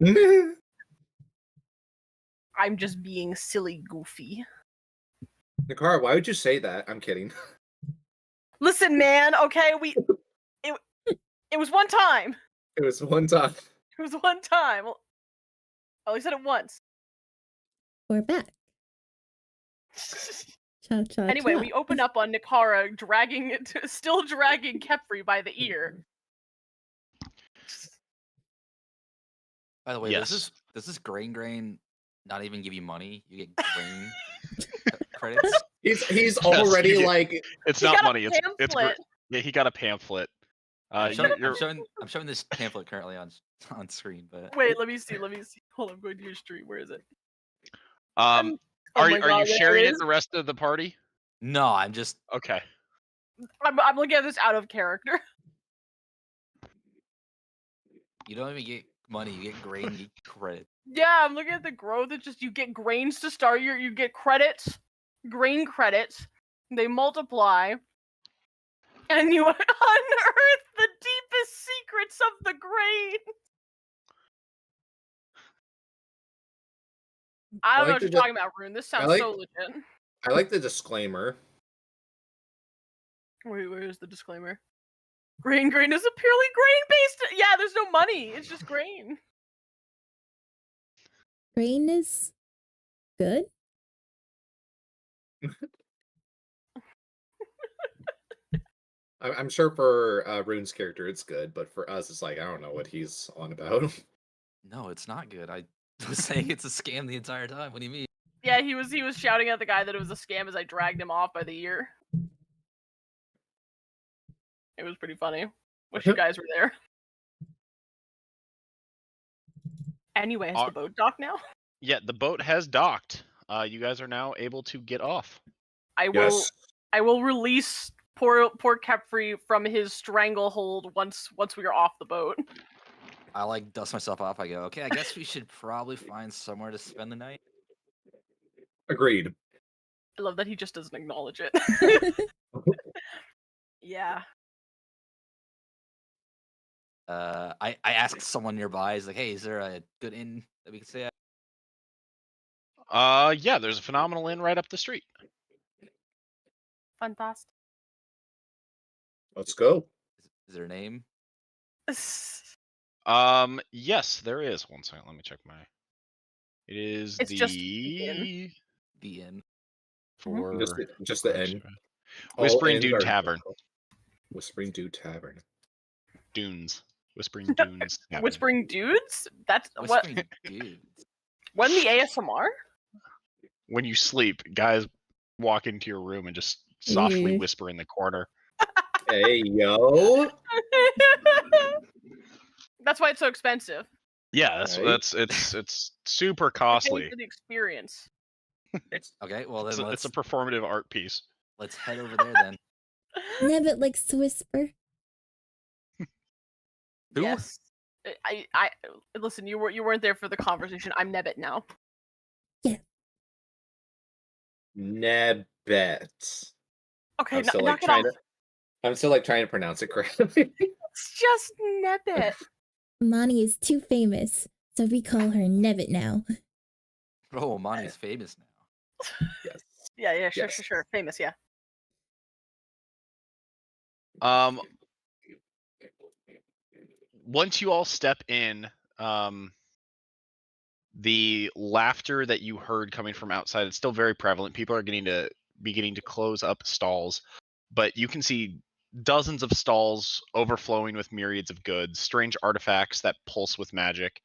I'm just being silly goofy. Nakara, why would you say that? I'm kidding. Listen, man, okay, it was one time. It was one time. It was one time. Well, I only said it once. We're back. Cha cha Anyway, cha. we open up on Nakara still dragging Kepri by the ear. By the way, Yes. does this grain not even give you money? You get grain credits. He's already you get- like It's He not got a money. It's pamphlet. yeah. He got a pamphlet. I'm You're showing this pamphlet currently on screen, but Wait, let me see. Hold on, I'm going to your stream. Where is it? oh Oh are my you God, there sharing it it is. the rest of the party? no, I'm just Okay. I'm looking at this out of character. you don't even get money. You get grain, you get credit. Yeah, I'm looking at the growth. It's just you get grains to start you get credits, grain credits. They multiply, and you unearth the deepest secrets of the grain. I don't know like what you're the- talking about, Rune. This sounds like- so legit. I like the disclaimer. Wait, where is the disclaimer? Grain is a purely grain-based. Yeah, there's no money. It's just grain. Grain is good. I'm sure for Rune's character it's good, but for us it's like I don't know what he's on about. No, it's not good. I was saying it's a scam the entire time. What do you mean? Yeah, he was shouting at the guy that it was a scam as I dragged him off by the ear. It was pretty funny. Wish you guys were there. Anyway, has the boat docked now? Yeah, the boat has docked. You guys are now able to get off. I will release poor Kepri from his stranglehold once we are off the boat. I like dust myself off. I go, okay, I guess we should probably find somewhere to spend the night. Agreed. I love that he just doesn't acknowledge it. Yeah. I asked someone nearby. He's like, hey, is there a good inn that we could stay at? Yeah, there's a phenomenal inn right up the street. Fantastic. Let's go. Is there a name? Yes, there is. One second, let me check my. It is It's the just the inn. The inn. for Just the inn. Whispering All Dune inns are- Tavern. Whispering Dune Tavern. Dunes. Whispering Dunes. Tavern. Whispering dudes? That's what? Whispering dudes. When the ASMR? When you sleep, guys walk into your room and just softly Yeah. whisper in the corner. Hey yo. That's why it's so expensive. Yeah, Right. it's super You're paying costly. for the experience. Okay, well then It's let's a performative art piece. let's head over there then. Nebbit likes to whisper. Who? Yes. I listen. You weren't there for the conversation. I'm Nebbit now. Nebbet. Okay, I'm still knock like it trying off. to. I'm still like trying to pronounce it correctly. It's just Nebbit. Mani is too famous, so we call her Nebbit now. Oh, Monty's famous now. Yes. Yeah, Yes. sure. Famous, yeah. Once you all step in, the laughter that you heard coming from outside, it's still very prevalent. People are beginning to close up stalls, but you can see dozens of stalls overflowing with myriads of goods, strange artifacts that pulse with magic,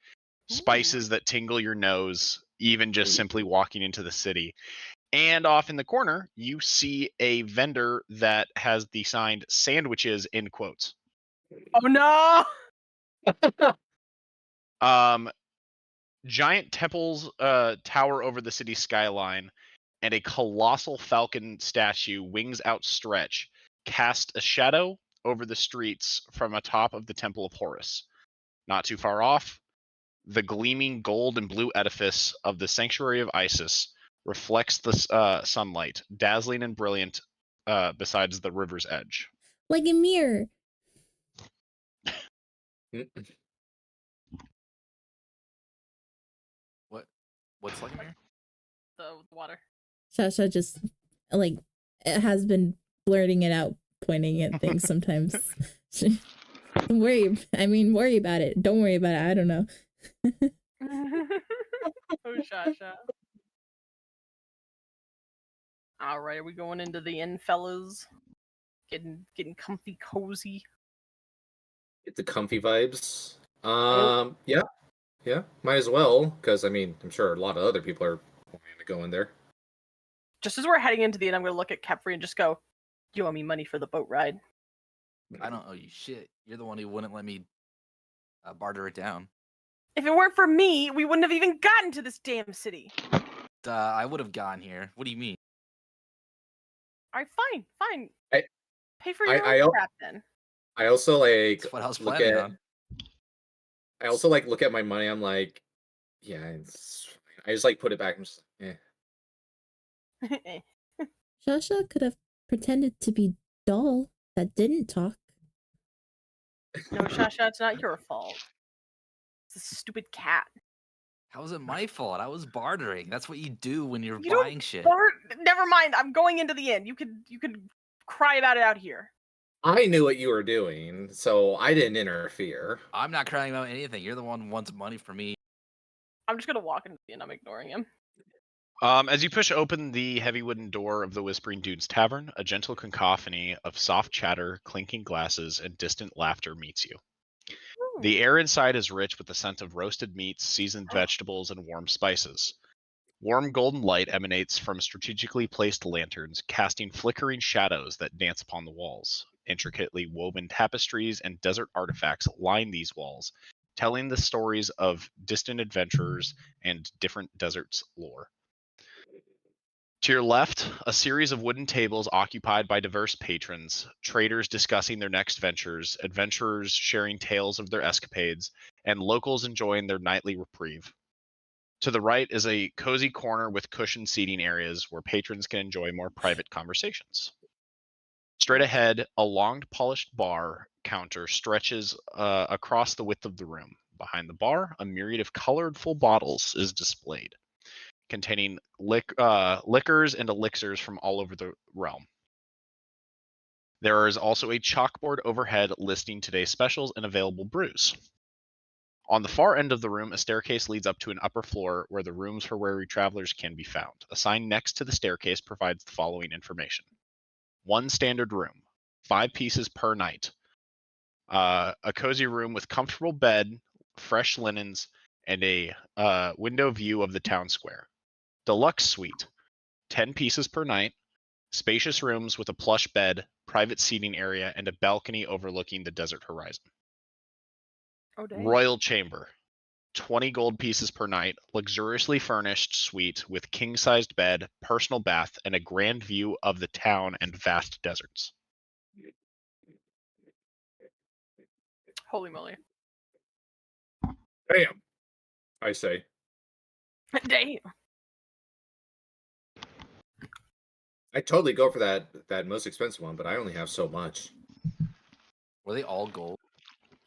spices that tingle your nose, even just simply walking into the city. And off in the corner, you see a vendor that has the signed sandwiches in quotes. Oh no! Giant temples tower over the city skyline, and a colossal falcon statue, wings outstretched, cast a shadow over the streets from atop of the Temple of Horus. Not too far off, the gleaming gold and blue edifice of the Sanctuary of Isis reflects the sunlight, dazzling and brilliant besides the river's edge. Like a mirror. What's like here? The water. Shasha just like it has been blurting it out, pointing at things sometimes. Don't worry. I mean, worry about it. Don't worry about it. I don't know. Oh, Shasha. All right, are we going into the inn, fellas? Getting comfy, cozy. Get the comfy vibes. Yeah, might as well, because I mean, I'm sure a lot of other people are wanting to go in there. Just as we're heading into the inn, I'm gonna look at Kepri and just go, "You owe me money for the boat ride." I don't owe you shit. You're the one who wouldn't let me barter it down. If it weren't for me, we wouldn't have even gotten to this damn city. I would have gone here. What do you mean? All right, fine. I- Pay for your I- own crap then. I also like That's what I was look planning at. on. I also like look at my money. I'm like, yeah, it's fine. I just like put it back. I'm just, Shasha could have pretended to be doll that didn't talk. No, Shasha, it's not your fault. It's a stupid cat. How is it my fault? I was bartering. That's what you do when you're You don't buying shit. Never mind. I'm going into the inn. You could cry about it out here. I knew what you were doing, so I didn't interfere. I'm not crying about anything. You're the one who wants money from me. I'm just gonna walk into the inn. I'm ignoring him. As you push open the heavy wooden door of the Whispering Dunes Tavern, a gentle cacophony of soft chatter, clinking glasses, and distant laughter meets you. The air inside is rich with the scent of roasted meats, seasoned vegetables, and warm spices. Warm golden light emanates from strategically placed lanterns, casting flickering shadows that dance upon the walls. Intricately woven tapestries and desert artifacts line these walls, telling the stories of distant adventurers and different deserts' lore. To your left, a series of wooden tables occupied by diverse patrons, traders discussing their next ventures, adventurers sharing tales of their escapades, and locals enjoying their nightly reprieve. To the right is a cozy corner with cushioned seating areas where patrons can enjoy more private conversations. Straight ahead, a long polished bar counter stretches across the width of the room. Behind the bar, a myriad of colorful bottles is displayed, containing liquors and elixirs from all over the realm. There is also a chalkboard overhead listing today's specials and available brews. On the far end of the room, a staircase leads up to an upper floor where the rooms for weary travelers can be found. A sign next to the staircase provides the following information. 1 standard room, 5 pieces per night. A cozy room with comfortable bed, fresh linens, and a window view of the town square. Deluxe suite, 10 pieces per night, spacious rooms with a plush bed, private seating area, and a balcony overlooking the desert horizon. Oh, dang. Royal chamber, 20 gold pieces per night, luxuriously furnished suite with king-sized bed, personal bath, and a grand view of the town and vast deserts. Holy moly. Damn, I say. Damn. I totally go for that most expensive one, but I only have so much. Were they all gold?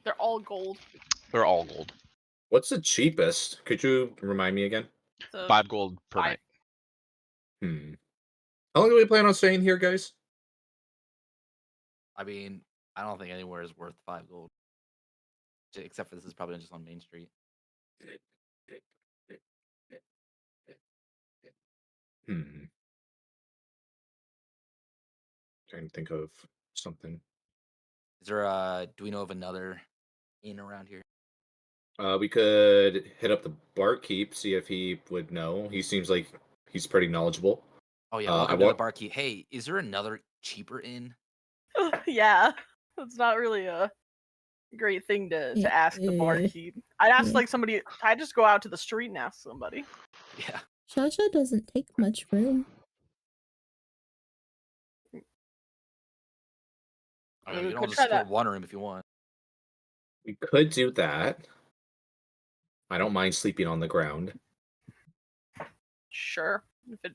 They're all gold. They're all gold. What's the cheapest? Could you remind me again? So 5 gold per 5. night. How long do we plan on staying here, guys? I mean, I don't think anywhere is worth 5 gold. Except for this is probably just on Main Street. Trying to think of something. Is there do we know of another inn around here? We could hit up the barkeep, see if he would know. He seems like he's pretty knowledgeable. Oh yeah, I walk up to the want- barkeep. Hey, is there another cheaper inn? Yeah. That's not really a great thing to ask the barkeep. I'd ask like somebody. I'd just go out to the street and ask somebody. Yeah. Shasha doesn't take much room. I I mean, mean, you we can all could just try split that. one room if you want. We could do that. I don't mind sleeping on the ground. Sure. If it,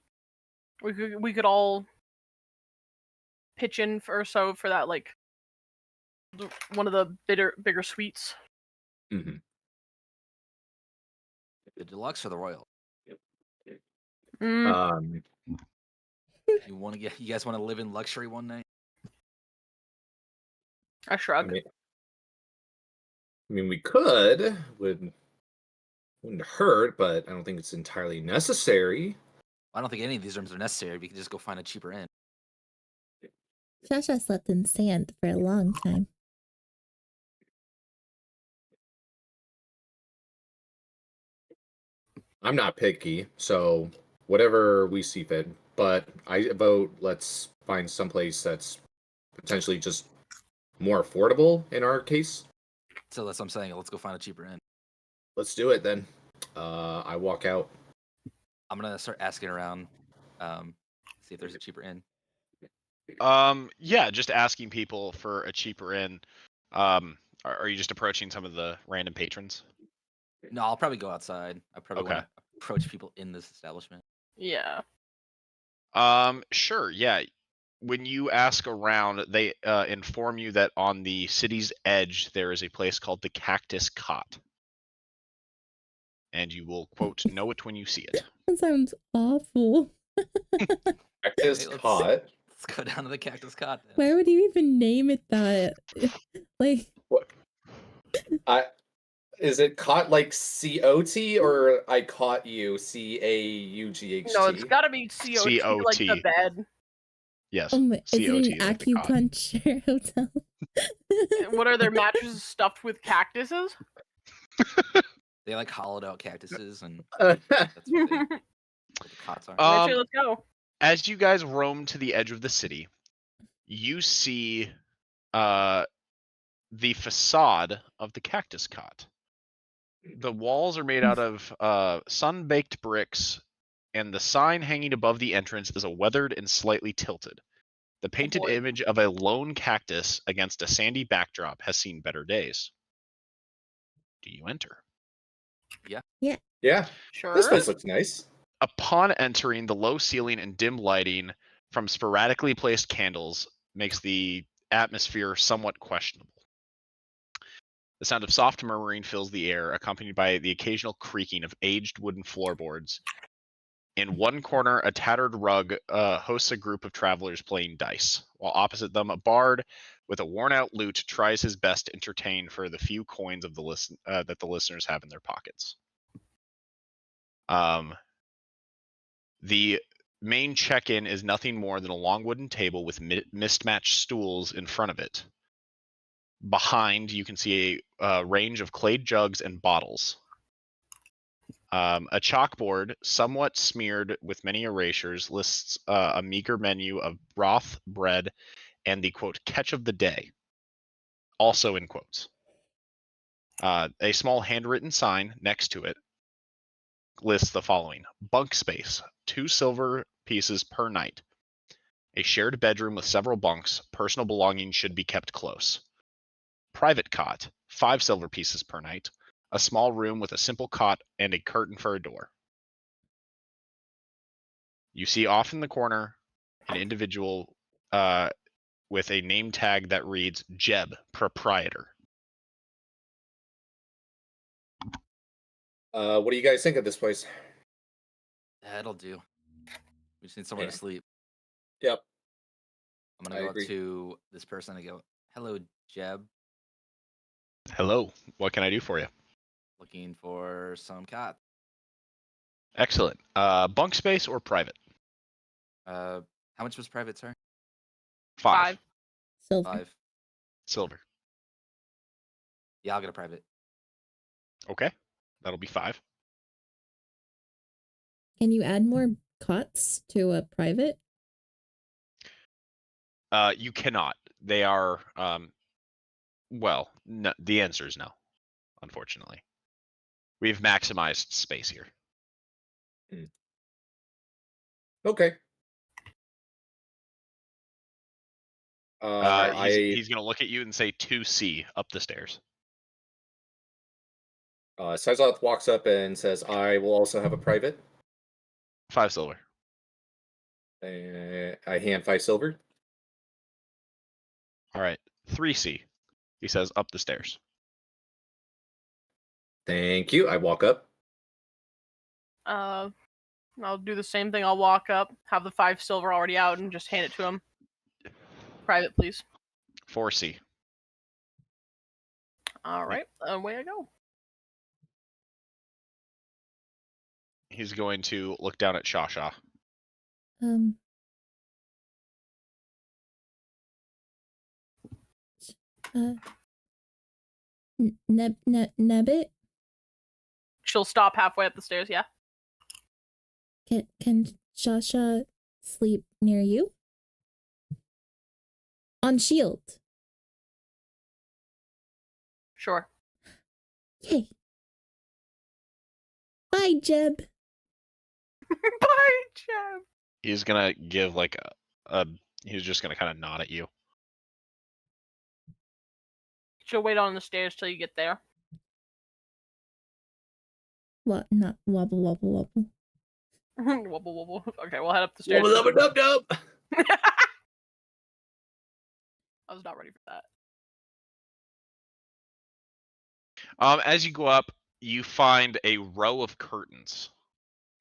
we could all pitch in for that like one of the bigger suites. Mm-hmm. The deluxe or the royal? Um, You guys want to live in luxury one night? I I shrug. mean, we could. Wouldn't hurt, but I don't think it's entirely necessary. I don't think any of these rooms are necessary. We can just go find a cheaper inn. Shasha slept in sand for a long time. I'm not picky, so whatever we see fit. But I vote let's find someplace that's potentially just more affordable in our case. So that's what I'm saying. Let's go find a cheaper inn. Let's do it then. I walk out. I'm gonna start asking around, see if there's a cheaper inn. Yeah, just asking people for a cheaper inn. Are you just approaching some of the random patrons? No, I'll probably go outside. I probably Okay. want to approach people in this establishment. Yeah. Sure, yeah. When you ask around, they inform you that on the city's edge there is a place called the Cactus Cot. And you will, quote, know it when you see it. That sounds awful. Cactus Hey, Cot. Let's go down to the Cactus Cot. Then. Why would you even name it that? Like, What? Is it caught like COT or I caught you CAUGHT? No, it's gotta be COT, like the COT. bed. Yes. oh my, is it COT, an like the cot. acupuncture hotel? What are their mattresses stuffed with cactuses? They like hollowed out cactuses, and Uh, that's what, what the cots are. Actually, let's go. As you guys roam to the edge of the city, you see the facade of the Cactus Cot. The walls are made out of sun-baked bricks, and the sign hanging above the entrance is a weathered and slightly tilted. The painted boy. image of a lone cactus against a sandy backdrop has seen better days. Do you enter? yeah, Sure. this place looks nice. Upon entering, the low ceiling and dim lighting from sporadically placed candles makes the atmosphere somewhat questionable. The sound of soft murmuring fills the air, accompanied by the occasional creaking of aged wooden floorboards. In one corner, a tattered rug hosts a group of travelers playing dice, while opposite them, a bard with a worn-out lute tries his best to entertain for the few coins of that the listeners have in their pockets. The main check-in is nothing more than a long wooden table with mismatched stools in front of it. Behind, you can see a range of clay jugs and bottles. A chalkboard, somewhat smeared with many erasures, lists a meager menu of broth, bread, and the, quote, catch of the day, also in quotes. A small handwritten sign next to it lists the following: bunk space, 2 silver pieces per night. A shared bedroom with several bunks, personal belongings should be kept close. Private cot, 5 silver pieces per night. A small room with a simple cot and a curtain for a door. You see off in the corner an individual with a name tag that reads Jeb, proprietor. What do you guys think of this place? That'll do. We just need somewhere Yeah. to sleep. Yep. I'm gonna I go agree. up to this person and go, "Hello, Jeb. Hello, what can I do for you? Looking for some cot. Excellent. Bunk space or private? How much was private, sir? 5. Silver. 5. Silver. Yeah, I'll get a private. Okay, that'll be 5. Can you add more cots to a private? You cannot. They are, well, no, the answer is no, unfortunately. We've maximized space here. Okay. He's going to look at you and say 2C up the stairs. Sizoth walks up and says, "I will also have a private." 5 silver. I hand 5 silver. All right, 3C. He says up the stairs. Thank you. I walk up. I'll do the same thing. I'll walk up, have the 5 silver already out, and just hand it to him. Private, please. 4C. All right, away I go. He's going to look down at Shasha. Nebbit, She'll stop halfway up the stairs. Yeah. can Shasha sleep near you? On shield. Sure. Yay. Bye, Jeb. Bye, Jeb. He's gonna give like he's just gonna kind of nod at you. She'll wait on the stairs till you get there. What? Not wobble, wobble, wobble. Wobble, wobble. Okay, we'll head up the stairs. Wubba dub dub. I was not ready for that. As you go up, you find a row of curtains.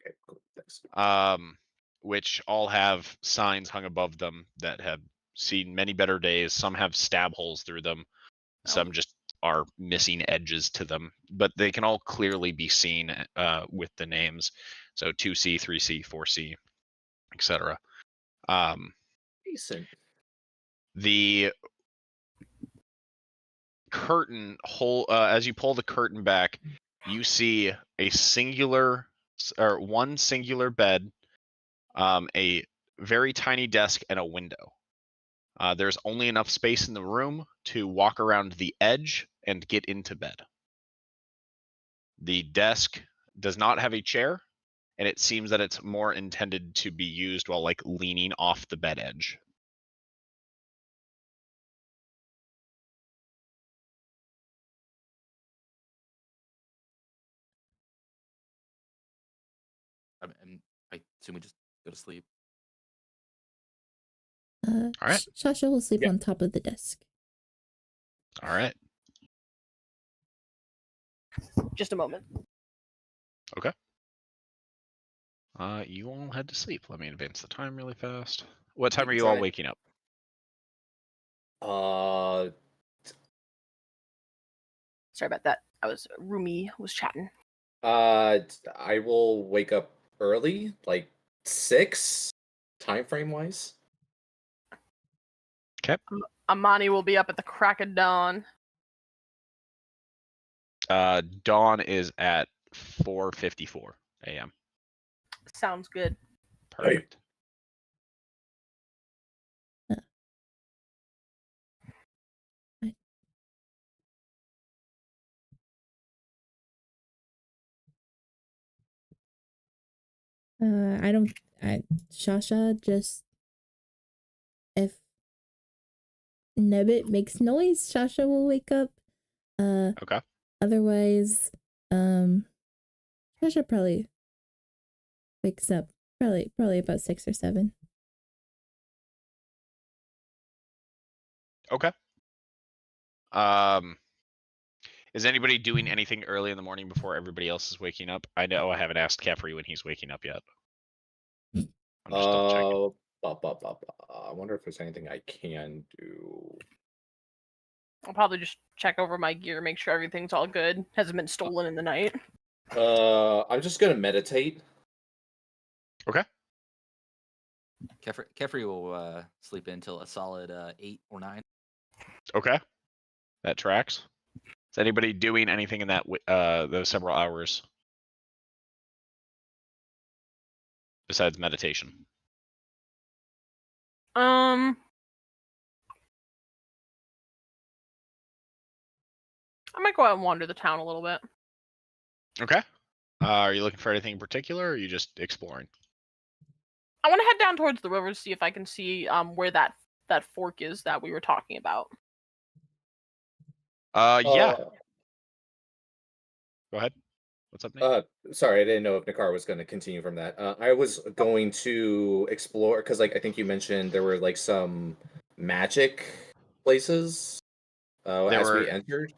Okay, cool. Thanks. Which all have signs hung above them that have seen many better days. Some have stab holes through them. Some just are missing edges to them, but they can all clearly be seen with the names. So 2C, 3C, 4C, etc. Decent. The curtain hole, as you pull the curtain back, you see a singular or one singular bed, a very tiny desk, and a window. There's only enough space in the room to walk around the edge and get into bed. The desk does not have a chair, and it seems that it's more intended to be used while like leaning off the bed edge. I assume we just go to sleep. All right. Shasha will sleep Yeah. on top of the desk. All right. Just a moment. Okay. You all head to sleep. Let me advance the time really fast. What time are you all Try. waking up? Sorry about that. Rumi was chatting. I will wake up early, like 6, time frame wise. Okay. Amani will be up at the crack of dawn. Dawn is at 4:54 a.m. Sounds good. Perfect. Shasha just, if Nebbit makes noise, Shasha will wake up. Okay. Otherwise, Shasha probably wakes up probably about 6 or 7. Okay. Is anybody doing anything early in the morning before everybody else is waking up? I know I haven't asked Kefri when he's waking up yet. I'm just double checking. I wonder if there's anything I can do. I'll probably just check over my gear, make sure everything's all good. Hasn't been stolen in the night. I'm just gonna meditate. Okay. Kefri will sleep until a solid 8 or 9. Okay. That tracks. Is anybody doing anything in that those several hours besides meditation? I might go out and wander the town a little bit. Okay. Are you looking for anything in particular, or are you just exploring? I want to head down towards the river to see if I can see where that fork is that we were talking about. Yeah. Go ahead. What's up, Nate? Sorry, I didn't know if Nakar was going to continue from that. I was going to explore because, like, I think you mentioned there were like some magic places we entered.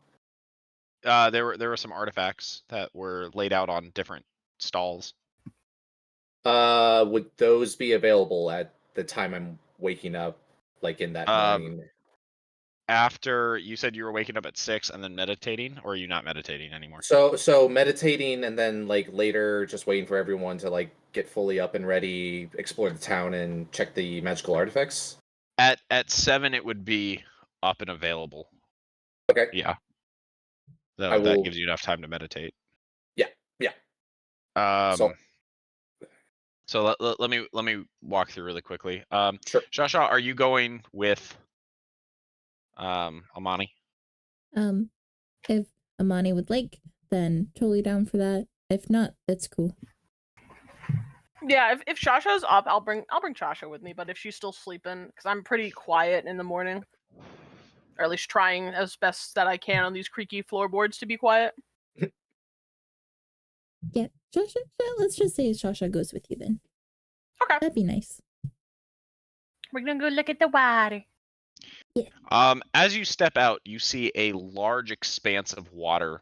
There were some artifacts that were laid out on different stalls. Would those be available at the time I'm waking up, like in that morning? After you said you were waking up at 6 and then meditating, or are you not meditating anymore? So meditating and then like later just waiting for everyone to like get fully up and ready, explore the town and check the magical artifacts. At 7 it would be up and available. Okay. Yeah. I That will. gives you enough time to meditate. Yeah. Yeah. Um So let me walk through really quickly. sure. Shasha, are you going with Amani? If Amani would like, then totally down for that. If not, it's cool. Yeah, if Shasha's up, I'll bring Shasha with me. But if she's still sleeping, because I'm pretty quiet in the morning, or at least trying as best that I can on these creaky floorboards to be quiet. Yeah, Shasha, let's just say Shasha goes with you then. Okay, That'd be nice. we're gonna go look at the water. As you step out, you see a large expanse of water,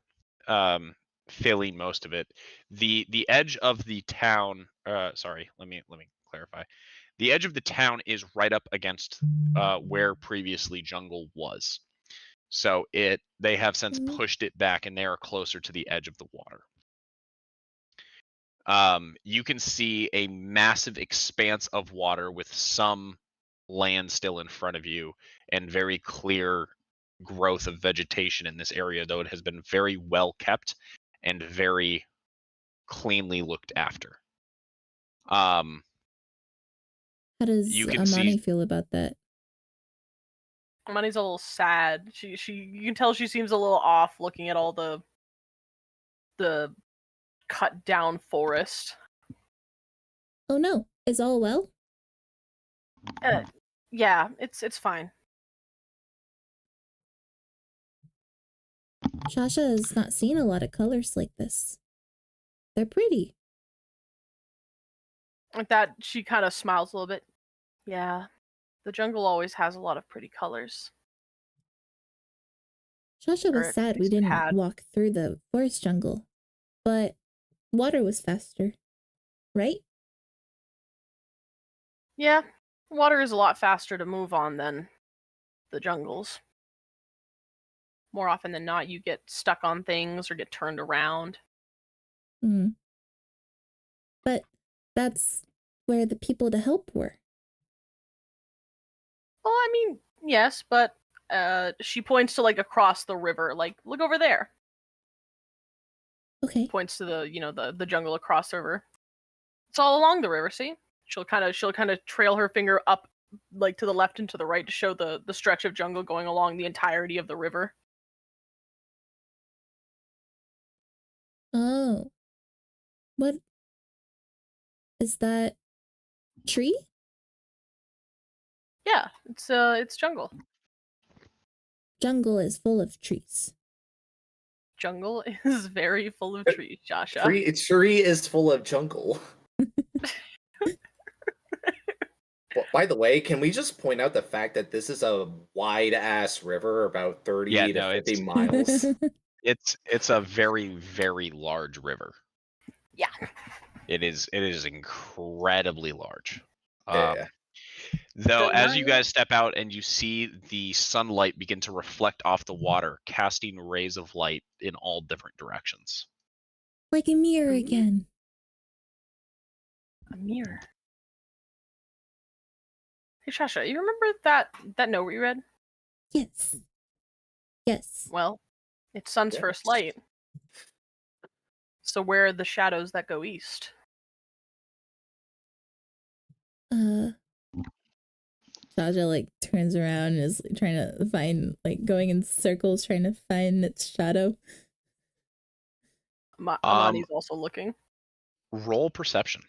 filling most of it. The edge of the town. Sorry, let me clarify. The edge of the town is right up against where previously jungle was. So they have since pushed it back, and they are closer to the edge of the water. You can see a massive expanse of water with some land still in front of you and very clear growth of vegetation in this area, though it has been very well kept and very cleanly looked after. How does You can Amani see feel about that? Amani's a little sad. She you can tell she seems a little off looking at all the cut down forest. Oh no, is all well? Yeah, it's fine. Shasha has not seen a lot of colors like this. They're pretty. Like that, she kind of smiles a little bit. Yeah, the jungle always has a lot of pretty colors. Shasha Or was at sad we least it didn't had. walk through the forest jungle, but water was faster, right? Yeah, water is a lot faster to move on than the jungles. More often than not, you get stuck on things or get turned around. Hmm. But that's where the people to help were. Well, I mean, yes, but she points to like across the river, like look over there. Okay. Points to the jungle across the river. It's all along the river. See, she'll kind of trail her finger up, like to the left and to the right to show the stretch of jungle going along the entirety of the river. Oh. What is that tree? Yeah, it's jungle. Jungle is full of trees. Jungle is very full of trees, Joshua. Tree is full of jungle. Well, by the way, can we just point out the fact that this is a wide ass river, about 30 to 50 miles? it's a very, very large river. Yeah. It is incredibly large. Yeah. Though, So as you now- guys step out and you see the sunlight begin to reflect off the water, casting rays of light in all different directions. Like a mirror again. A mirror. Hey, Shasha, you remember that note we read? Yes. Yes. Well, it's sun's Yes. first light. So where are the shadows that go east? Shasha like turns around and is trying to find, like going in circles trying to find its shadow. Amani's also looking. Roll perception.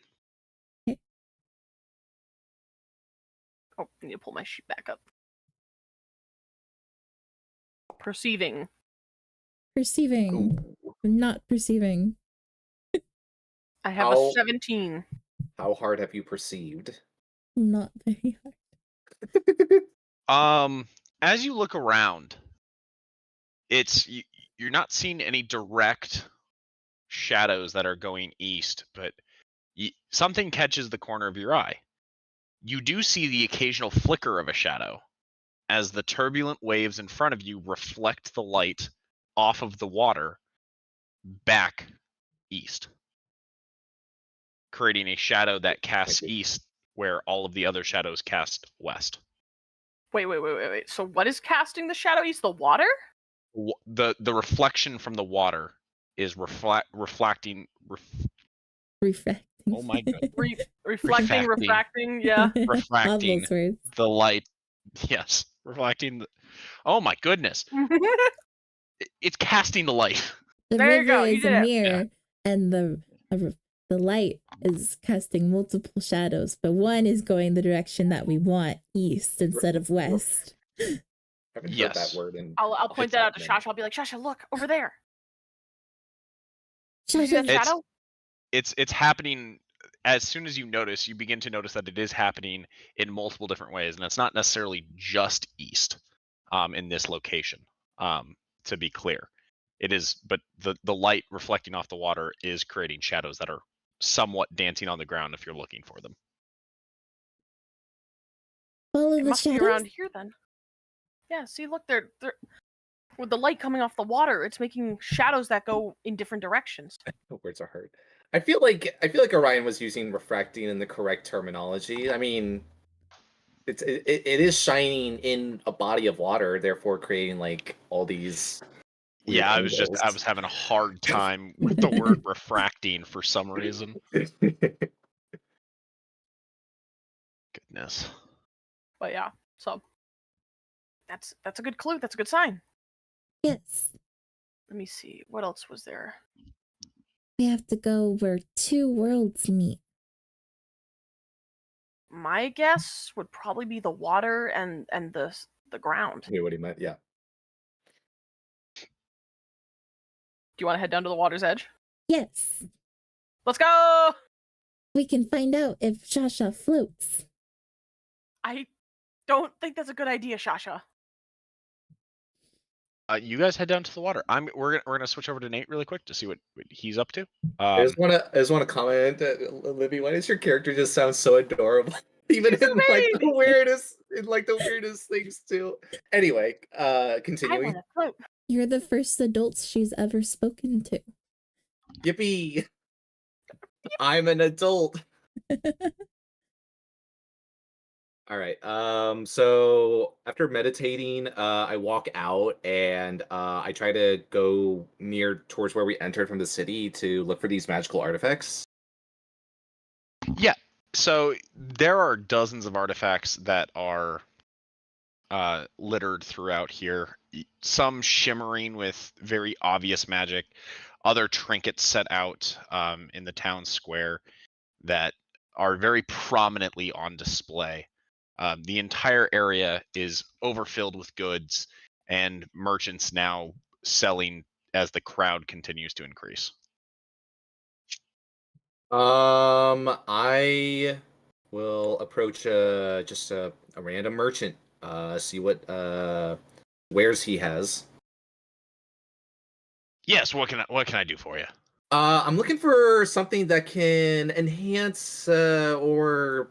Oh, I need to pull my sheet back up. Perceiving. Perceiving. Not perceiving. I have a 17. How hard have you perceived? Not very hard. As you look around, you're not seeing any direct shadows that are going east, but something catches the corner of your eye. You do see the occasional flicker of a shadow as the turbulent waves in front of you reflect the light off of the water back east, creating a shadow that casts east where all of the other shadows cast west. Wait. So what is casting the shadow east? The water? The reflection from the water is reflecting. Oh my god! Reflecting, refracting, yeah. All Refracting those words. the light. Yes, reflecting. Oh my goodness! It's casting the light. The There you river go, you is a did it. mirror, and the light is casting multiple shadows, but one is going the direction that we want, east instead of west. I haven't heard that word in. I'll point that out to Shasha. I'll be like, Shasha, look over there. Do you see that shadow? It's happening as soon as you notice. You begin to notice that it is happening in multiple different ways, and it's not necessarily just east in this location. To be clear, it is, but the light reflecting off the water is creating shadows that are somewhat dancing on the ground if you're looking for them. Follow It the must be shadows. around here then. Yeah, see, look, they're with the light coming off the water, it's making shadows that go in different directions. Words are hard. I feel like Orion was using refracting in the correct terminology. I mean, it is shining in a body of water, therefore creating like all these. Yeah, I was having a hard time with the word refracting for some reason. Goodness. But yeah, so that's a good clue. That's a good sign. Yes. Let me see. What else was there? We have to go where two worlds meet. My guess would probably be the water and the ground. I knew what he meant. Yeah. Do you want to head down to the water's edge? Yes. Let's go! We can find out if Shasha floats. I don't think that's a good idea, Shasha. You guys head down to the water. We're gonna switch over to Nate really quick to see what he's up to. I just wanna comment that Libby, why does your character just sound so adorable? Even in like the weirdest things too. Anyway, continuing. I want to float. You're the first adults she's ever spoken to. Yippee! I'm an adult. All right. So after meditating, I walk out and I try to go near towards where we entered from the city to look for these magical artifacts. Yeah. So there are dozens of artifacts that are littered throughout here. Some shimmering with very obvious magic. Other trinkets set out in the town square that are very prominently on display. The entire area is overfilled with goods and merchants now selling as the crowd continues to increase. I will approach just a random merchant, see what wares he has. Yes, what can I do for you? I'm looking for something that can enhance or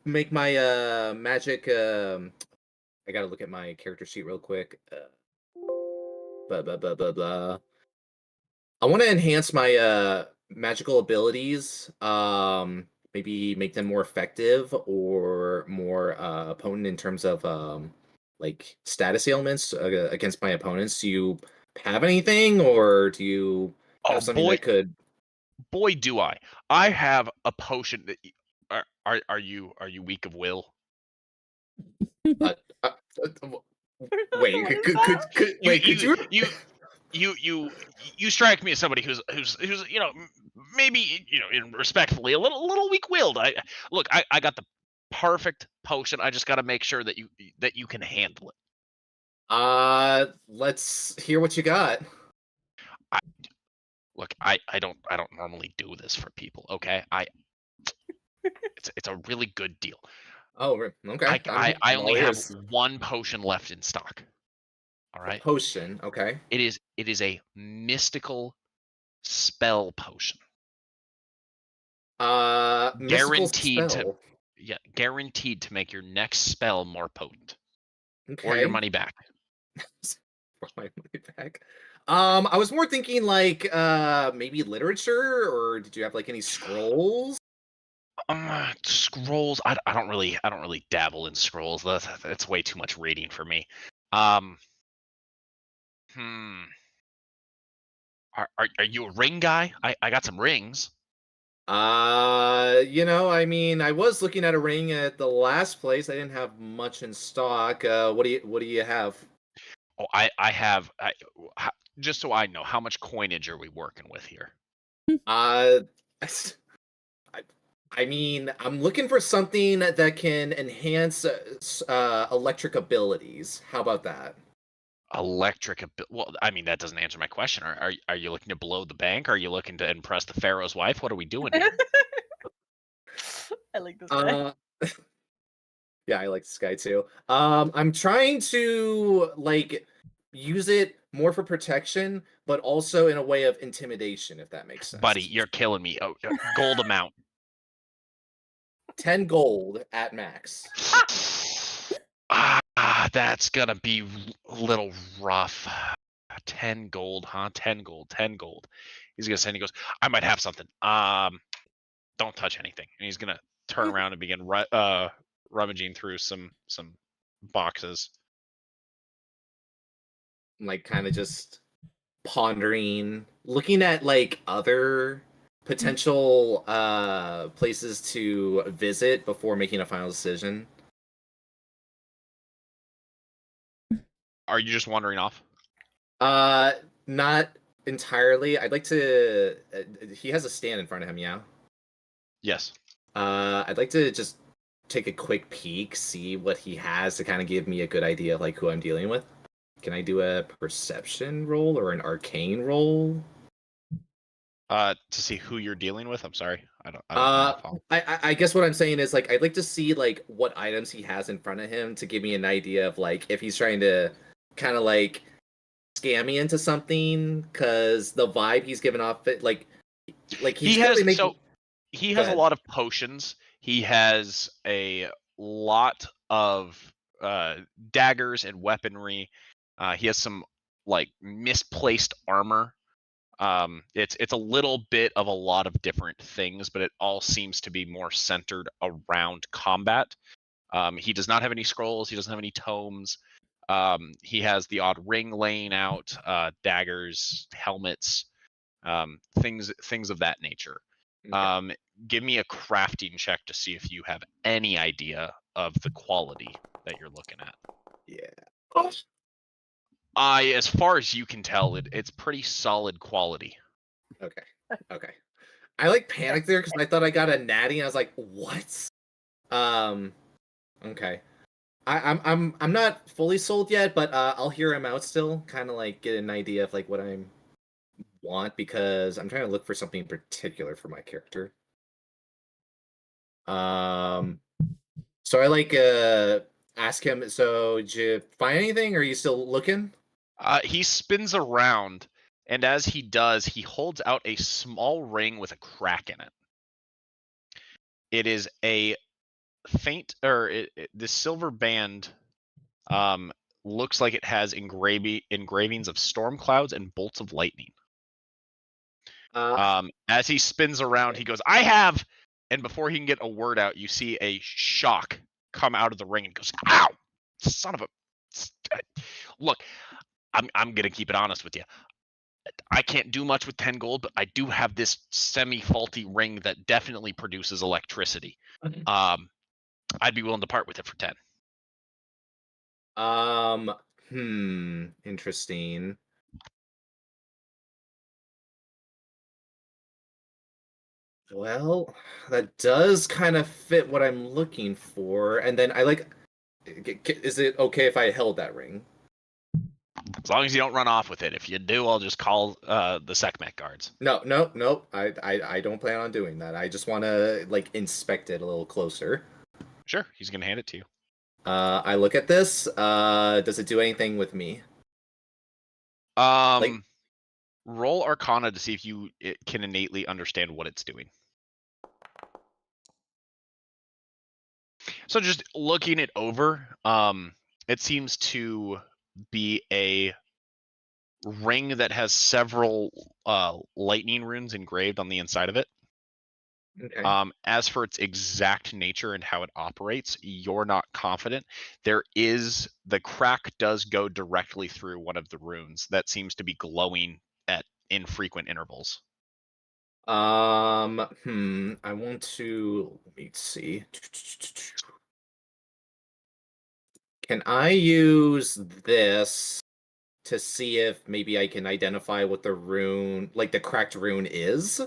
make my magic. I gotta look at my character sheet real quick. Blah blah blah blah blah. I want to enhance my magical abilities. Maybe make them more effective or more potent in terms of like status ailments against my opponents. Do you have anything, or do you have something that could? Boy, do I! I have a potion. Are you weak of will? Wait, could you strike me as somebody who's maybe respectfully a little weak-willed. I got the perfect potion. I just got to make sure that you can handle it. Let's hear what you got. I don't normally do this for people. Okay, it's a really good deal. Oh, okay. I only have one potion left in stock. All right. A potion, okay. It is a mystical spell potion. Mystical Guaranteed to, spell. yeah, guaranteed to make your next spell more potent, Okay. or your money back. For my money back. I was more thinking like maybe literature, or did you have like any scrolls? Scrolls. I don't really dabble in scrolls. That's way too much reading for me. Um, hmm. Are you a ring guy? I got some rings. I mean, I was looking at a ring at the last place. I didn't have much in stock. What do you have? Oh, I have. Just so I know, how much coinage are we working with here? Uh, I, I mean, I'm looking for something that can enhance electric abilities. How about that? Well, I mean, that doesn't answer my question. Are you looking to blow the bank? Are you looking to impress the pharaoh's wife? What are we doing here? I like this guy. Uh, yeah, I like this guy too. I'm trying to like use it more for protection, but also in a way of intimidation, if that makes sense. Buddy, you're killing me. Oh, gold amount. 10 gold at max. That's gonna be a little rough. 10 gold, huh? 10 gold, 10 gold. He's gonna send. He goes, I might have something. Don't touch anything. And he's gonna turn around and begin rummaging through some boxes. Like kind of just pondering, looking at like other potential places to visit before making a final decision. Are you just wandering off? Not entirely. I'd like to he has a stand in front of him, yeah. Yes. I'd like to just take a quick peek, see what he has to kind of give me a good idea of like who I'm dealing with. Can I do a perception roll or an arcane roll? To see who you're dealing with. I'm sorry. I don't follow. I guess what I'm saying is like I'd like to see like what items he has in front of him to give me an idea of like if he's trying to kind of like scam me into something, because the vibe he's giving off it like he's He clearly has making. he Go has a ahead. lot of potions. He has a lot of daggers and weaponry. He has some like misplaced armor. It's a little bit of a lot of different things, but it all seems to be more centered around combat. He does not have any scrolls. He doesn't have any tomes. He has the odd ring laying out, daggers, helmets, things of that nature. Okay. Give me a crafting check to see if you have any idea of the quality that you're looking at. Yeah. As far as you can tell, it's pretty solid quality. Okay. Okay. I like panicked there because I thought I got a natty and I was like, what? Um. Okay. I'm not fully sold yet, but I'll hear him out still, kind of like get an idea of like what I want, because I'm trying to look for something particular for my character. Um, so I like ask him. So did you find anything? Or are you still looking? He spins around, and as he does, he holds out a small ring with a crack in it. It is a faint, or the silver band looks like it has engravings of storm clouds and bolts of lightning. As he spins around, he goes, I have, and before he can get a word out, you see a shock come out of the ring and goes, ow, son of a, look, I'm gonna keep it honest with you. I can't do much with 10 gold, but I do have this semi-faulty ring that definitely produces electricity. I'd be willing to part with it for 10. Interesting. Well, that does kind of fit what I'm looking for. And then I like, is it okay if I held that ring? As long as you don't run off with it. If you do, I'll just call the Sekhmet guards. No. I don't plan on doing that. I just want to like inspect it a little closer. Sure, he's gonna hand it to you. I look at this. Does it do anything with me? Roll Arcana to see if you can innately understand what it's doing. So just looking it over, it seems to be a ring that has several lightning runes engraved on the inside of it. Okay. As for its exact nature and how it operates, you're not confident. The crack does go directly through one of the runes that seems to be glowing at infrequent intervals. I want to, let me see. Can I use this to see if maybe I can identify what the rune, like the cracked rune is?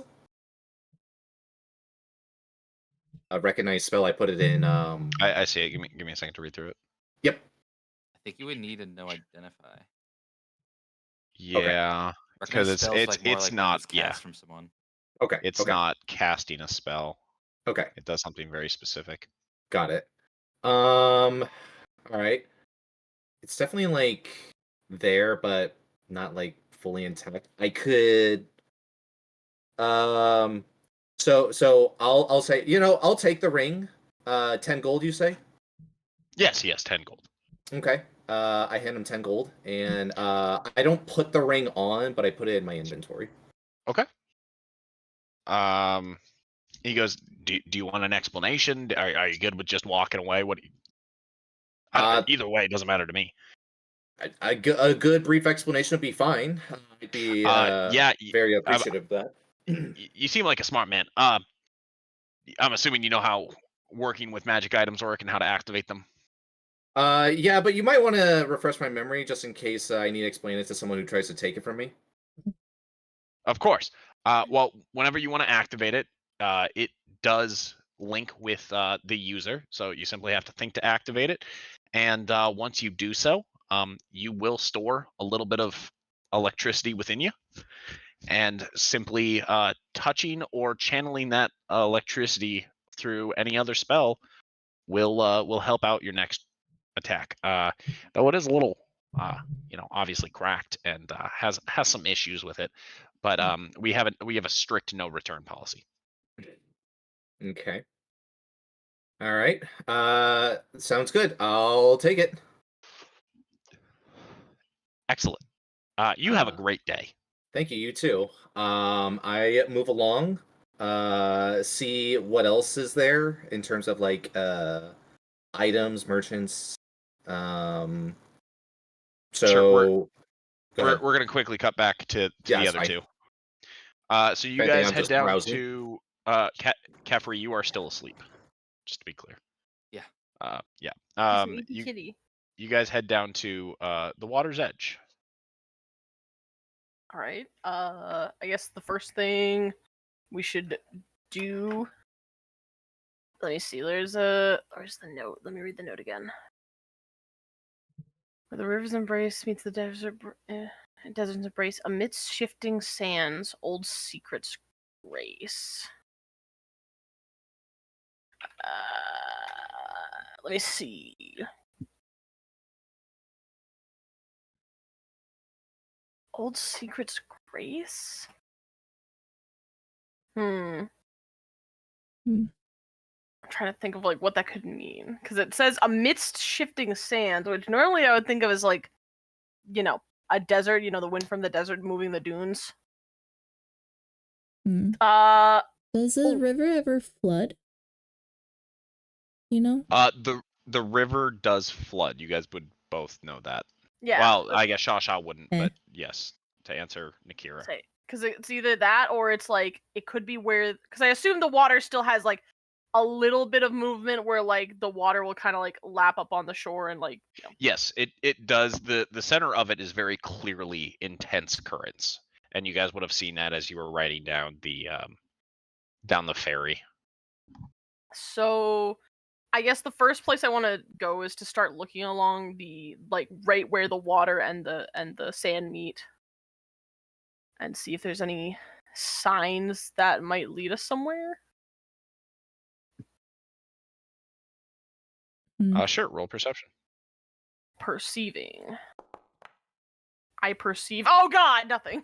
A recognized spell, I put it in, I see it. Give me a second to read through it. Yep. I think you would need to know identify. Okay. Yeah, because Recognize spells like more it's like when not it's cast from someone. Okay. it's Okay. not casting a spell. Okay. It does something very specific. Got it. All right. It's definitely like there, but not like fully intact. I could so I'll say, I'll take the ring. 10 gold, you say? Yes, 10 gold. Okay. I hand him 10 gold, and I don't put the ring on, but I put it in my inventory. Okay. He goes, do you want an explanation? Are you good with just walking away? Either way, it doesn't matter to me. A good brief explanation would be fine. I'd be Yeah, very appreciative of that. you seem like a smart man. I'm assuming you know how working with magic items work and how to activate them. Yeah, but you might want to refresh my memory just in case I need to explain it to someone who tries to take it from me. Of course. Well, whenever you want to activate it, it does link with the user, so you simply have to think to activate it. And once you do so, you will store a little bit of electricity within you, and simply touching or channeling that electricity through any other spell will help out your next attack. Though it is a little, obviously cracked and has some issues with it, but we have a strict no return policy. Okay. All right. Sounds good. I'll take it. Excellent. You have a great day. Thank you. You too. I move along. See what else is there in terms of like items, merchants. Sure. So go We're ahead. gonna quickly cut back to Yeah, the it's other fine. two. So you I think guys I'm head just down browsing. to Caffrey. You are still asleep, just to be clear. Yeah. Yeah. Sleepy kitty. You guys head down to the water's edge. All right. I guess the first thing we should do. Let me see. Where's the note? Let me read the note again. Where the river's embrace meets the desert's embrace, amidst shifting sands, old secrets grace. Let me see. Old secrets grace? I'm trying to think of like what that could mean, because it says amidst shifting sands, which normally I would think of as like, a desert. The wind from the desert moving the dunes. Does the river ever flood? The river does flood. You guys would both know that. Yeah. Well, I guess Shasha wouldn't, Eh. but yes, to answer Nakira. Because it's either that or it's like it could be where, because I assume the water still has like a little bit of movement where like the water will kind of like lap up on the shore and like. Yes, it does. The center of it is very clearly intense currents, and you guys would have seen that as you were riding down the ferry. So, I guess the first place I want to go is to start looking along the like right where the water and the sand meet, and see if there's any signs that might lead us somewhere. Sure. Roll perception. Perceiving. I perceive. Oh God, nothing.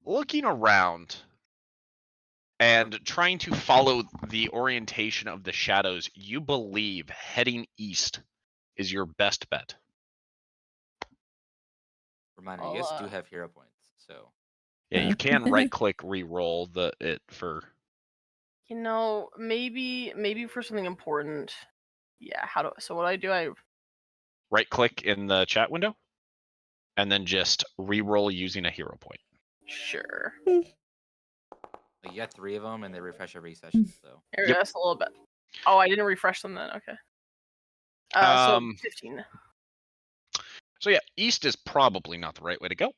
Looking around, and trying to follow the orientation of the shadows, you believe heading east is your best bet. Reminder, you guys do I'll, have hero points, so Yeah, you can right-click re-roll it for. maybe for something important. Yeah. So what do? I Right-click in the chat window, and then just re-roll using a hero point. sure. like, you got 3 of them, and they refresh every session. So Here, Yep. that's a little bit. Oh, I didn't refresh them then. Okay. So 15. So yeah, east is probably not the right way to go.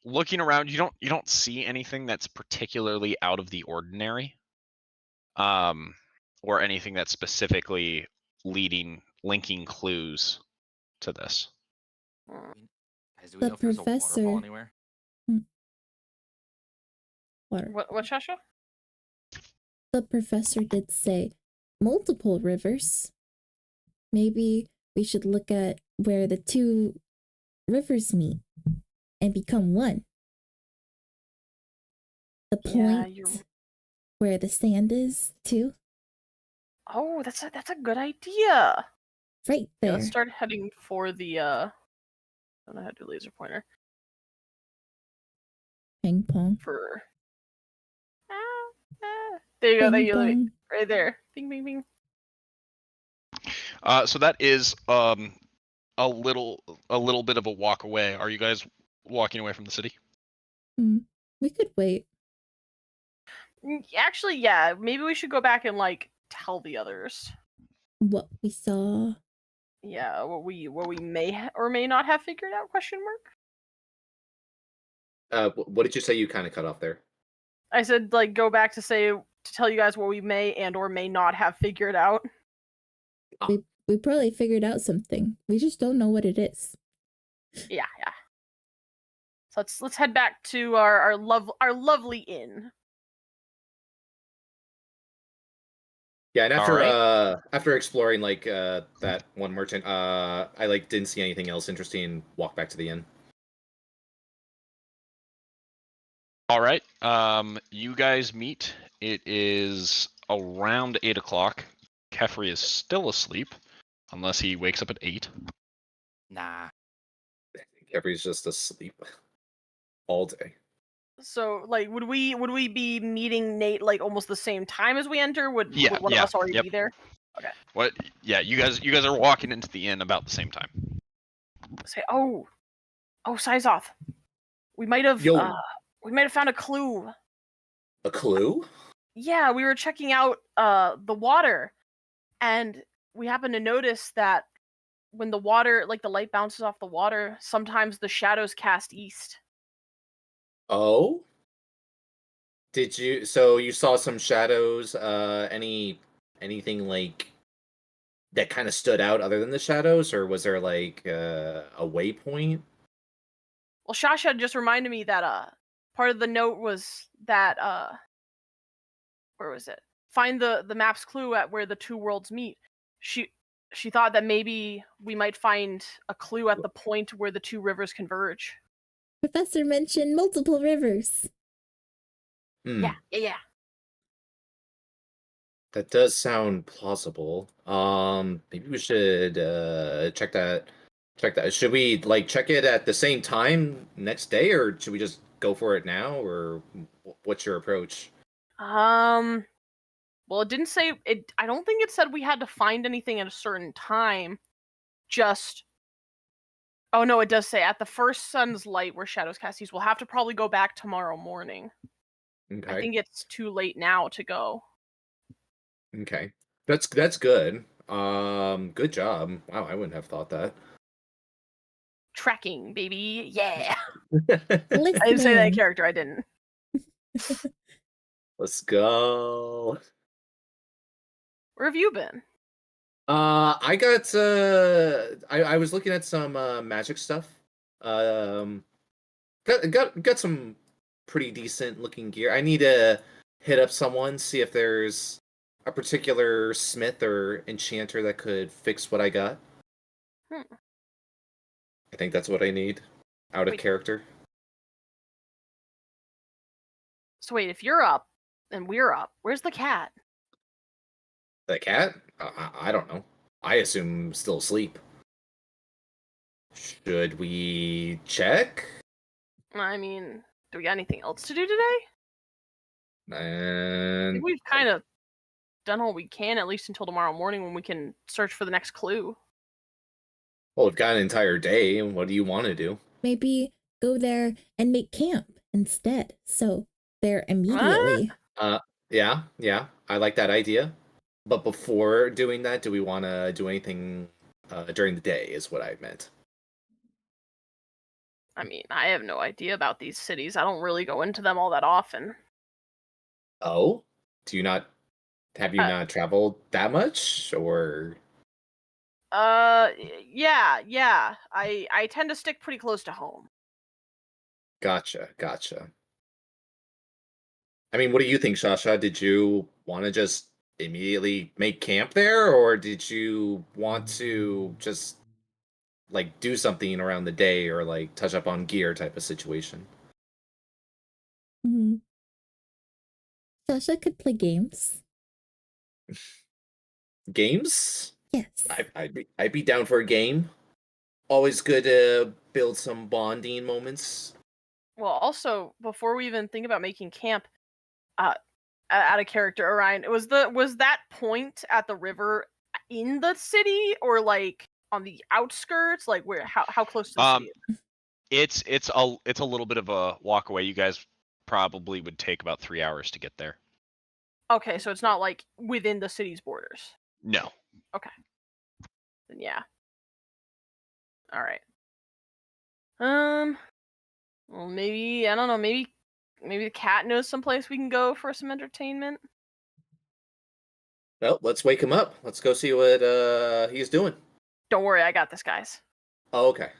Looking around, you don't see anything that's particularly out of the ordinary, or anything that's specifically linking clues to this. guys, do we The know if there's a professor- waterfall anywhere? Water. What, Shasha? The professor did say multiple rivers. Maybe we should look at where the 2 rivers meet and become one. The Yeah, point where the sand is, too. Oh, that's a good idea. Right Yeah, there. let's start heading for the I don't know how to do laser pointer. Ping pong. For there you go, Ping pong. right there. Bing bing bing. So that is a little bit of a walk away. Are you guys walking away from the city? We could wait. Actually, yeah, maybe we should go back and like tell the others. What we saw. Yeah, what we may or may not have figured out? Question mark. What did you say? You kind of cut off there. I said like go back to tell you guys what we may and or may not have figured out. We probably figured out something. We just don't know what it is. Yeah. So let's head back to our lovely inn. Yeah, and after Alright. after exploring like that one merchant, I like didn't see anything else interesting. Walk back to the inn. All right. You guys meet. It is around 8 o'clock. Kefri is still asleep, unless he wakes up at 8. Nah. Everybody's just asleep all day. So like would we be meeting Nate like almost the same time as we enter? Would one of us already be there? Okay. What? Yeah, you guys are walking into the inn about the same time. Say Sizoth. We might have found a clue. A clue? Yeah, we were checking out the water, and we happened to notice that when the water, like the light bounces off the water, sometimes the shadows cast east. Oh? Did you? So you saw some shadows? Anything like that kind of stood out other than the shadows, or was there like a waypoint? Well, Shasha just reminded me that part of the note was that where was it? Find the map's clue at where the 2 worlds meet. She thought that maybe we might find a clue at the point where the 2 rivers converge. Professor mentioned multiple rivers. Yeah. That does sound plausible. Maybe we should check that. Should we like check it at the same time next day, or should we just go for it now, or what's your approach? Well, it didn't say it. I don't think it said we had to find anything at a certain time. Just. Oh no, it does say at the first sun's light where shadows cast east. We'll have to probably go back tomorrow morning. Okay. I think it's too late now to go. Okay. That's good. Good job. Wow, I wouldn't have thought that. Trekking, baby. Yeah. I didn't say that in Listening. character, I didn't. Let's go. Where have you been? I got I was looking at some magic stuff. Got some pretty decent looking gear. I need to hit up someone, see if there's a particular smith or enchanter that could fix what I got. I think that's what I need out of Wait. character. So wait, if you're up and we're up, where's the cat? The cat? I don't know. I assume still asleep. Should we check? I mean, do we got anything else to do today? I And think we've kind of done all we can, at least until tomorrow morning when we can search for the next clue. well, we've got an entire day. What do you want to do? Maybe go there and make camp instead. So there immediately. Yeah, I like that idea. But before doing that, do we want to do anything during the day? Is what I meant. I mean, I have no idea about these cities. I don't really go into them all that often. Oh, do you not? Have you Uh, not traveled that much, or? Yeah. I tend to stick pretty close to home. Gotcha. I mean, what do you think, Shasha? Did you want to just immediately make camp there, or did you want to just like do something around the day, or like touch up on gear type of situation? Mhm. Sasha could play games. Games? Yes. I'd be down for a game. Always good to build some bonding moments. Well, also, before we even think about making camp, out of character, Orion, was that point at the river in the city or like on the outskirts? Like where? How close to the city? It's a little bit of a walk away. You guys probably would take about 3 hours to get there. Okay, so it's not like within the city's borders. No. Then yeah. All right. Well, maybe I don't know. Maybe the cat knows someplace we can go for some entertainment. Well, let's wake him up. Let's go see what he's doing. Don't worry, I got this, guys. Oh, okay.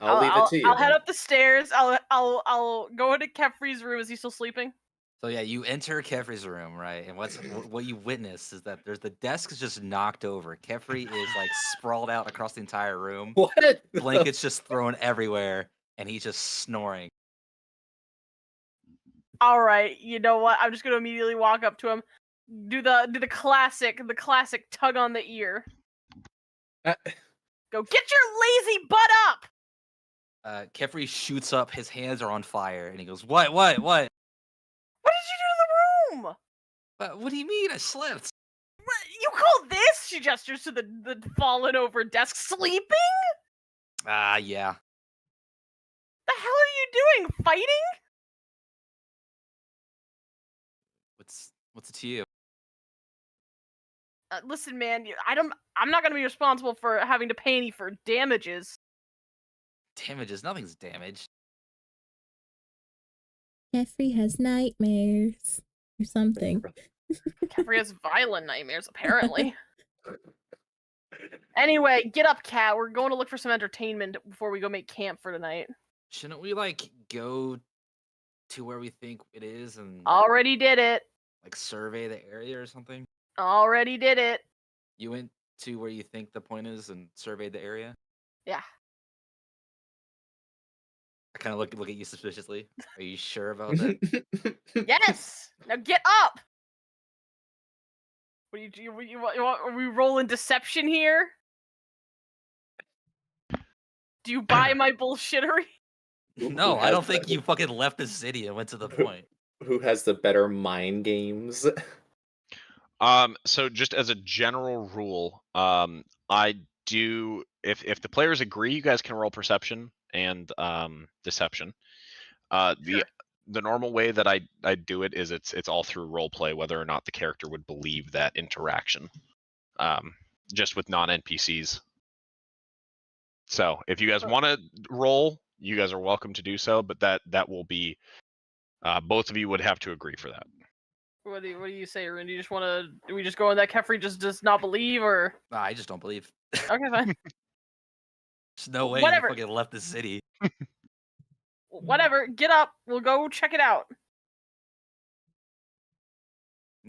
I'll leave it to you. I'll head then. up the stairs. I'll go into Kefri's room. Is he still sleeping? So yeah, you enter Kefri's room, right? And what you witness is that the desk is just knocked over. Kefri is like sprawled out across the entire room. What? Blankets just thrown everywhere, and he's just snoring. All right, you know what? I'm just gonna immediately walk up to him, do the classic tug on the ear. Uh, Go get your lazy butt up. Kefri shoots up. His hands are on fire, and he goes, "What? What? What did you do to the room? What do you mean? I slept." What, you call this? She gestures to the fallen over desk. Sleeping? Yeah. The hell are you doing? Fighting? What's it to you? Listen, man, I'm not gonna be responsible for having to pay any for damages. Damages? Nothing's damaged. Jeffrey has nightmares or something. Kefri has violent nightmares, apparently. Anyway, get up, cat. We're going to look for some entertainment before we go make camp for tonight. Shouldn't we like go to where we think it is and Already did it. like survey the area or something? Already did it. You went to where you think the point is and surveyed the area? Yeah. I kind of look at you suspiciously. Are you sure about that? Yes. Now get up. What do you do? You want? Are we rolling deception here? Do you buy my bullshittery? No, Who I has don't think the- you fucking left the city and went to the point. Who has the better mind games? So just as a general rule, I do if the players agree, you guys can roll perception and deception. Sure. The normal way that I do it is it's all through role play, whether or not the character would believe that interaction. Just with non NPCs. So if you guys want to roll, you guys are welcome to do so, but that will be both of you would have to agree for that. What do you say, Arun? Do you just want to? Do we just go in that Kefri just does not believe, or? Nah, I just don't believe. Okay, fine. There's no way Whatever. you fucking left the city. Whatever. Get up. We'll go check it out.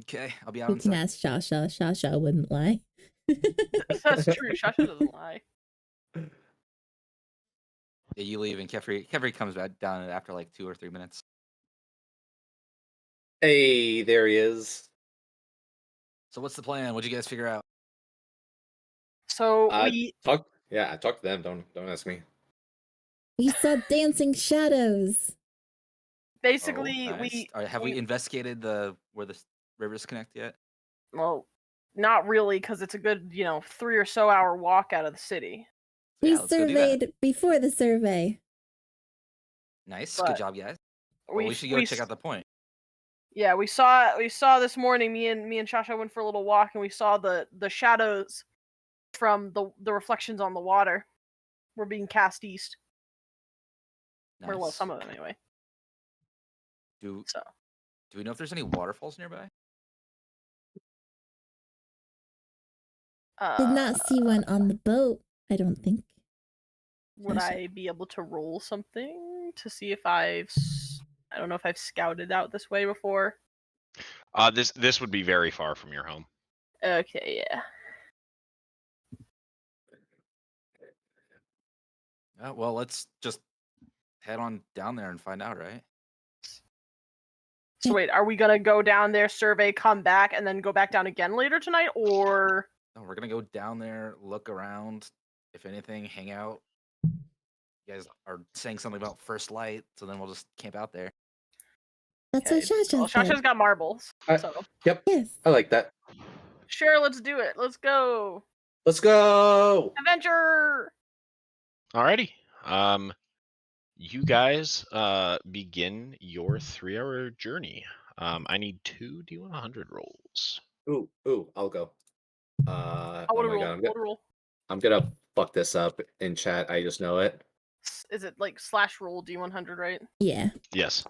Okay, I'll be out We in can a sec. ask Shasha. Shasha wouldn't lie. That's true. Shasha doesn't lie. Yeah, you leave and Kefri comes back down after like 2 or 3 minutes. Hey, there he is. So what's the plan? What'd you guys figure out? So Uh, we I talked to them. Don't ask me. We saw dancing shadows. basically Nice. All right, have we investigated where the rivers connect yet? well, not really, because it's a good 3 or so hour walk out of the city. We Yeah, let's go do that. surveyed before the survey. Nice. Good But job, guys. Well, we we should go check out the point. yeah, we saw this morning. Me and Shasha went for a little walk, and we saw the shadows from the reflections on the water were being cast east. Nice. Or well, some of them anyway. Do So we know if there's any waterfalls nearby? Did not see one on the boat, I don't think. would I be able to roll something to see if I don't know if I've scouted out this way before? This would be very far from your home. Okay, yeah. Well, let's just head on down there and find out, right? So wait, are we gonna go down there, survey, come back, and then go back down again later tonight, or? No, we're gonna go down there, look around. If anything, hang out. You guys are saying something about first light, so then we'll just camp out there. That's Okay. what Shasha Well, said. Shasha's got marbles, so Yep, Yes. I like that. sure, let's do it. Let's go. Let's go. Adventure. Alrighty. You guys begin your 3-hour journey. I need 2 D100 rolls. Ooh, I'll go. I Oh want to my roll. god, Roll. I'm gonna fuck this up in chat. I just know it. Is it like slash roll D100, right? Yeah. Yes.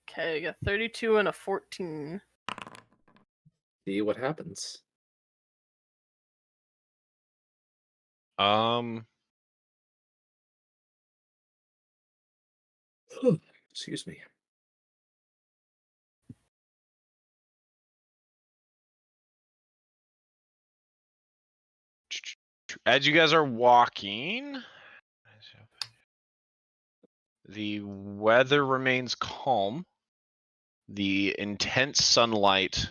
Okay, I got 32 and a 14. See what happens. Excuse me. As you guys are walking, the weather remains calm. The intense sunlight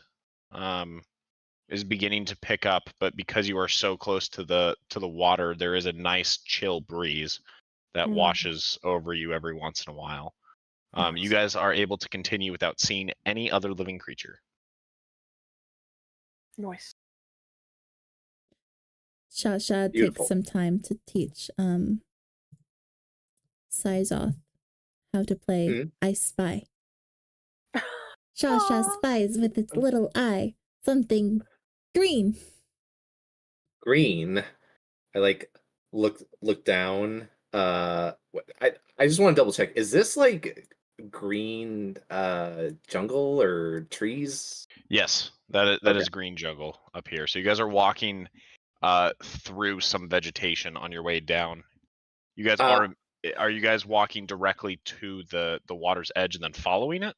is beginning to pick up, but because you are so close to the water, there is a nice chill breeze that washes over you every once in a while. You guys are able to continue without seeing any other living creature. Nice. Shasha Beautiful. takes some time to teach Sizoth how to play I Spy. Shasha Aw. spies with its little eye something green. Green. I like look down. I just want to double check. Is this like green jungle or trees? Yes, that Okay. is green jungle up here. So you guys are walking through some vegetation on your way down. You guys are you guys walking directly to the water's edge and then following it?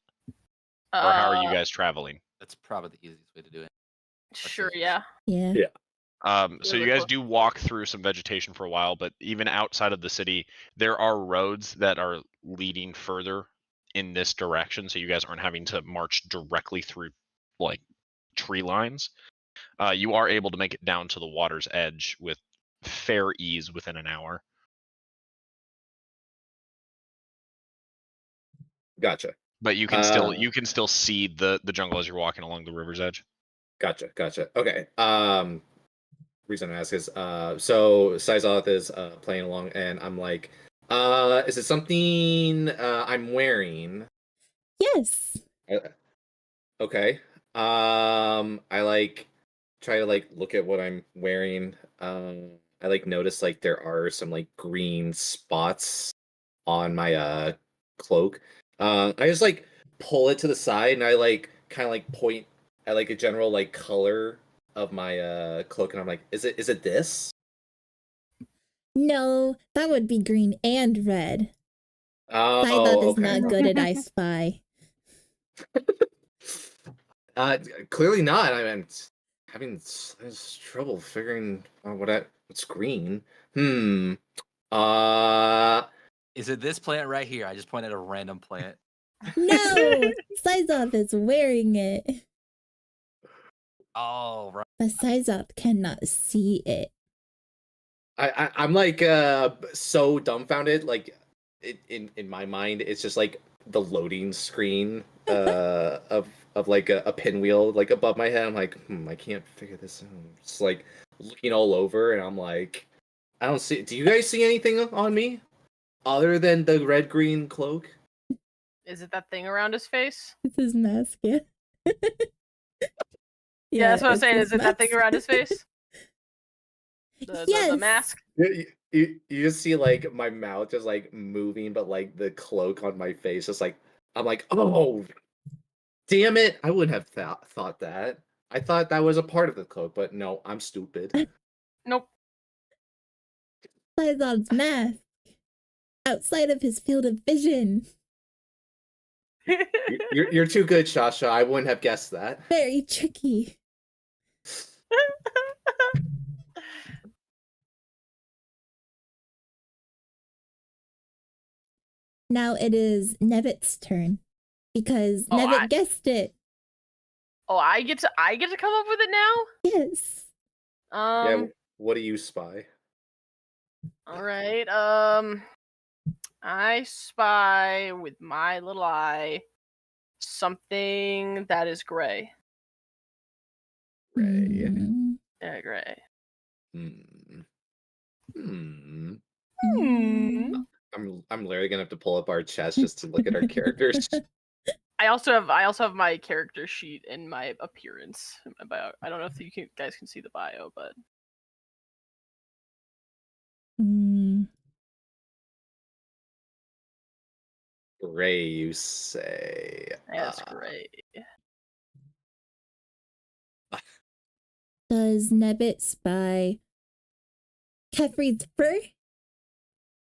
Or how are you guys traveling? That's probably the easiest way to do it. Sure, safe. yeah. Yeah. So you guys do walk through some vegetation for a while, but even outside of the city, there are roads that are leading further in this direction, so you guys aren't having to march directly through like tree lines. You are able to make it down to the water's edge with fair ease within an hour. Gotcha. But you can still see the jungle as you're walking along the river's edge. Gotcha. Okay. Reason I ask is so Sizoth is playing along and I'm like, is it something I'm wearing? Yes. Okay. I like try to like look at what I'm wearing. I like notice like there are some like green spots on my cloak. I just like pull it to the side and I like kind of like point at like a general like color of my cloak and I'm like, is it this? No, that would be green and red. Oh, Sizoth is okay. not good at I Spy. Clearly not. I mean, having trouble figuring out what's green. Is it this plant right here? I just pointed at a random plant. No! Sizoth is wearing it. Oh, right. But Sizoth cannot see it. I'm like so dumbfounded. Like in my mind, it's just like the loading screen of like a pinwheel like above my head. I'm like, I can't figure this out. I'm just like looking all over, and I'm like, I don't see. Do you guys see anything on me other than the red green cloak? Is it that thing around his face? It's his mask, yeah. Yeah, that's what I'm it's saying. his Is it that thing mask. around his face? Yes! The mask? You just see like my mouth just like moving, but like the cloak on my face, just like I'm like, oh, damn it! I wouldn't have thought that. I thought that was a part of the cloak, but no, I'm stupid. Nope. Sizoth's mask. Outside of his field of vision. You're too good, Shasha. I wouldn't have guessed that. Very tricky. Now it is Nevit's turn. Because Nevit guessed it. Oh, I get to come up with it now? Yes. Yeah, what do you spy? Alright, I spy with my little eye something that is gray. Ray. Yeah, gray. I'm literally gonna have to pull up our chest just to look at our characters. I also have my character sheet in my appearance in my bio. I don't know if you guys can see the bio, but Gray, you say? that's gray. Does Nevit spy Kefri's fur?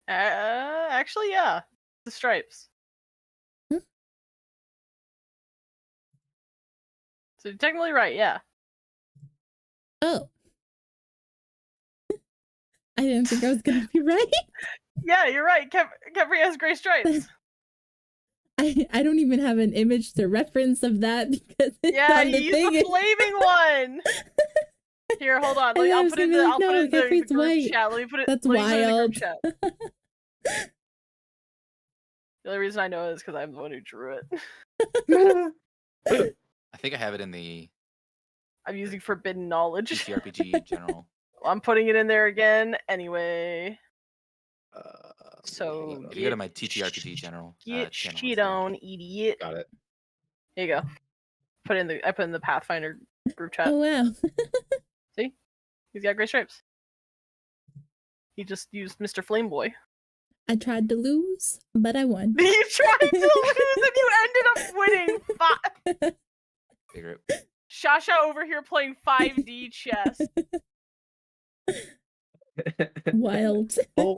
Actually, yeah, the stripes. Huh? So you're technically right, yeah. Oh. I didn't think I was gonna be right. Yeah, you're right. Kefri has gray stripes. I don't even have an image to reference of that because it's Yeah, on the you thing. used the flaming one. Here, hold on. I'll put it in the group chat. Let me put it. That's let me put it in the wild. group chat. The only reason I know it is because I'm the one who drew it. I think I have it in the I'm using forbidden knowledge. TTRPG general. I'm putting it in there again anyway. So If you go to my TTRPG general, get channel, shit on, idiot. Got it. There you go. I put in the Pathfinder group chat. Oh wow. See? He's got gray stripes. He just used Mr. Flameboy. I tried to lose, but I won. You tried to lose and you ended up winning. Figure it. Shasha over here playing 5D chess. Wild. Oh.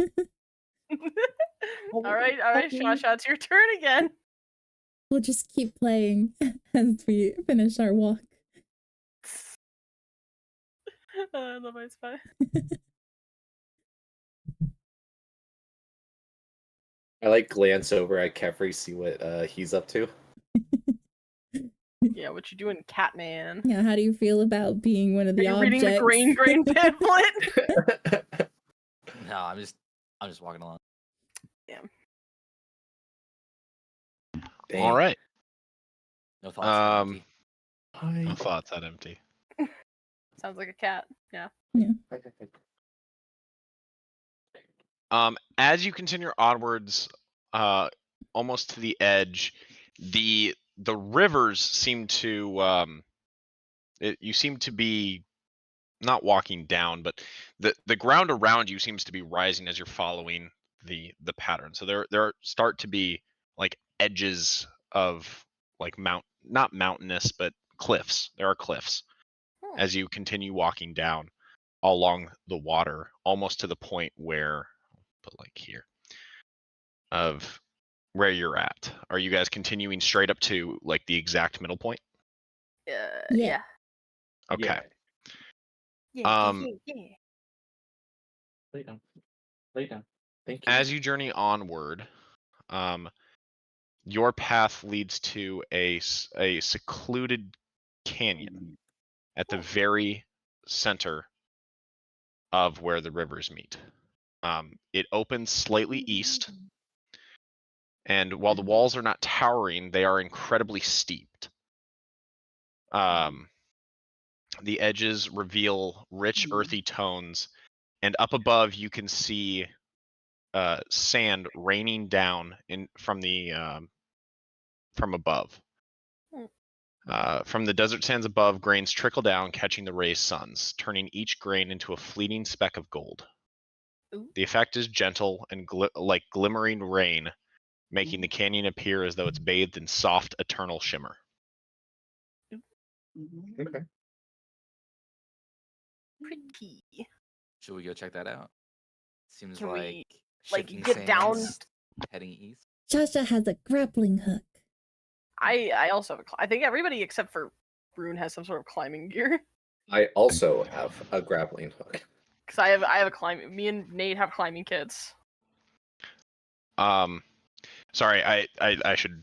all right, Shasha, it's your turn again. We'll just keep playing as we finish our walk. I love my spy. I like glance over at Kefri, see what he's up to. Yeah, what you doing, Catman? Yeah, how do you feel about being one of the Are you objects? reading the grain pamphlet? No, I'm just walking along. Damn. Dang. All right. No thoughts. Empty. No thoughts that empty. Sounds like a cat. Yeah. As you continue onwards, almost to the edge, the rivers seem to you seem to be not walking down, but the ground around you seems to be rising as you're following the pattern. So there start to be like edges of like not mountainous, but cliffs. There are cliffs as you continue walking down along the water, almost to the point where, but like here, of where you're at. Are you guys continuing straight up to like the exact middle point? Yeah. Okay. Yeah. Lay down. Thank you. As you journey onward, your path leads to a secluded canyon at the very center of where the rivers meet. It opens slightly east, and while the walls are not towering, they are incredibly steeped. The edges reveal rich, earthy tones, and up above you can see sand raining down from above. From the desert sands above, grains trickle down, catching the raised suns, turning each grain into a fleeting speck of gold. Ooh. The effect is gentle and like glimmering rain, making the canyon appear as though it's bathed in soft, eternal shimmer. Okay. Pretty. Should we go check that out? Seems Can we, like shifting get down? sands heading east. Shasha has a grappling hook. I also have I think everybody except for Brune has some sort of climbing gear. I also have a grappling hook. Because I have a climbing. Me and Nate have climbing kits. Sorry, I should.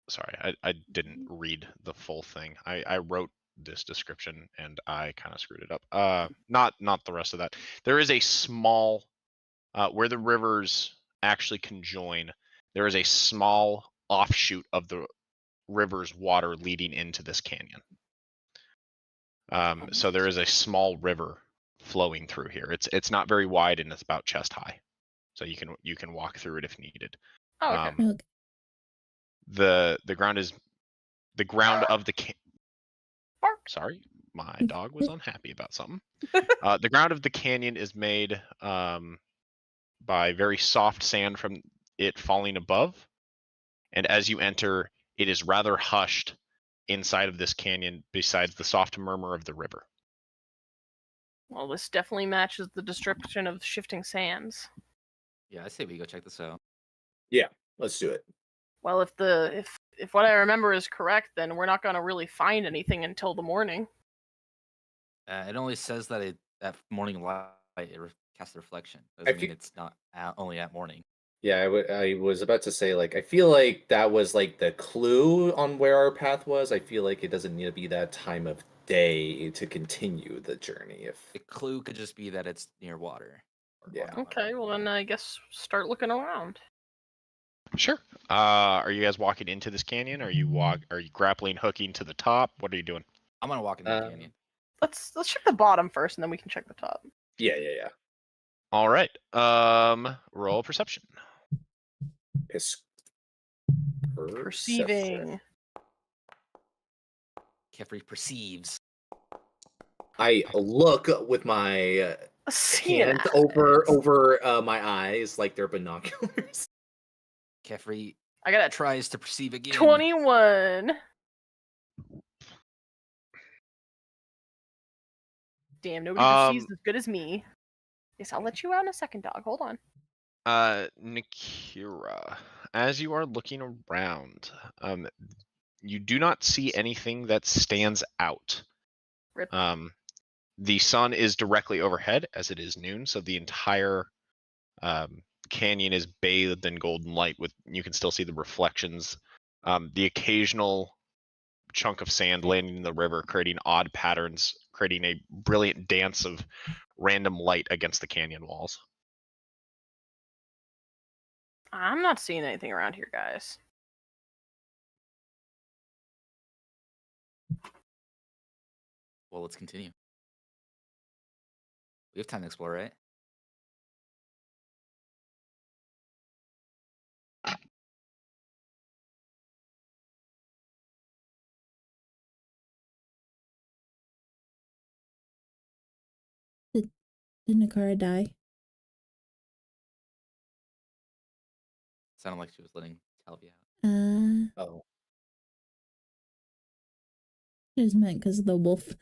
Sorry, I didn't read the full thing. I wrote this description and I kind of screwed it up. Not the rest of that. There is a small, where the rivers actually conjoin. There is a small offshoot of the river's water leading into this canyon. So there is a small river flowing through here. It's not very wide and it's about chest high, so you can walk through it if needed. Oh, okay. Okay. The ground of the Bark. Sorry, my dog was unhappy about something. The ground of the canyon is made by very soft sand from it falling above, and as you enter, it is rather hushed inside of this canyon besides the soft murmur of the river. Well, this definitely matches the description of shifting sands. Yeah, I say we go check this out. Yeah, let's do it. Well, if what I remember is correct, then we're not gonna really find anything until the morning. It only says that at morning light it casts a reflection. I Doesn't feel- mean it's not only at morning. Yeah, I was about to say, like, I feel like that was like the clue on where our path was. I feel like it doesn't need to be that time of day to continue the journey. If The clue could just be that it's near water. Yeah. Okay, well then I guess start looking around. Sure. Are you guys walking into this canyon? Are you grappling, hooking to the top? What are you doing? I'm gonna walk in the canyon. Let's check the bottom first, and then we can check the top. yeah. All right. Roll perception. Perceiving. Kefri perceives. I look with my hands over my eyes like they're binoculars. Kefri I got a tries to perceive again. 21. Damn, nobody perceives as good as me. Yes, I'll let you out in a second, dog. Hold on. Nikira, as you are looking around, you do not see anything that stands out. Rip. The sun is directly overhead as it is noon, so the entire canyon is bathed in golden light. You can still see the reflections, the occasional chunk of sand landing in the river, creating odd patterns, creating a brilliant dance of random light against the canyon walls. I'm not seeing anything around here, guys. Well, let's continue. We have time to explore, right? Did Nakara die? Sounded like she was letting Talby out. Oh, I just meant because of the wolf.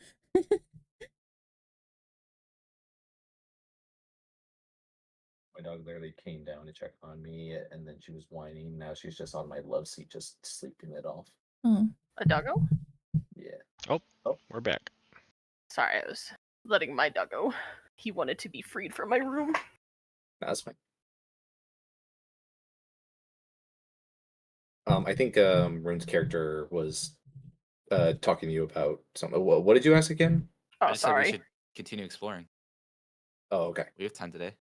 my dog literally came down to check on me, and then she was whining. Now she's just on my love seat, just sleeping it off. Oh, A doggo? Yeah. We're back. Sorry, I was letting my doggo. He wanted to be freed from my room. That's fine. I think Rune's character was talking to you about something. What did you ask again? I Oh, just said we sorry. should continue exploring. Oh, okay. We have time today.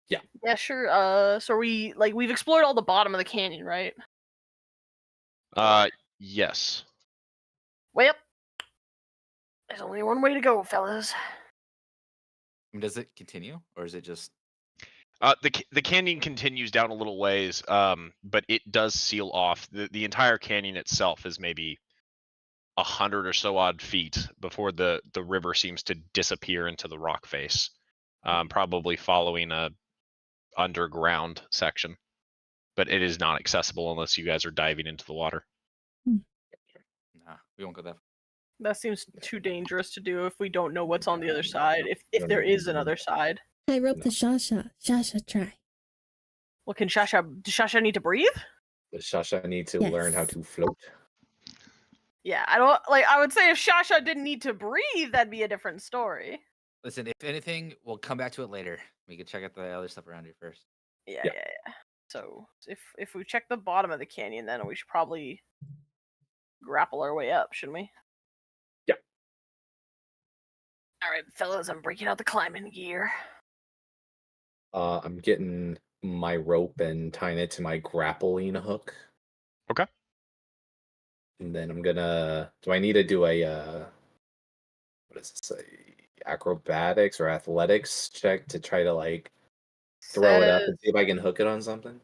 Yeah, sure. So we've explored all the bottom of the canyon, right? Yes. Well, there's only one way to go, fellas. I mean, does it continue, or is it just? The canyon continues down a little ways, but it does seal off. The entire canyon itself is maybe 100 or so odd feet before the river seems to disappear into the rock face, probably following a underground section. But it is not accessible unless you guys are diving into the water. Nah, we won't go that far. That seems too dangerous to do if we don't know what's on the other side. If No, there no, is no, no. another side. I rope No. to Shasha. Shasha, try. Well, does Shasha need to breathe? Does Shasha need to learn how Yes. to float? Yeah, I would say if Shasha didn't need to breathe, that'd be a different story. Listen, if anything, we'll come back to it later. We can check out the other stuff around here first. Yeah. Yeah. So if we check the bottom of the canyon, then we should probably grapple our way up, shouldn't we? Yeah. All right, fellas, I'm breaking out the climbing gear. I'm getting my rope and tying it to my grappling hook. Okay. And then I'm gonna. Do I need to do a what does it say? Acrobatics or athletics check to try to like throw it up and see if I can hook it on something?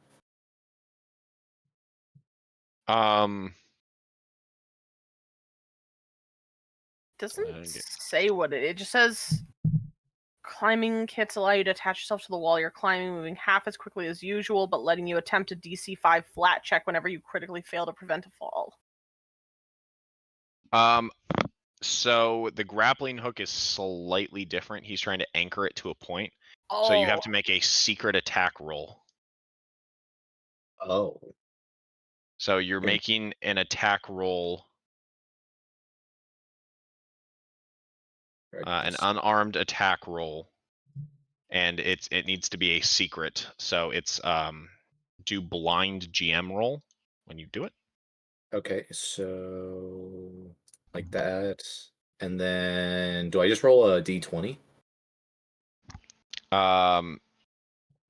Doesn't say what it just says. Climbing kits allow you to attach yourself to the wall you're climbing, moving half as quickly as usual, but letting you attempt a DC 5 flat check whenever you critically fail to prevent a fall. So the grappling hook is slightly different. He's trying to anchor it to a point. Oh, So you have to make a secret attack roll. Oh. So you're Okay. making an attack roll, an unarmed attack roll, and it needs to be a secret. So it's do blind GM roll when you do it. Okay, so like that. And then do I just roll a d20? So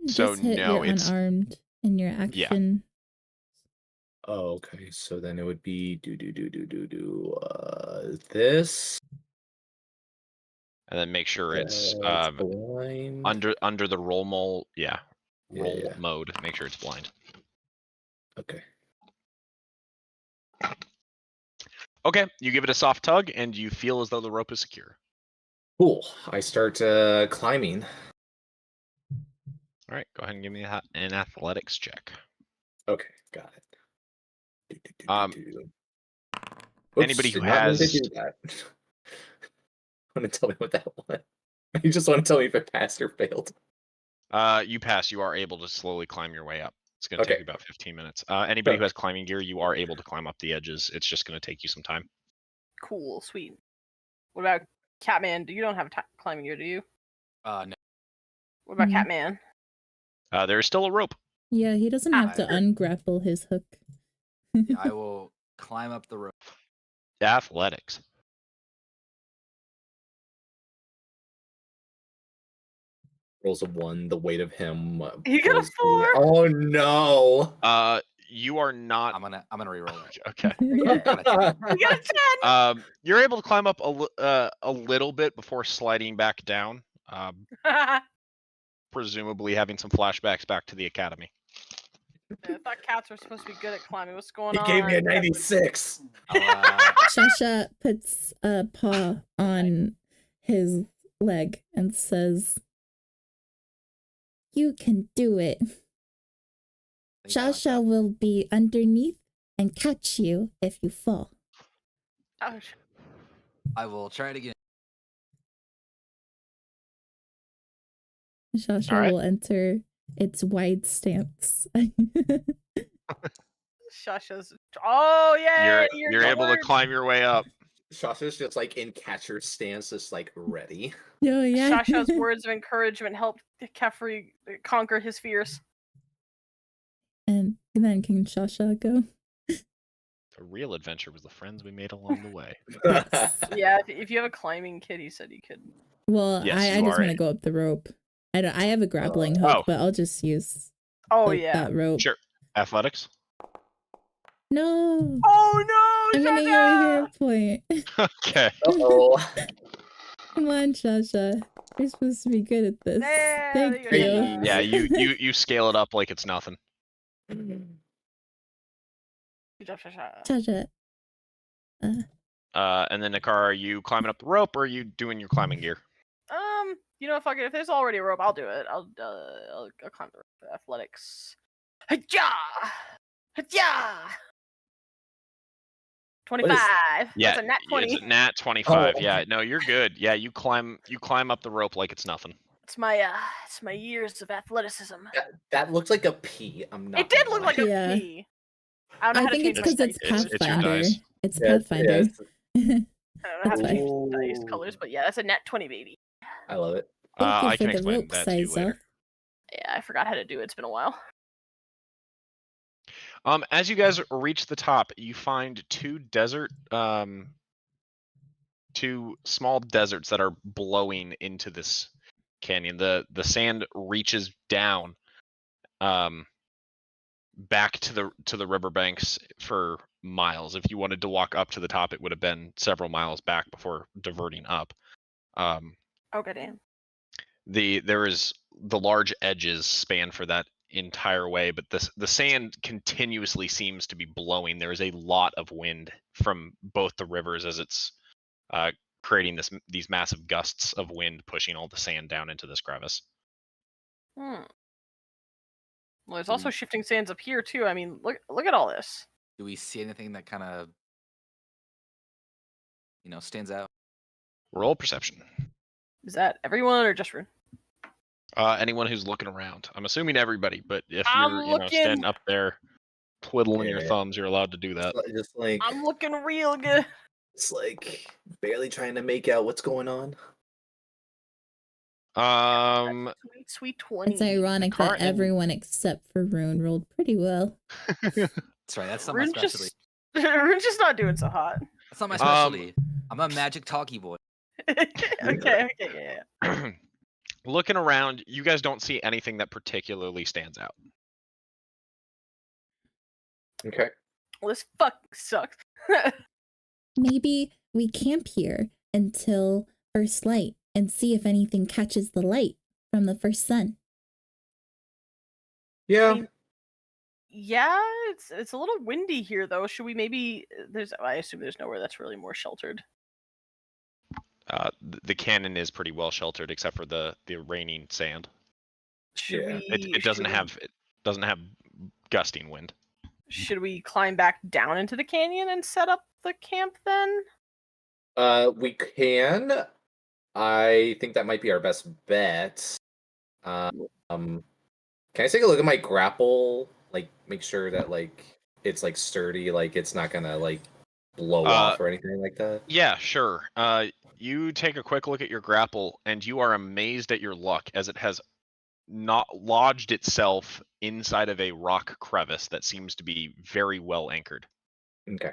Just hit no, your it's unarmed in your action. Oh, okay. So then it would be this. and then make sure it's blind. under the roll mode. Yeah, Roll yeah. mode. Make sure it's blind. Okay. Okay, you give it a soft tug, and you feel as though the rope is secure. Cool. I start climbing. All right, go ahead and give me an athletics check. Okay, got it. Anybody who did not mean to has- do that. Want to tell me what that was? You just want to tell me if it passed or failed. You pass. You are able to slowly climb your way up. It's going to Okay. take you about 15 minutes. Anybody who has climbing gear, you are able to climb up the edges. It's just going to take you some time. cool, sweet. What about Catman? You don't have climbing gear, do you? No. What about Mhm. Catman? There is still a rope. Yeah, he doesn't have to ungrapple his hook. Yeah, I will climb up the rope. Athletics. Rolls a 1. The weight of him. He got a pulls me- 4. Oh no! You are not. I'm gonna reroll it. Okay. You got a 10. You're able to climb up a little bit before sliding back down. Presumably having some flashbacks back to the academy. I thought cats were supposed to be good at climbing. What's going He on? gave me a 96. Shasha puts a paw on his leg and says, "You can do it. Shasha will be underneath and catch you if you fall." Ouch. I will try it again. Shasha All right. will enter its wide stance. Shasha's. Oh yeah, You're able to climb your way up. Shasha's just like in catcher stance, just like ready. Oh yeah. Shasha's words of encouragement helped Kefri conquer his fears. And then can Shasha go? The real adventure was the friends we made along the way. Yes. Yeah, if you have a climbing kit, he said you could. Well, Yes, I you just are want to a- go up the rope. I have a grappling hook, Oh. but I'll just use Oh yeah. that rope. Sure. Athletics. No, Oh no, I'm gonna Shasha! get a hero point. Okay. Uh-oh. Come on, Shasha. You're supposed to be good at this. There Thank you go, you. Shasha. Yeah, you scale it up like it's nothing. Good job, Shasha. Shasha. And then Nakara, are you climbing up the rope or are you doing your climbing gear? You know, fuck it. If there's already a rope, I'll do it. I'll climb the rope. Athletics. Haja! Haja! 25. Yeah, That's a nat 20. it's a nat 25. Oh. Yeah, no, you're good. Yeah, you climb up the rope like it's nothing. It's my years of athleticism. That looked like a P. I'm not. It did gonna look lie. like a Yeah. P. I don't know I how to think change it's my because dice. it's It's your Pathfinder. dice. It's Yes, Pathfinder. yes. I don't know how to That's change fine. the dice colors, but yeah, that's a nat 20, baby. I love it. Thank you I for can the explain rope that to you size later. off. Yeah, I forgot how to do it. It's been a while. As you guys reach the top, you find two small deserts that are blowing into this canyon. The sand reaches down, back to the riverbanks for miles. If you wanted to walk up to the top, it would have been several miles back before diverting up. Oh goddamn. There is the large edges span for that entire way, but the sand continuously seems to be blowing. There is a lot of wind from both the rivers as it's creating these massive gusts of wind pushing all the sand down into this crevice. Well, there's also shifting sands up here too. I mean, look at all this. Do we see anything that kind of, stands out? Roll perception. Is that everyone or just Rune? Anyone who's looking around. I'm assuming everybody, but if I'm you're looking. standing up there twiddling your Yeah. thumbs, you're allowed to do that. Just like I'm looking real good. it's like barely trying to make out what's going on. Sweet 20. It's ironic that Current and- everyone except for Rune rolled pretty well. That's right. That's not my Rune's specialty. Rune's just not doing so hot. That's not my specialty. I'm a magic talkie boy. okay, yeah. Looking around, you guys don't see anything that particularly stands out. Okay. Well, this fuck sucks. Maybe we camp here until first light and see if anything catches the light from the first sun. Yeah. Yeah, it's a little windy here though. Should we maybe I assume there's nowhere that's really more sheltered. The canyon is pretty well sheltered except for the raining sand. Should Yeah. we It doesn't have gusting wind. Should we climb back down into the canyon and set up the camp then? We can. I think that might be our best bet. Can I take a look at my grapple? Like, make sure that like it's like sturdy, like it's not gonna like blow off or anything like that. Yeah, sure. You take a quick look at your grapple, and you are amazed at your luck as it has not lodged itself inside of a rock crevice that seems to be very well anchored. Okay.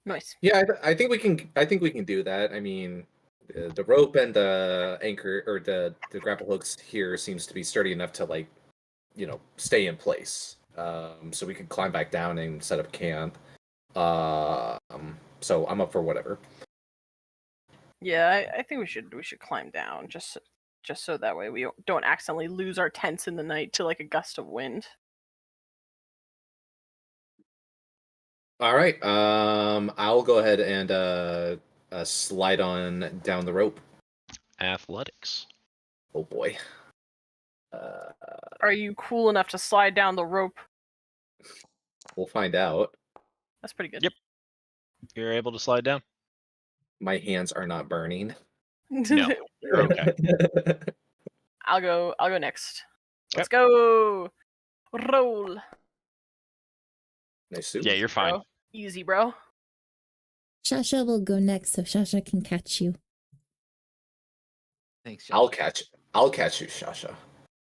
Nice. Yeah, I think we can. I think we can do that. I mean, the rope and the anchor or the grapple hooks here seems to be sturdy enough to like, stay in place. So we could climb back down and set up camp. So I'm up for whatever. Yeah, I think we should climb down just so that way we don't accidentally lose our tents in the night to like a gust of wind. All right. I'll go ahead and slide on down the rope. Athletics. Oh boy. Are you cool enough to slide down the rope? We'll find out. That's pretty good. Yep. You're able to slide down? My hands are not burning. No. You're okay. I'll go next. Let's go. Roll. Nice suit. Yeah, you're fine. Bro. Easy, bro. Shasha will go next so Shasha can catch you. Thanks, Josh. I'll catch you, Shasha.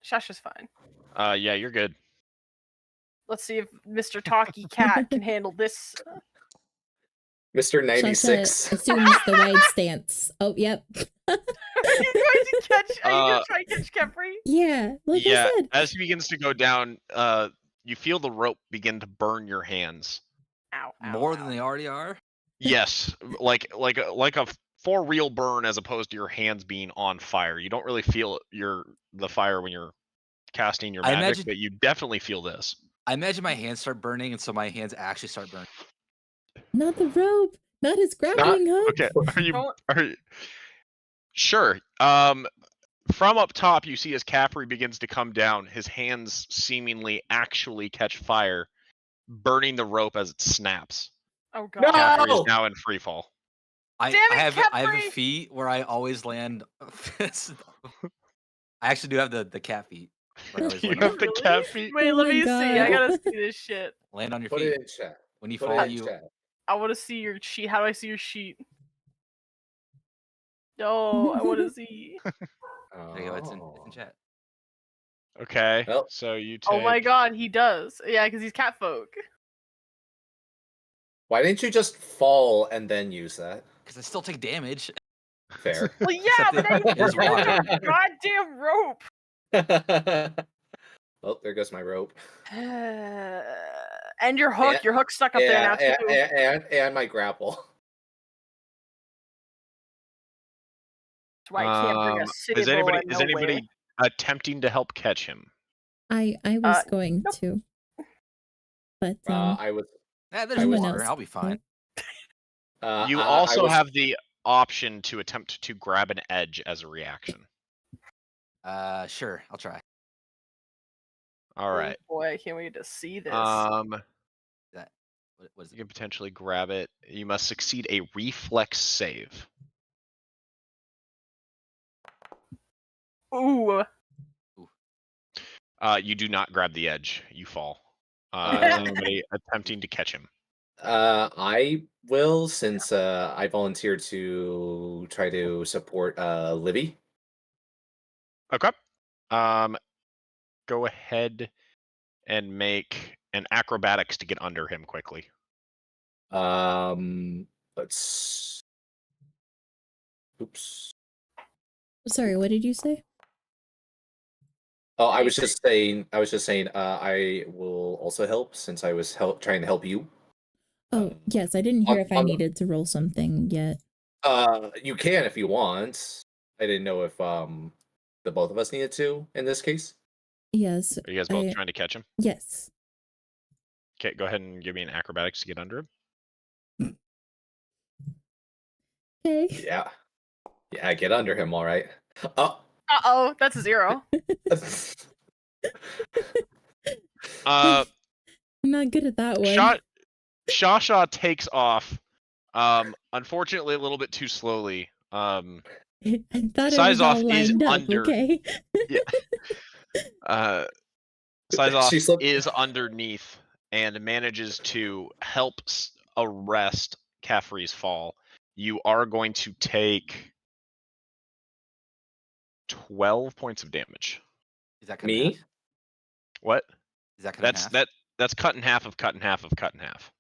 Shasha's fine. Yeah, you're good. Let's see if Mr. Talkie Cat can handle this. Mr. Shasha 96. assumes the wide stance. Oh, yep. Are you going to try to catch Kepri? Yeah, like yeah, I said. as he begins to go down, you feel the rope begin to burn your hands. Ow, ow, More ow. than they already are. Yes, like a for real burn as opposed to your hands being on fire. You don't really feel the fire when you're casting your I magic, imagine- but you definitely feel this. I imagine my hands start burning, and so my hands actually start burning. Not the rope. Not his grappling hook. Okay, Don't- are you sure? From up top, you see as Capri begins to come down, his hands seemingly actually catch fire, burning the rope as it snaps. Oh god. No! Capri is now in free fall. I Damn it, I have a Kepri! feat where I always land. I actually do have the cat feet. Where I always You land, have the Really? cat feet? Wait, Oh let my me see. I God. gotta see this shit. land on your Put feet. it in chat. When you Put fall, it in you. chat. I want to see your sheet. How do I see your sheet? No, I want to see. There you go. It's in Oh. chat. Okay, Well, so you take. Oh my god, he does. Yeah, because he's cat folk. Why didn't you just fall and then use that? Because I still take damage. Fair. Well, yeah, Except but then it you is use water. a goddamn rope. Oh, there goes my rope. And your hook. And- Your hook's stuck up there now too. and my grapple. That's why I can't bring a city Is bow anybody nowhere. attempting to help catch him? I was going nope. to. But I was. There's someone water. else I'll be fine. You I also was- have the option to attempt to grab an edge as a reaction. Sure. I'll try. All right. Oh boy, I can't wait to see this. What is You it? can potentially grab it. You must succeed a reflex save. Ooh. You do not grab the edge. You fall. Is anybody attempting to catch him? I will, since I volunteered to try to support Livy. Okay. Go ahead and make an acrobatics to get under him quickly. Let's. Oops. sorry, what did you say? Oh, I was just saying. I will also help since I was trying to help you. Oh, yes, I didn't hear if I on- needed to roll something yet. You can if you want. I didn't know if the both of us needed to in this case. Yes. Are you guys both trying to catch him? Yes. Okay, go ahead and give me an acrobatics to get under him. Okay. Yeah, get under him. All right. Oh. Uh-oh, that's a 0. I'm not good at that one. Shasha takes off. Unfortunately, a little bit too slowly. I thought it was all Sizoth is lined up, under- okay? Sizoth is underneath and manages to help arrest Caffrey's fall. You are going to take 12 points of damage. Is that cut in Me? half? What? Is that cut in half? That's cut in half of cut in half of cut in half.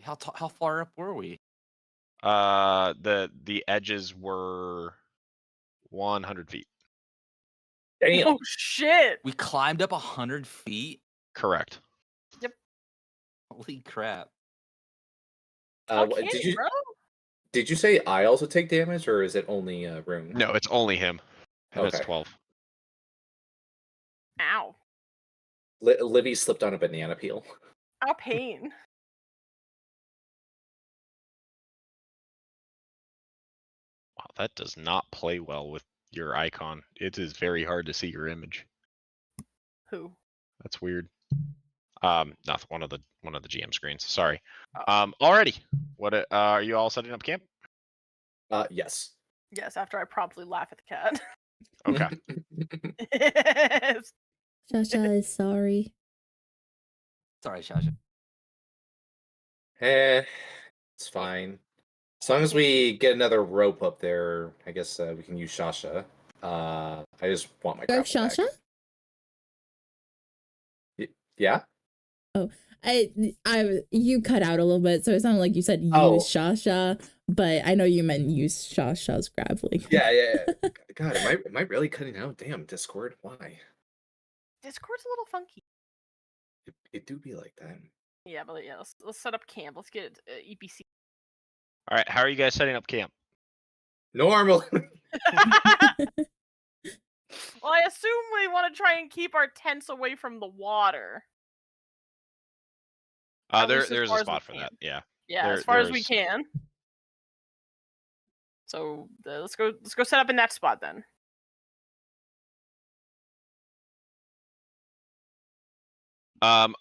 How far up were we? The edges were 100 feet. Damn. Oh shit! We climbed up 100 feet. Correct. Holy crap! Okay, Did you bro. did you say I also take damage, or is it only Rune? No, it's only him. And That's Okay. 12. Ow. Livy slipped on a banana peel. Ow, pain. Wow, that does not play well with your icon. It is very hard to see your image. Who? That's weird. Not one of the GM screens. Sorry. Alrighty. What? Are you all setting up camp? Yes. Yes, after I promptly laugh at the cat. Okay. Shasha is sorry. Sorry, Shasha. It's fine. As long as we get another rope up there, I guess we can use Shasha. I just want my Grab grapple back. Shasha? Yeah. You cut out a little bit, so it sounded like you said use Shasha, but I know you meant use Shasha's grappling. Yeah. God, am I really cutting out? Damn, Discord, why? Discord's a little funky. It do be like that. Yeah, but yeah, let's set up camp. Let's get EPC. All right, how are you guys setting up camp? Normal. Well, I assume we want to try and keep our tents away from the water. At least as There's far a as we spot for can. that. Yeah. Yeah, as far as we can. So let's go set up in that spot then.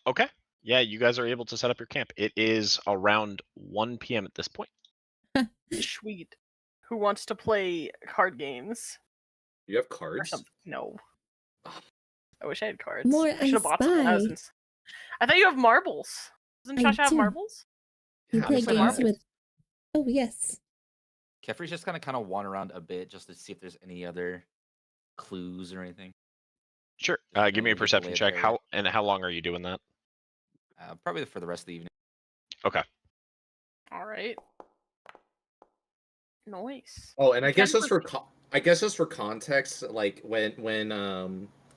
Okay. Yeah, you guys are able to set up your camp. It is around 1 p.m. at this point. Sweet. Who wants to play card games? You have Or cards? something? No. I wish I had cards. More I should have bought some when I was in... I thought you have marbles. Doesn't I Shasha have do. marbles? You Yeah, play I'm games marbles. with. Oh yes. Kefri's just gonna kind of wander around a bit just to see if there's any other clues or anything. Sure. Just Give me a look at the perception lay of check. the area. How long are you doing that? Probably for the rest of the evening. Okay. All right. Nice. Oh, and I guess can just for context, like when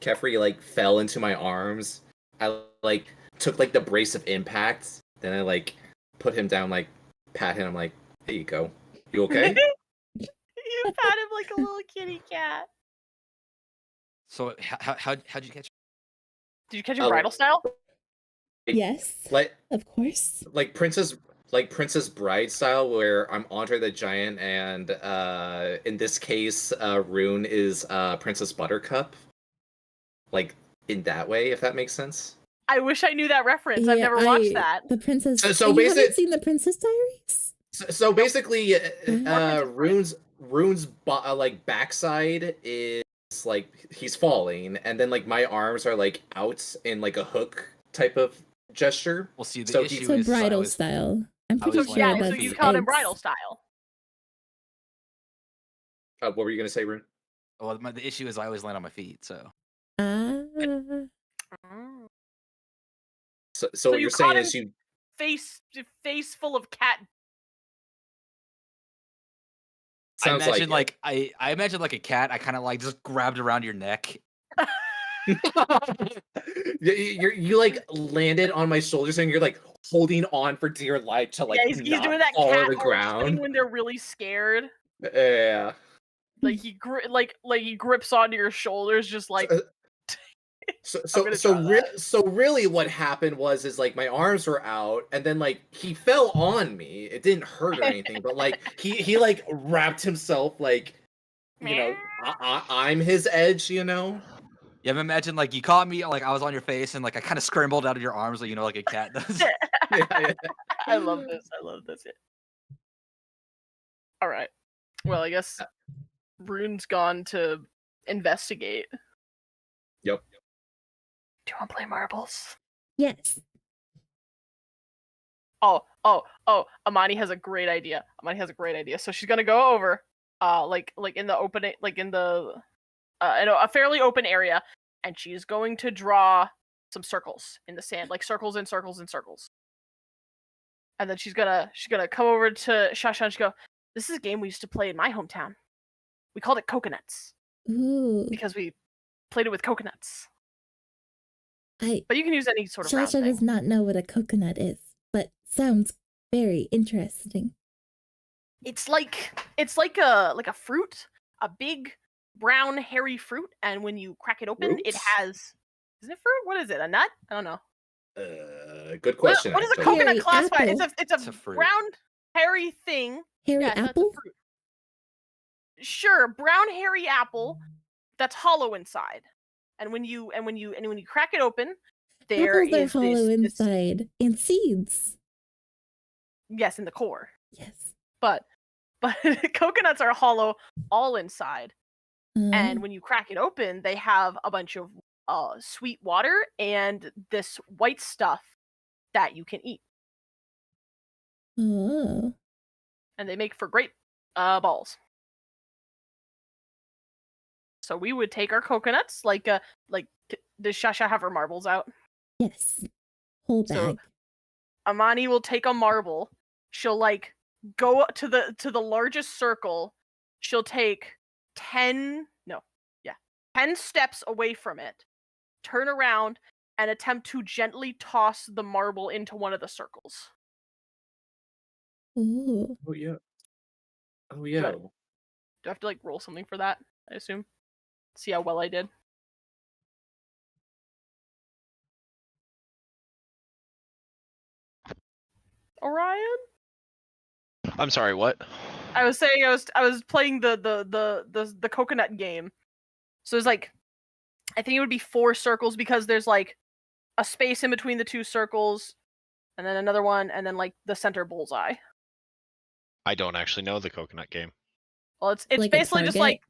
Kefri like fell into my arms, I like took like the brace of impact, then I like put him down, like pat him, I'm like, there you go. You okay? You pat him like a little kitty cat. So how'd you catch? Did you catch him bridal style? Yes. Like Of course. Princess Bride style, where I'm Andre the Giant, and in this case, Rune is Princess Buttercup. Like in that way, if that makes sense. I wish I knew that reference. I've never watched that. The princess. So you basic- haven't seen the Princess Diaries? So basically, What? Rune's like backside is like he's falling, and then like my arms are like out in like a hook type of gesture. Well, see, the So issue So is bridal I was, style. I'm I was pretty So sure yeah, that's so you called him eggs. bridal style. What were you gonna say, Rune? well, the issue is I always land on my feet. So Ah. So what you you're caught saying him- is you. Face full of cat. Sounds I imagine like I imagine like a cat. I kind of like just grabbed around your neck. you like landed on my shoulders and you're like holding on for dear life to like Yeah, he's not doing that fall cat to the arch thing ground. when they're really scared. Yeah. Like he he grips onto your shoulders, just like So really what happened was like my arms were out and then like he fell on me. It didn't hurt or anything, but like he like wrapped himself like, you know, I'm his edge, you know. Yeah, but imagine like you caught me, like I was on your face, and like I kind of scrambled out of your arms, like like a cat does. Yeah. I love this. I love this. All right. Well, I guess Rune's gone to investigate. Yep. Do you want to play marbles? Yes. Oh, Amani has a great idea. So she's gonna go over, like in the opening, like in the, in a fairly open area, and she's going to draw some circles in the sand, like circles and circles and circles. And then she's gonna come over to Shasha and she go, "This is a game we used to play in my hometown. We called it coconuts Ooh. because we played it with coconuts. I But you can use any sort of round Shasha thing." does not know what a coconut is, but sounds very interesting. It's like a fruit, a big brown hairy fruit, and when you crack it open, it Roots? has. Is it fruit? What is it? A nut? I don't know. Good question. What is a actually. coconut Hairy classified? apple. It's It's a a fruit. brown hairy thing. Hairy Yeah, so it's a apple? fruit. Sure, brown hairy apple that's hollow inside. And when you crack it open, there Apples are is hollow this, inside. And seeds. yes, in the core. Yes. But coconuts are hollow all inside. Uh, And when you crack it open, they have a bunch of sweet water and this white stuff that you can eat. oh. And they make for great balls. So we would take our coconuts, does Shasha have her marbles out? Yes. Whole So- bag. Amani will take a marble. She'll like go to the largest circle. She'll take 10 steps away from it, turn around, and attempt to gently toss the marble into one of the circles. Ooh. Oh yeah. Oh yeah. Do I have to like roll something for that? I assume. See how well I did. Orion? I'm sorry, what? I was saying I was playing the coconut game. So there's like, I think it would be 4 circles because there's like a space in between the 2 circles, and then another one, and then like the center bullseye. I don't actually know the coconut game. Well, it's Like a basically just target? like,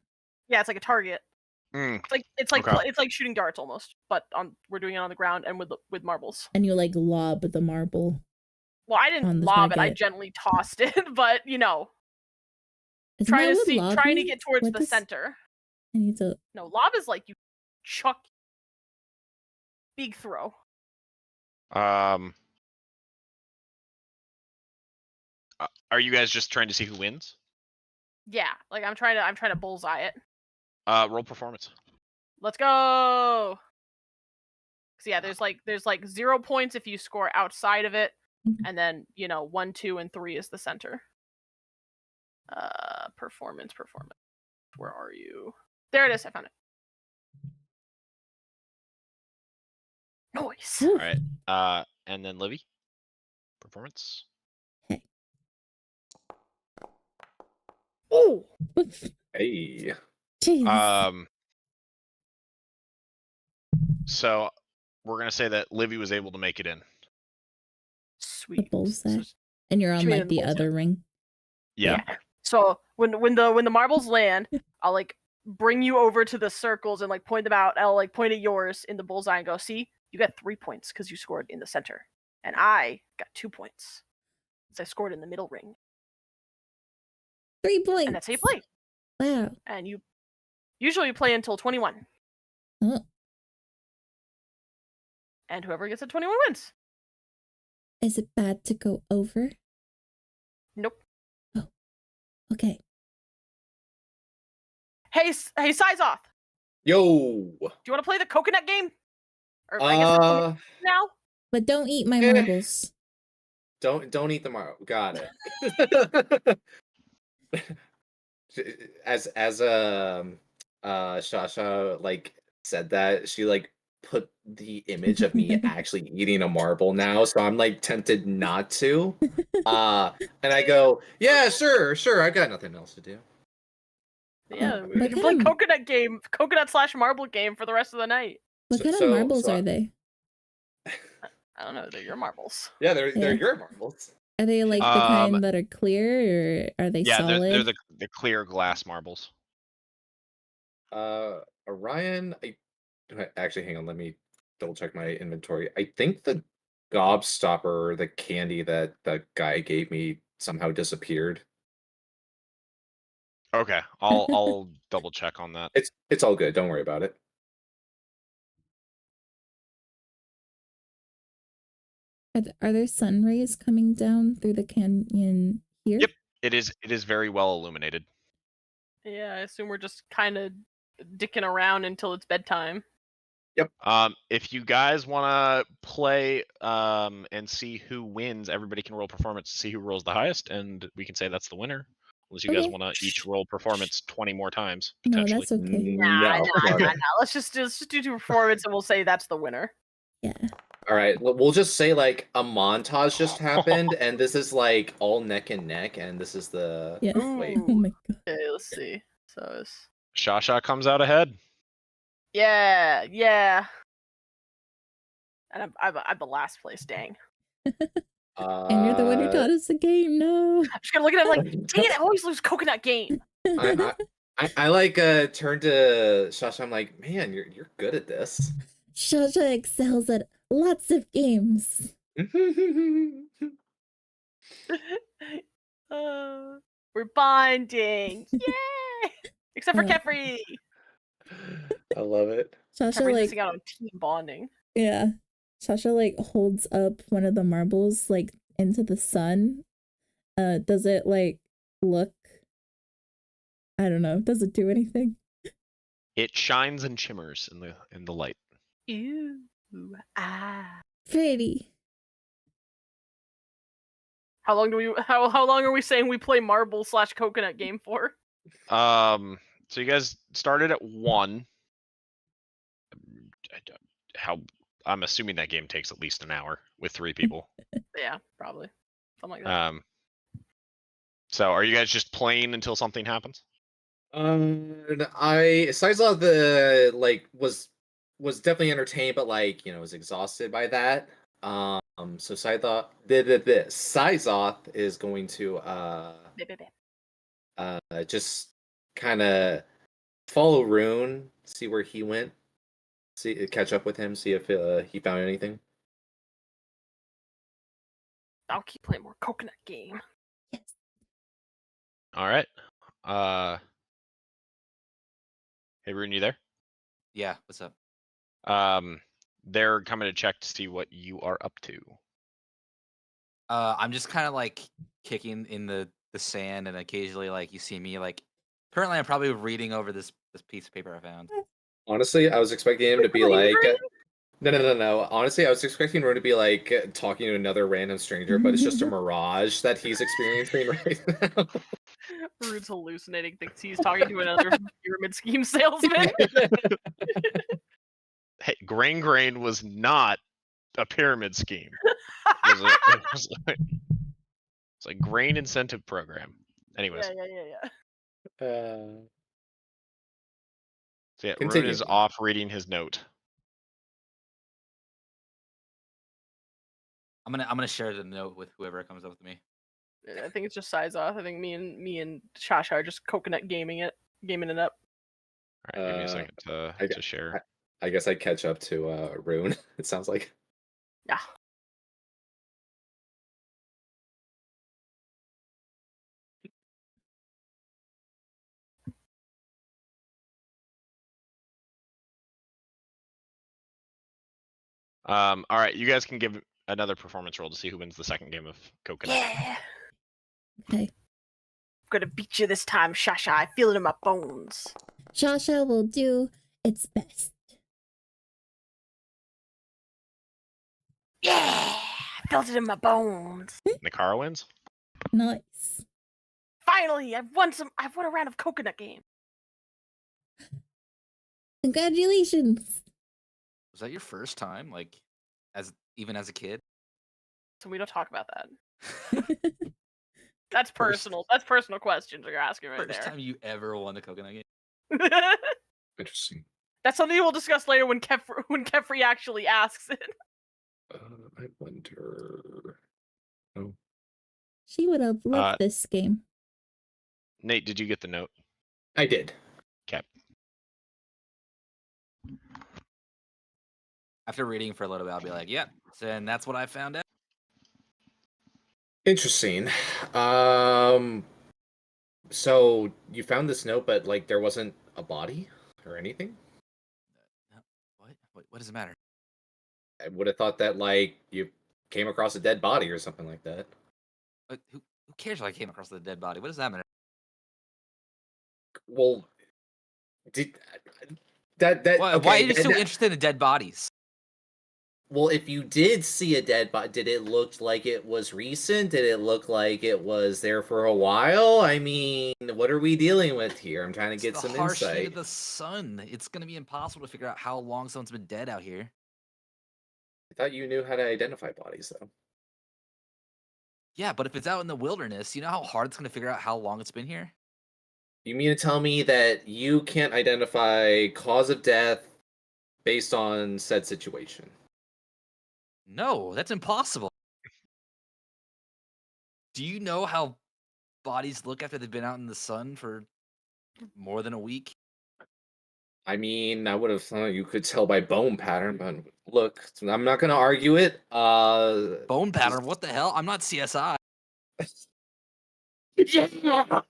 yeah, it's like a target. Mm, It's like Okay. it's like shooting darts almost, but we're doing it on the ground and with marbles. And you like lob the marble. Well, I On didn't the lob it; I target. gently tossed it, but you know, Isn't that what lob trying to means? get towards What the does- center. I need to. No, lob is like you chuck. Big throw. are you guys just trying to see who wins? Yeah, like I'm trying to bullseye it. Roll performance. Let's go. So yeah, there's like 0 points if you score outside of it, and then 1, 2, and 3 is the center. Performance. Where are you? There it is. I found it. Nice. Ooh. All right. And then Livy. Performance. Oh, Hey. Jeez. So we're gonna say that Livy was able to make it in. The sweet. bullseye. And you're on she made like it the bullseye. other ring. Yeah. So when the marbles land, I'll like bring you over to the circles and like point them out. I'll like point at yours in the bullseye and go, see, you got 3 points because you scored in the center, and I got 2 points because I scored in the middle ring. 3 points. And that's how you play. Wow. And you usually play until 21. Oh. And whoever gets to 21 wins. Is it bad to go over? Nope. Okay. Hey, Sizoth, Yo. do you want to play the coconut game? Or I guess it's now. But don't eat my Eh. marbles. Don't eat the marrow. Got it. as Shasha like said that, she like put the image of me actually eating a marble now, so I'm like tempted not to. And I go, yeah, sure, I got nothing else to do. Yeah, we What can kind play of- coconut/marble game for the rest of the night. What So- kind so- of marbles so- are they? I don't know. They're your marbles. Yeah, they're Yeah. your marbles. Are they like the kind that are clear, or are they Yeah, solid? they're the clear glass marbles. Orion, actually, hang on, let me double check my inventory. I think the gobstopper, the candy that the guy gave me, somehow disappeared. Okay, I'll double check on that. It's all good. Don't worry about it. Are there sun rays coming down through the canyon here? Yep. It is very well illuminated. Yeah, I assume we're just kind of dicking around until it's bedtime. If you guys want to play and see who wins, everybody can roll performance to see who rolls the highest, and we can say that's the winner. Unless you guys Okay. want to each roll performance 20 more times No, potentially. that's okay. Nah. fuck it. Let's just do performance, and we'll say that's the winner. Yeah. All right, we'll just say like a montage just happened, and this is like all neck and neck, and this is the Yeah. wait. Oh my god. Okay, let's see. So it's Shasha comes out ahead. yeah. And I'm the last place. Dang. And you're the one who taught us the game. No. I'm just gonna look at him like, dang it! I always lose coconut game. I like turn to Shasha. I'm like, man, you're good at this. Shasha excels at lots of games. We're bonding. Yay! Except for Kefri. I love it. Shasha Kefri's like missing out on team bonding. yeah. Sasha like holds up one of the marbles like into the sun. Does it like look? I don't know. Does it do anything? It shines and shimmers in the light. Ew. Ah. Pretty. How long are we saying we play marble/coconut game for? So you guys started at 1. I'm assuming that game takes at least an hour with 3 people. Yeah, probably. Something like that. So are you guys just playing until something happens? Sizeoff the was definitely entertained, but like was exhausted by that. So Sizeoff is going to just kind of follow Rune, see where he went, catch up with him, see if he found anything. I'll keep playing more coconut game. Yes. All right. Hey, Rune, you there? Yeah, what's up? They're coming to check to see what you are up to. I'm just kind of like kicking in the sand, and occasionally like you see me like. Currently, I'm probably reading over this piece of paper I found. Honestly, I was expecting him to be like, no. Honestly, I was expecting Rune to be like talking to another random stranger, but it's just a mirage that he's experiencing right now. Rude's hallucinating, thinks he's talking to another pyramid scheme salesman. Hey, Grain was not a pyramid scheme. It was a grain incentive program. Anyways. Yeah. So yeah, Continue. Rune is off reading his note. I'm gonna share the note with whoever comes up with me. I think it's just Sizeoff. I think me and Shasha are just coconut gaming it up. All right, give me a second to share. I guess I catch up to Rune. It sounds like. Yeah. All right, you guys can give another performance roll to see who wins the second game of coconut. Yeah. Okay. I'm gonna beat you this time, Shasha. I feel it in my bones. Shasha will do its best. Yeah, I felt it in my bones. Nakara wins. Nice. Finally, I've won a round of coconut game. Congratulations. Was that your first time, like, even as a kid? So we don't talk about that. That's personal. That's personal questions you're asking right First there. time you ever won a coconut game? Interesting. That's something we'll discuss later when Kefri actually asks it. I wonder. Oh. She would have loved this game. Nate, did you get the note? I did. Okay. After reading for a little bit, I'll be like, "Yep," and that's what I found out. Interesting. So you found this note, but like there wasn't a body or anything? What does it matter? I would have thought that like you came across a dead body or something like that. But who cares if I came across the dead body? What does that matter? Well, did that Why okay, are you so interested in dead bodies? Well, if you did see a dead body, did it look like it was recent? Did it look like it was there for a while? I mean, what are we dealing with here? I'm trying to get some the harsh heat insight. of the sun. It's gonna be impossible to figure out how long someone's been dead out here. I thought you knew how to identify bodies, though. Yeah, but if it's out in the wilderness, you know how hard it's gonna figure out how long it's been here? You mean to tell me that you can't identify cause of death based on said situation? No, that's impossible. Do you know how bodies look after they've been out in the sun for more than a week? I mean, I would have thought you could tell by bone pattern, but look, I'm not going to argue it. Bone pattern? What the hell? I'm not CSI. Yeah.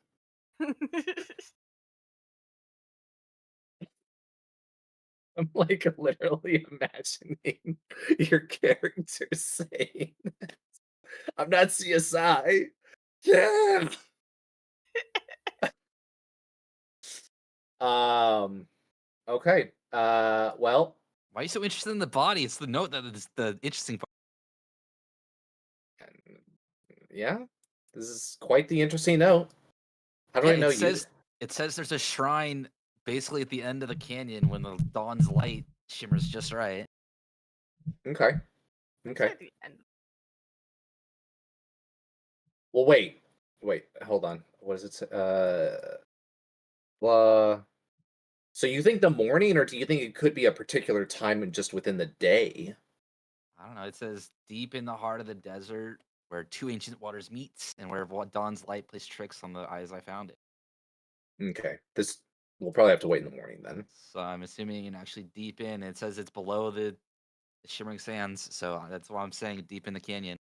I'm like literally imagining your character saying, "I'm not CSI." Yeah. Um. Okay. Well. Why are you so interested in the body? It's the note that is the interesting part. Yeah. This is quite the interesting note. How do Yeah, I know you? it says there's a shrine basically at the end of the canyon when the dawn's light shimmers just right. Okay. It's Okay. at the end. Well, wait. Wait. Hold on. What does it say? Uh. So you think the morning, or do you think it could be a particular time and just within the day? I don't know. It says deep in the heart of the desert where two ancient waters meet and where dawn's light plays tricks on the eyes I found it. Okay. This we'll probably have to wait in the morning then. So I'm assuming actually deep in. It says it's below the shimmering sands, so that's why I'm saying deep in the canyon.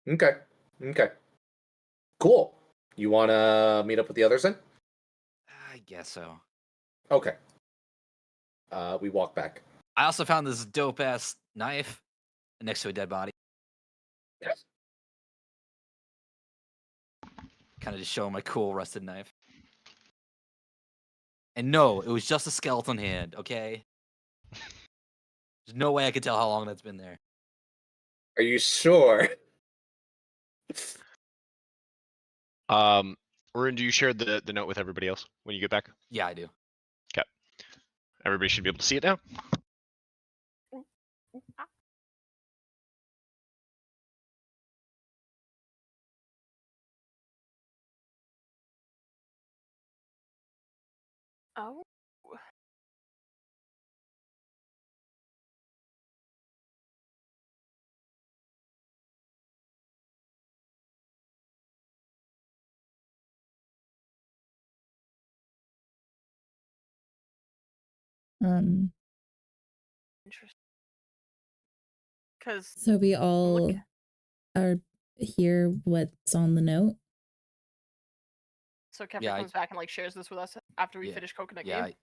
Okay. Okay. Cool. You want to meet up with the others then? I guess so. Okay. We walk back. I also found this dope ass knife next to a dead body. Yes. Kind of just showing my cool rusted knife. And no, it was just a skeleton hand, okay? There's no way I could tell how long that's been there. Are you sure? Ruin, do you share the note with everybody else when you get back? Yeah, I do. Okay. Everybody should be able to see it now. Oh. Interesting. Because So we all Look. are hear what's on the note. so Kefir Yeah, comes back and like shares this with us after we Yeah. finish Coconut Yeah, Game.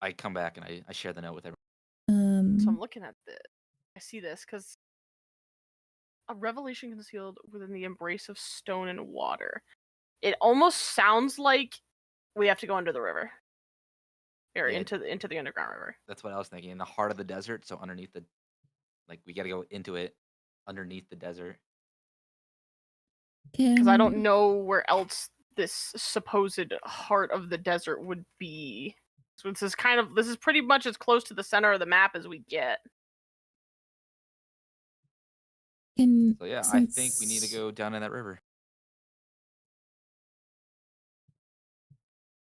I come back and I share the note with everyone. So I'm looking at this. I see this because a revelation concealed within the embrace of stone and water. It almost sounds like we have to go under the river, or Yeah. into the underground river. That's what I was thinking. In the heart of the desert, so underneath the, like, we got to go into it underneath the desert. Because I don't know where else this supposed heart of the desert would be. So this is pretty much as close to the center of the map as we get. So yeah, I think we need to go down in that river.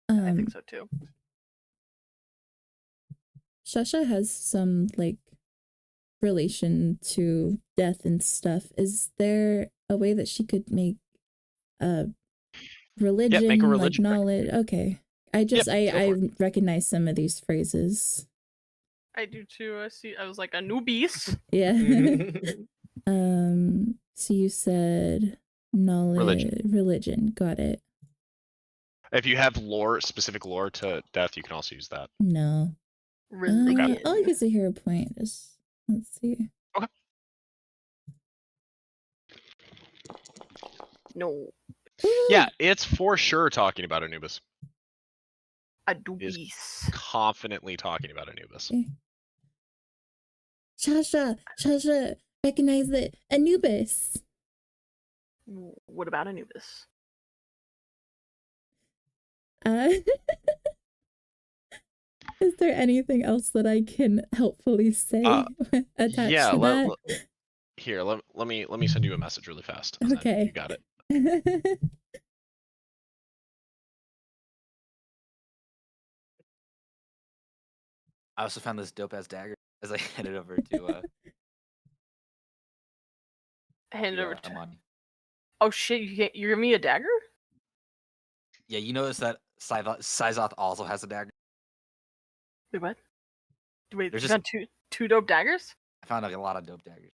I think so too. Shasha has some like relation to death and stuff. Is there a way that she could make a religion, make a like religion check. knowledge? Okay. I go for I recognize some of these phrases. I do too. I was like Anubis. Yeah. So you said knowledge, religion. Got it. If you have specific lore to death, you can also use that. No. Religion. I'll use a hero point. Let's see. Okay. No. Yeah, it's for sure talking about Anubis. Anubis. Confidently talking about Anubis. Okay. Shasha, recognize it. Anubis. What about Anubis? Is there anything else that I can helpfully say attached to that? Here, let me send you a message really fast. Okay. You got it. I also found this dope ass dagger as I headed over to Hand it over to Amani. Oh shit! You're giving me a dagger? Yeah, you notice that Sizoth also has a dagger. Wait, what? Wait, There's you just- found two dope daggers? I found like a lot of dope daggers.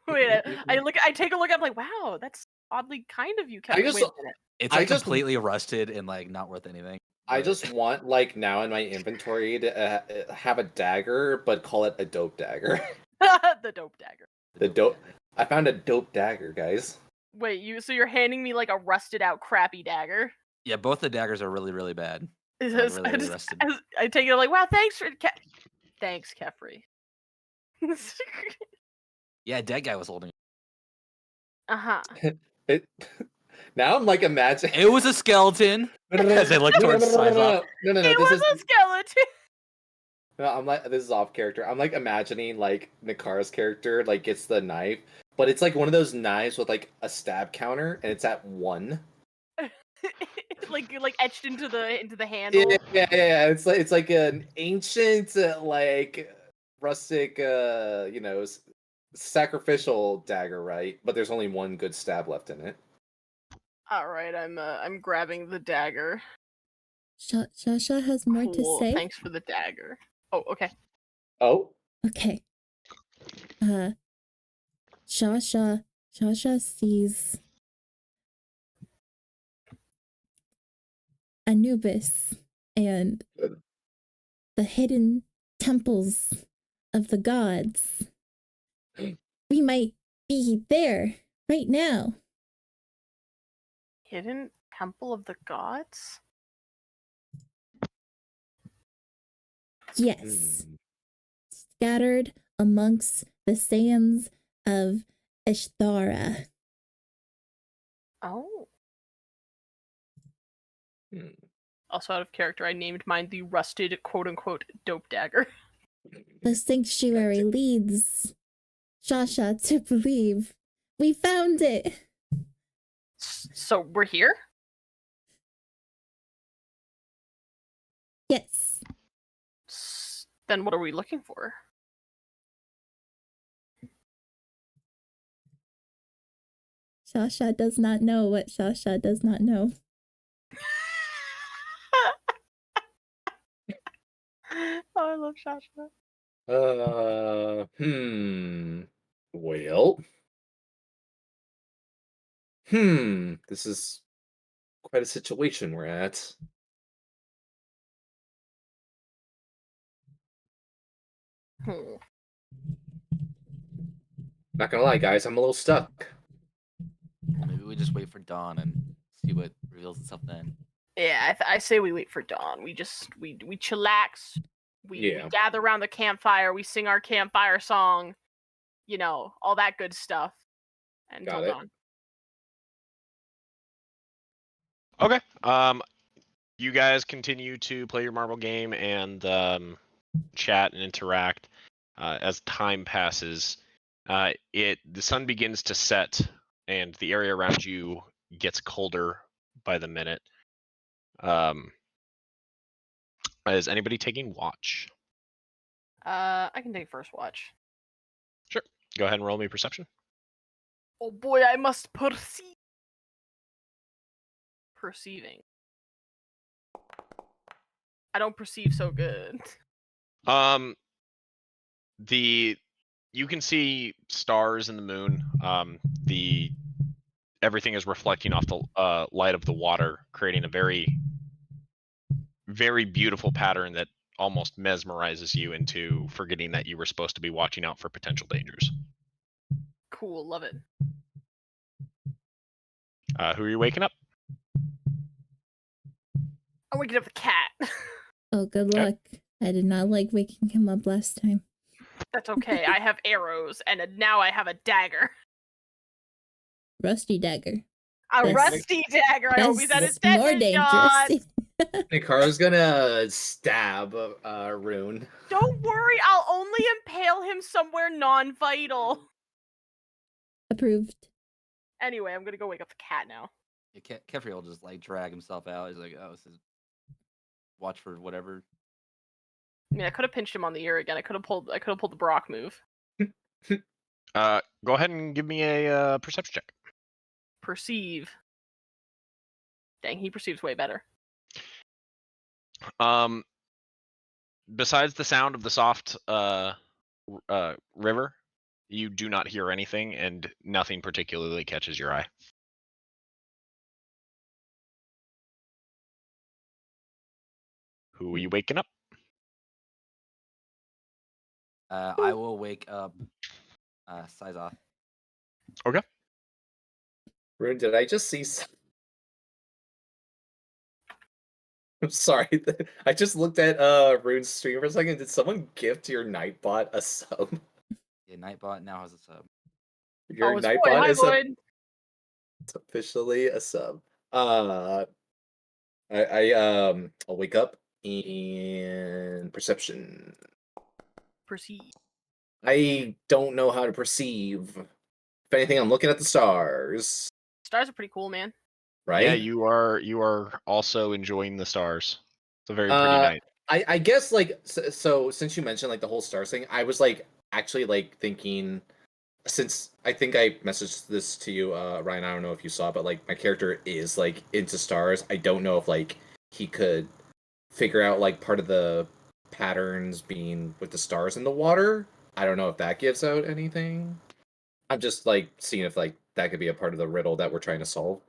Wait, I take a look. I'm like, wow, that's oddly kind of you, Kevin. just- Wait a minute. It's like completely rusted and like not worth anything. I but just want like now in my inventory to have a dagger, but call it a dope dagger. The dope dagger. The dope. I found a dope dagger, guys. Wait, so you're handing me like a rusted out crappy dagger? yeah, both the daggers are really, really bad. Is Like, this, really, really rusted. I take it like, wow, thanks for thanks, Kefri. Yeah, dead guy was holding it. Uh-huh. It, now I'm like imagining. It was a skeleton. As I look towards Scythe. No. It This was is a skeleton. no. I'm like this is off character. I'm like imagining like Nikara's character like gets the knife, but it's like one of those knives with like a stab counter, and it's at 1. like etched into the handle. Yeah. It's like an ancient like rustic sacrificial dagger, right? But there's only one good stab left in it. All right, I'm grabbing the dagger. Shasha has more to Cool, say. thanks for the dagger. Oh, okay. Oh, Okay. Shasha sees Anubis and the hidden temples of the gods. We might be there right now. Hidden Temple of the Gods? Yes. Scattered amongst the sands of Isethara. Oh. Hmm. Also out of character, I named mine the rusted quote-unquote dope dagger. The sanctuary leads Shasha to believe we found it. So we're here? Yes. Then what are we looking for? Shasha does not know what Shasha does not know. Oh, I love Shasha. Well. This is quite a situation we're at. Hmm. Not gonna lie, guys, I'm a little stuck. Maybe we just wait for dawn and see what reveals itself then. Yeah, I say we wait for dawn. We chillax. We gather around the campfire. We sing our campfire song. You know, all that good stuff. Until dawn. Okay. You guys continue to play your marble game and chat and interact. As time passes, the sun begins to set, and the area around you gets colder by the minute. Is anybody taking watch? I can take first watch. Sure. Go ahead and roll me perception. Oh boy, I must perceive. Perceiving. I don't perceive so good. You can see stars in the moon. Everything is reflecting off the light of the water, creating a very, very beautiful pattern that almost mesmerizes you into forgetting that you were supposed to be watching out for potential dangers. Cool, love it. Who are you waking up? I'm waking up the cat. Oh, good luck. I did not like waking him up last time. That's okay. I have arrows, and now I have a dagger. Rusty dagger. Rusty dagger. I hope he's at his more dangerous. Nikara's gonna stab Rune. Don't worry, I'll only impale him somewhere non-vital. Approved. Anyway, I'm gonna go wake up the cat now. Yeah, Kefri will just like drag himself out. He's like, oh, this is watch for whatever. I mean, I could have pinched him on the ear again. I could have pulled the Brock move. Go ahead and give me a perception check. Perceive. Dang, he perceives way better. Besides the sound of the soft river, you do not hear anything, and nothing particularly catches your eye. Who are you waking up? I will wake up Sizoth. Okay. Rune, did I just see? I'm sorry. I just looked at Rune's stream for a second. Did someone gift your Nightbot a sub? Yeah, Nightbot now has a sub. Your it's Void. Nightbot Hi, is Void. it's officially a sub. I'll wake up in perception. Proceed. I don't know how to perceive. If anything, I'm looking at the stars. Stars are pretty cool, man. Right? Yeah, you are also enjoying the stars. It's a very pretty night. I guess like so since you mentioned like the whole stars thing, I was like actually like thinking, since I think I messaged this to you, Ryan, I don't know if you saw, but like my character is like into stars. I don't know if like he could figure out like part of the patterns being with the stars in the water. I don't know if that gives out anything. I'm just like seeing if like that could be a part of the riddle that we're trying to solve.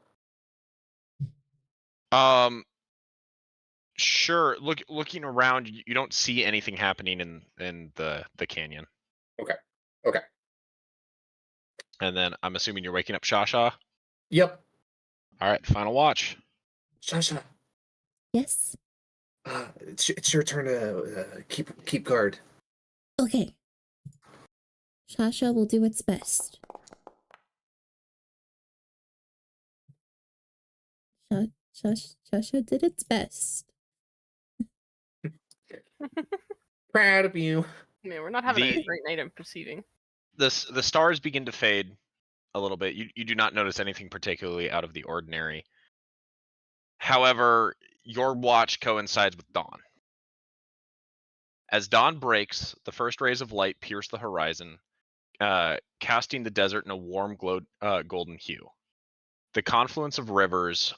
Sure. Looking around, you don't see anything happening in the canyon. Okay. And then I'm assuming you're waking up Shasha. Yep. All right, final watch. Shasha, Yes. it's your turn to keep guard. Okay. Shasha will do its best. Shasha did its best. Proud of you. Man, we're not having a great night in perceiving. The stars begin to fade a little bit. You do not notice anything particularly out of the ordinary. However, your watch coincides with dawn. As dawn breaks, the first rays of light pierce the horizon, casting the desert in a warm golden hue. The confluence of rivers,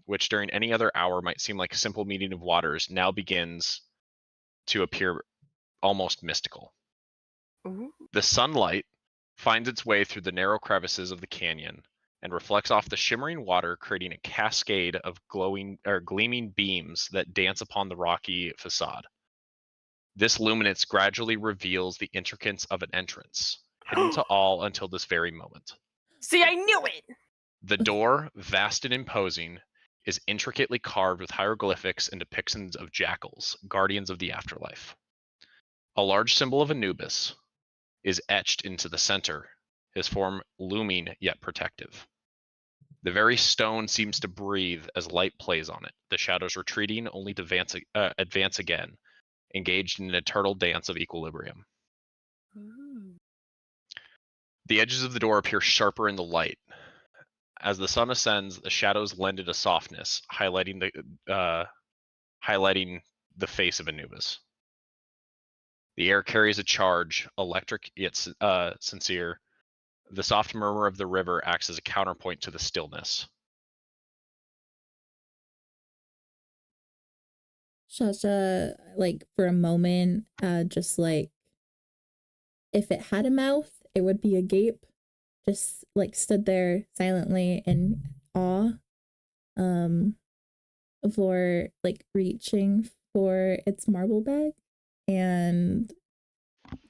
which during any other hour might seem like a simple meeting of waters, now begins to appear almost mystical. Ooh. The sunlight finds its way through the narrow crevices of the canyon and reflects off the shimmering water, creating a cascade of gleaming beams that dance upon the rocky facade. This luminance gradually reveals the intricacies of an entrance, hidden to all until this very moment. See, I knew it! The door, vast and imposing, is intricately carved with hieroglyphics and depictions of jackals, guardians of the afterlife. A large symbol of Anubis is etched into the center, his form looming yet protective. The very stone seems to breathe as light plays on it, the shadows retreating only to advance again, engaged in an eternal dance of equilibrium. Ooh. The edges of the door appear sharper in the light. As the sun ascends, the shadows lend it a softness, highlighting the face of Anubis. The air carries a charge, electric yet sincere. The soft murmur of the river acts as a counterpoint to the stillness. Shasha, like, for a moment, just like, if it had a mouth, it would be agape. Just like stood there silently in awe, for like reaching for its marble bag and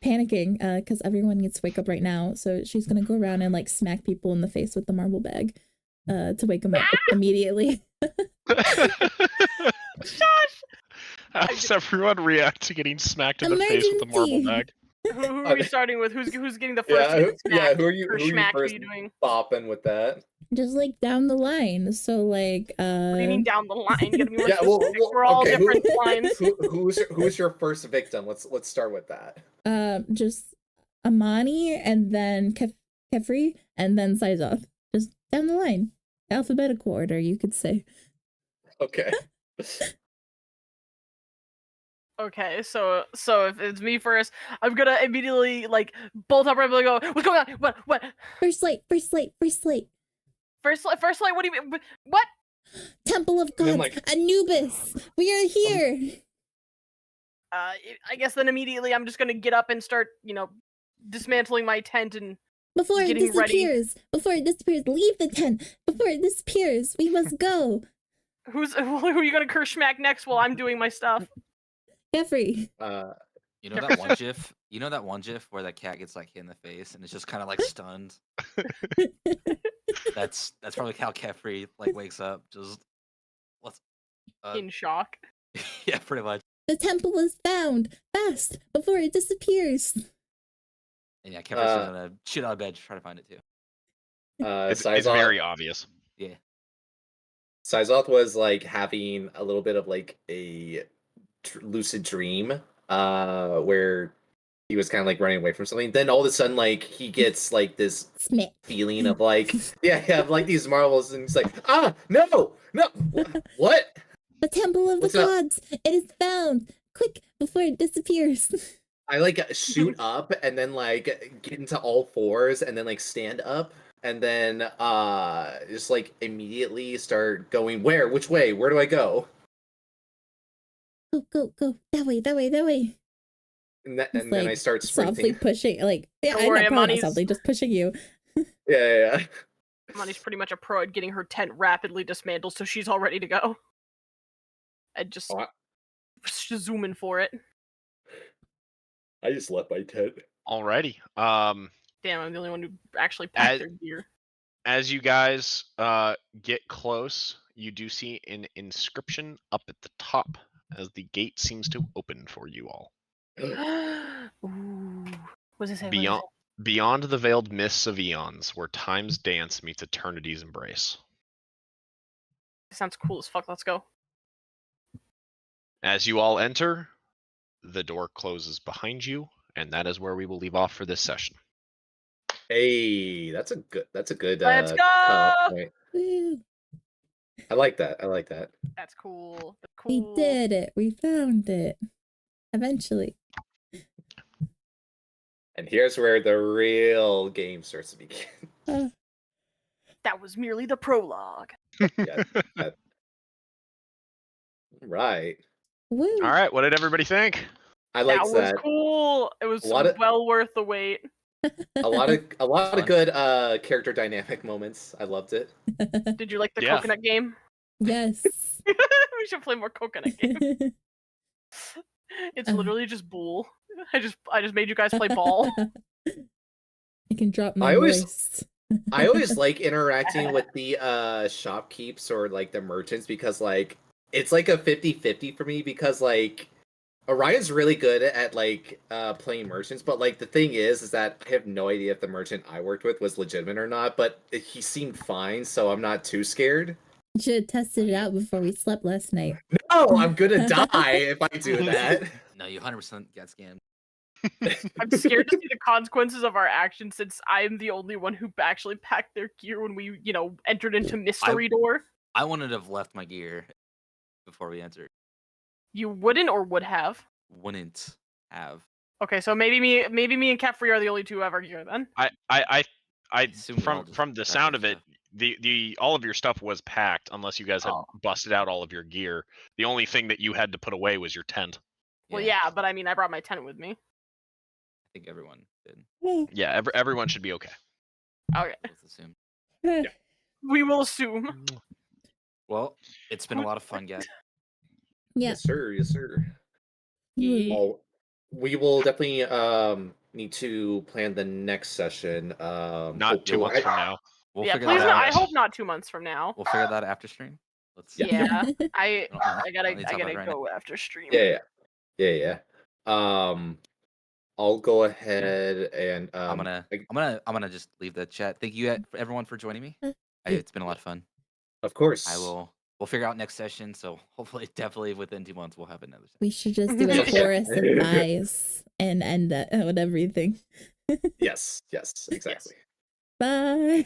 panicking, because everyone needs to wake up right now. So she's gonna go around and like smack people in the face with the marble bag, to wake them up immediately. Shush! How does everyone react to getting smacked in the face with the marble bag? Who are we starting with? Who's getting the first hit smack? Who are you smack first are you doing? bopping with that? Just like down the line. So like What do you mean down the line? Get me more Yeah, well, specific. We're all okay, different lines. Who's your first victim? Let's start with that. Just Amani and then Kefri and then Sizoth. Just down the line. Alphabetical order, you could say. Okay. Okay, so if it's me first, I'm gonna immediately like bolt up right and go, what's going on? What? First light. First light, what do you mean? What? Temple of And then, Gods, like, Anubis, we are here. I guess then immediately I'm just gonna get up and start, dismantling my tent and Before it getting ready. disappears, leave the tent. Before it disappears, we must go. Who are you gonna curse smack next while I'm doing my stuff? Jeffrey. You know that one GIF? You know that one GIF where that cat gets like hit in the face and it's just kind of like stunned. That's probably how Kefri like wakes up. Just let's. In shock. Yeah, pretty much. The temple is found! Fast! Before it disappears! And yeah, Kefri's gonna shit out of bed to try to find it too. It's very obvious. Yeah. Sizoth was like having a little bit of like a lucid dream, where he was kind of like running away from something. Then all of a sudden, like he gets like this Smith. feeling of like, yeah, like these marbles, and he's like, no, what? The temple of What's the up? gods! It is found! Quick, before it disappears! I like shoot up and then like get into all fours and then like stand up and then just like immediately start going which way? Where do I go? Go. That way. And, then Like, I start softly sprinting. pushing, like, yeah, Don't I'm worry, not probably not Amani's- softly, just pushing you. Yeah. Money's pretty much a pro at getting her tent rapidly dismantled, so she's all ready to go. And just Oh, zooming for it. I just left my tent. Alrighty. Damn, I'm the only one who actually packed their gear. As you guys get close, you do see an inscription up at the top as the gate seems to open for you all. Ooh. What does it say? Beyond the veiled mists of eons, where time's dance meets eternity's embrace. Sounds cool as fuck. Let's go. As you all enter, the door closes behind you, and that is where we will leave off for this session. Hey, that's a good Let's go! cutoff point. Woo. I like that. That's cool. That's We cool. did it! We found it! Eventually. And here's where the real game starts to begin. That was merely the prologue. Yeah, right. Woo! All right, what did everybody think? I liked That was that. cool. It was A lot of- well worth the wait. A lot Fun. of good character dynamic moments. I loved it. Did you like the Yeah. coconut game? Yes. We should play more coconut game. It's Uh. literally just bull. I just made you guys play ball. I can drop my I always- voice. I always like interacting with the shopkeepers or like the merchants because like it's like a 50-50 for me because like Orion's really good at like playing merchants, but like the thing is that I have no idea if the merchant I worked with was legitimate or not, but he seemed fine, so I'm not too scared. You should have tested it out before we slept last night. No, I'm gonna die if I do that. No, you 100% got scammed. I'm scared to see the consequences of our actions since I'm the only one who actually packed their gear when we, entered into Mystery Door. I wouldn't have left my gear before we entered. You wouldn't or would have? Wouldn't have. Okay, so maybe me and Kefri are the only two who have our gear then. I assume we all just from the packed sound our of it, stuff. the all of your stuff was packed unless you guys had Oh. busted out all of your gear. The only thing that you had to put away was your tent. Well, yeah, but I mean, I brought my tent with me. I think everyone did. Yeah, everyone should be okay. Okay, Let's assume. we will assume. Well, it's been a lot of fun, guys. Yeah. Yes, sir. Yes, sir. Yeah. Oh, we will definitely need to plan the next session. Not 2 months from now. We'll Yeah, figure please. that No, out. I hope not 2 months from now. We'll figure that out after stream. Let's. Yeah, I don't know. gotta Don't need to talk about it right go after stream. Yeah. I'll go ahead and I'm gonna just leave the chat. Thank you everyone for joining me. It's been a lot of fun. Of course. We'll figure out next session. So hopefully, definitely within 2 months, we'll have another session. We should just do a Yeah. chorus of eyes and end that with everything. Yes, exactly. Bye.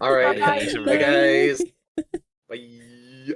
All right. Bye-bye. Bye, guys. Bye.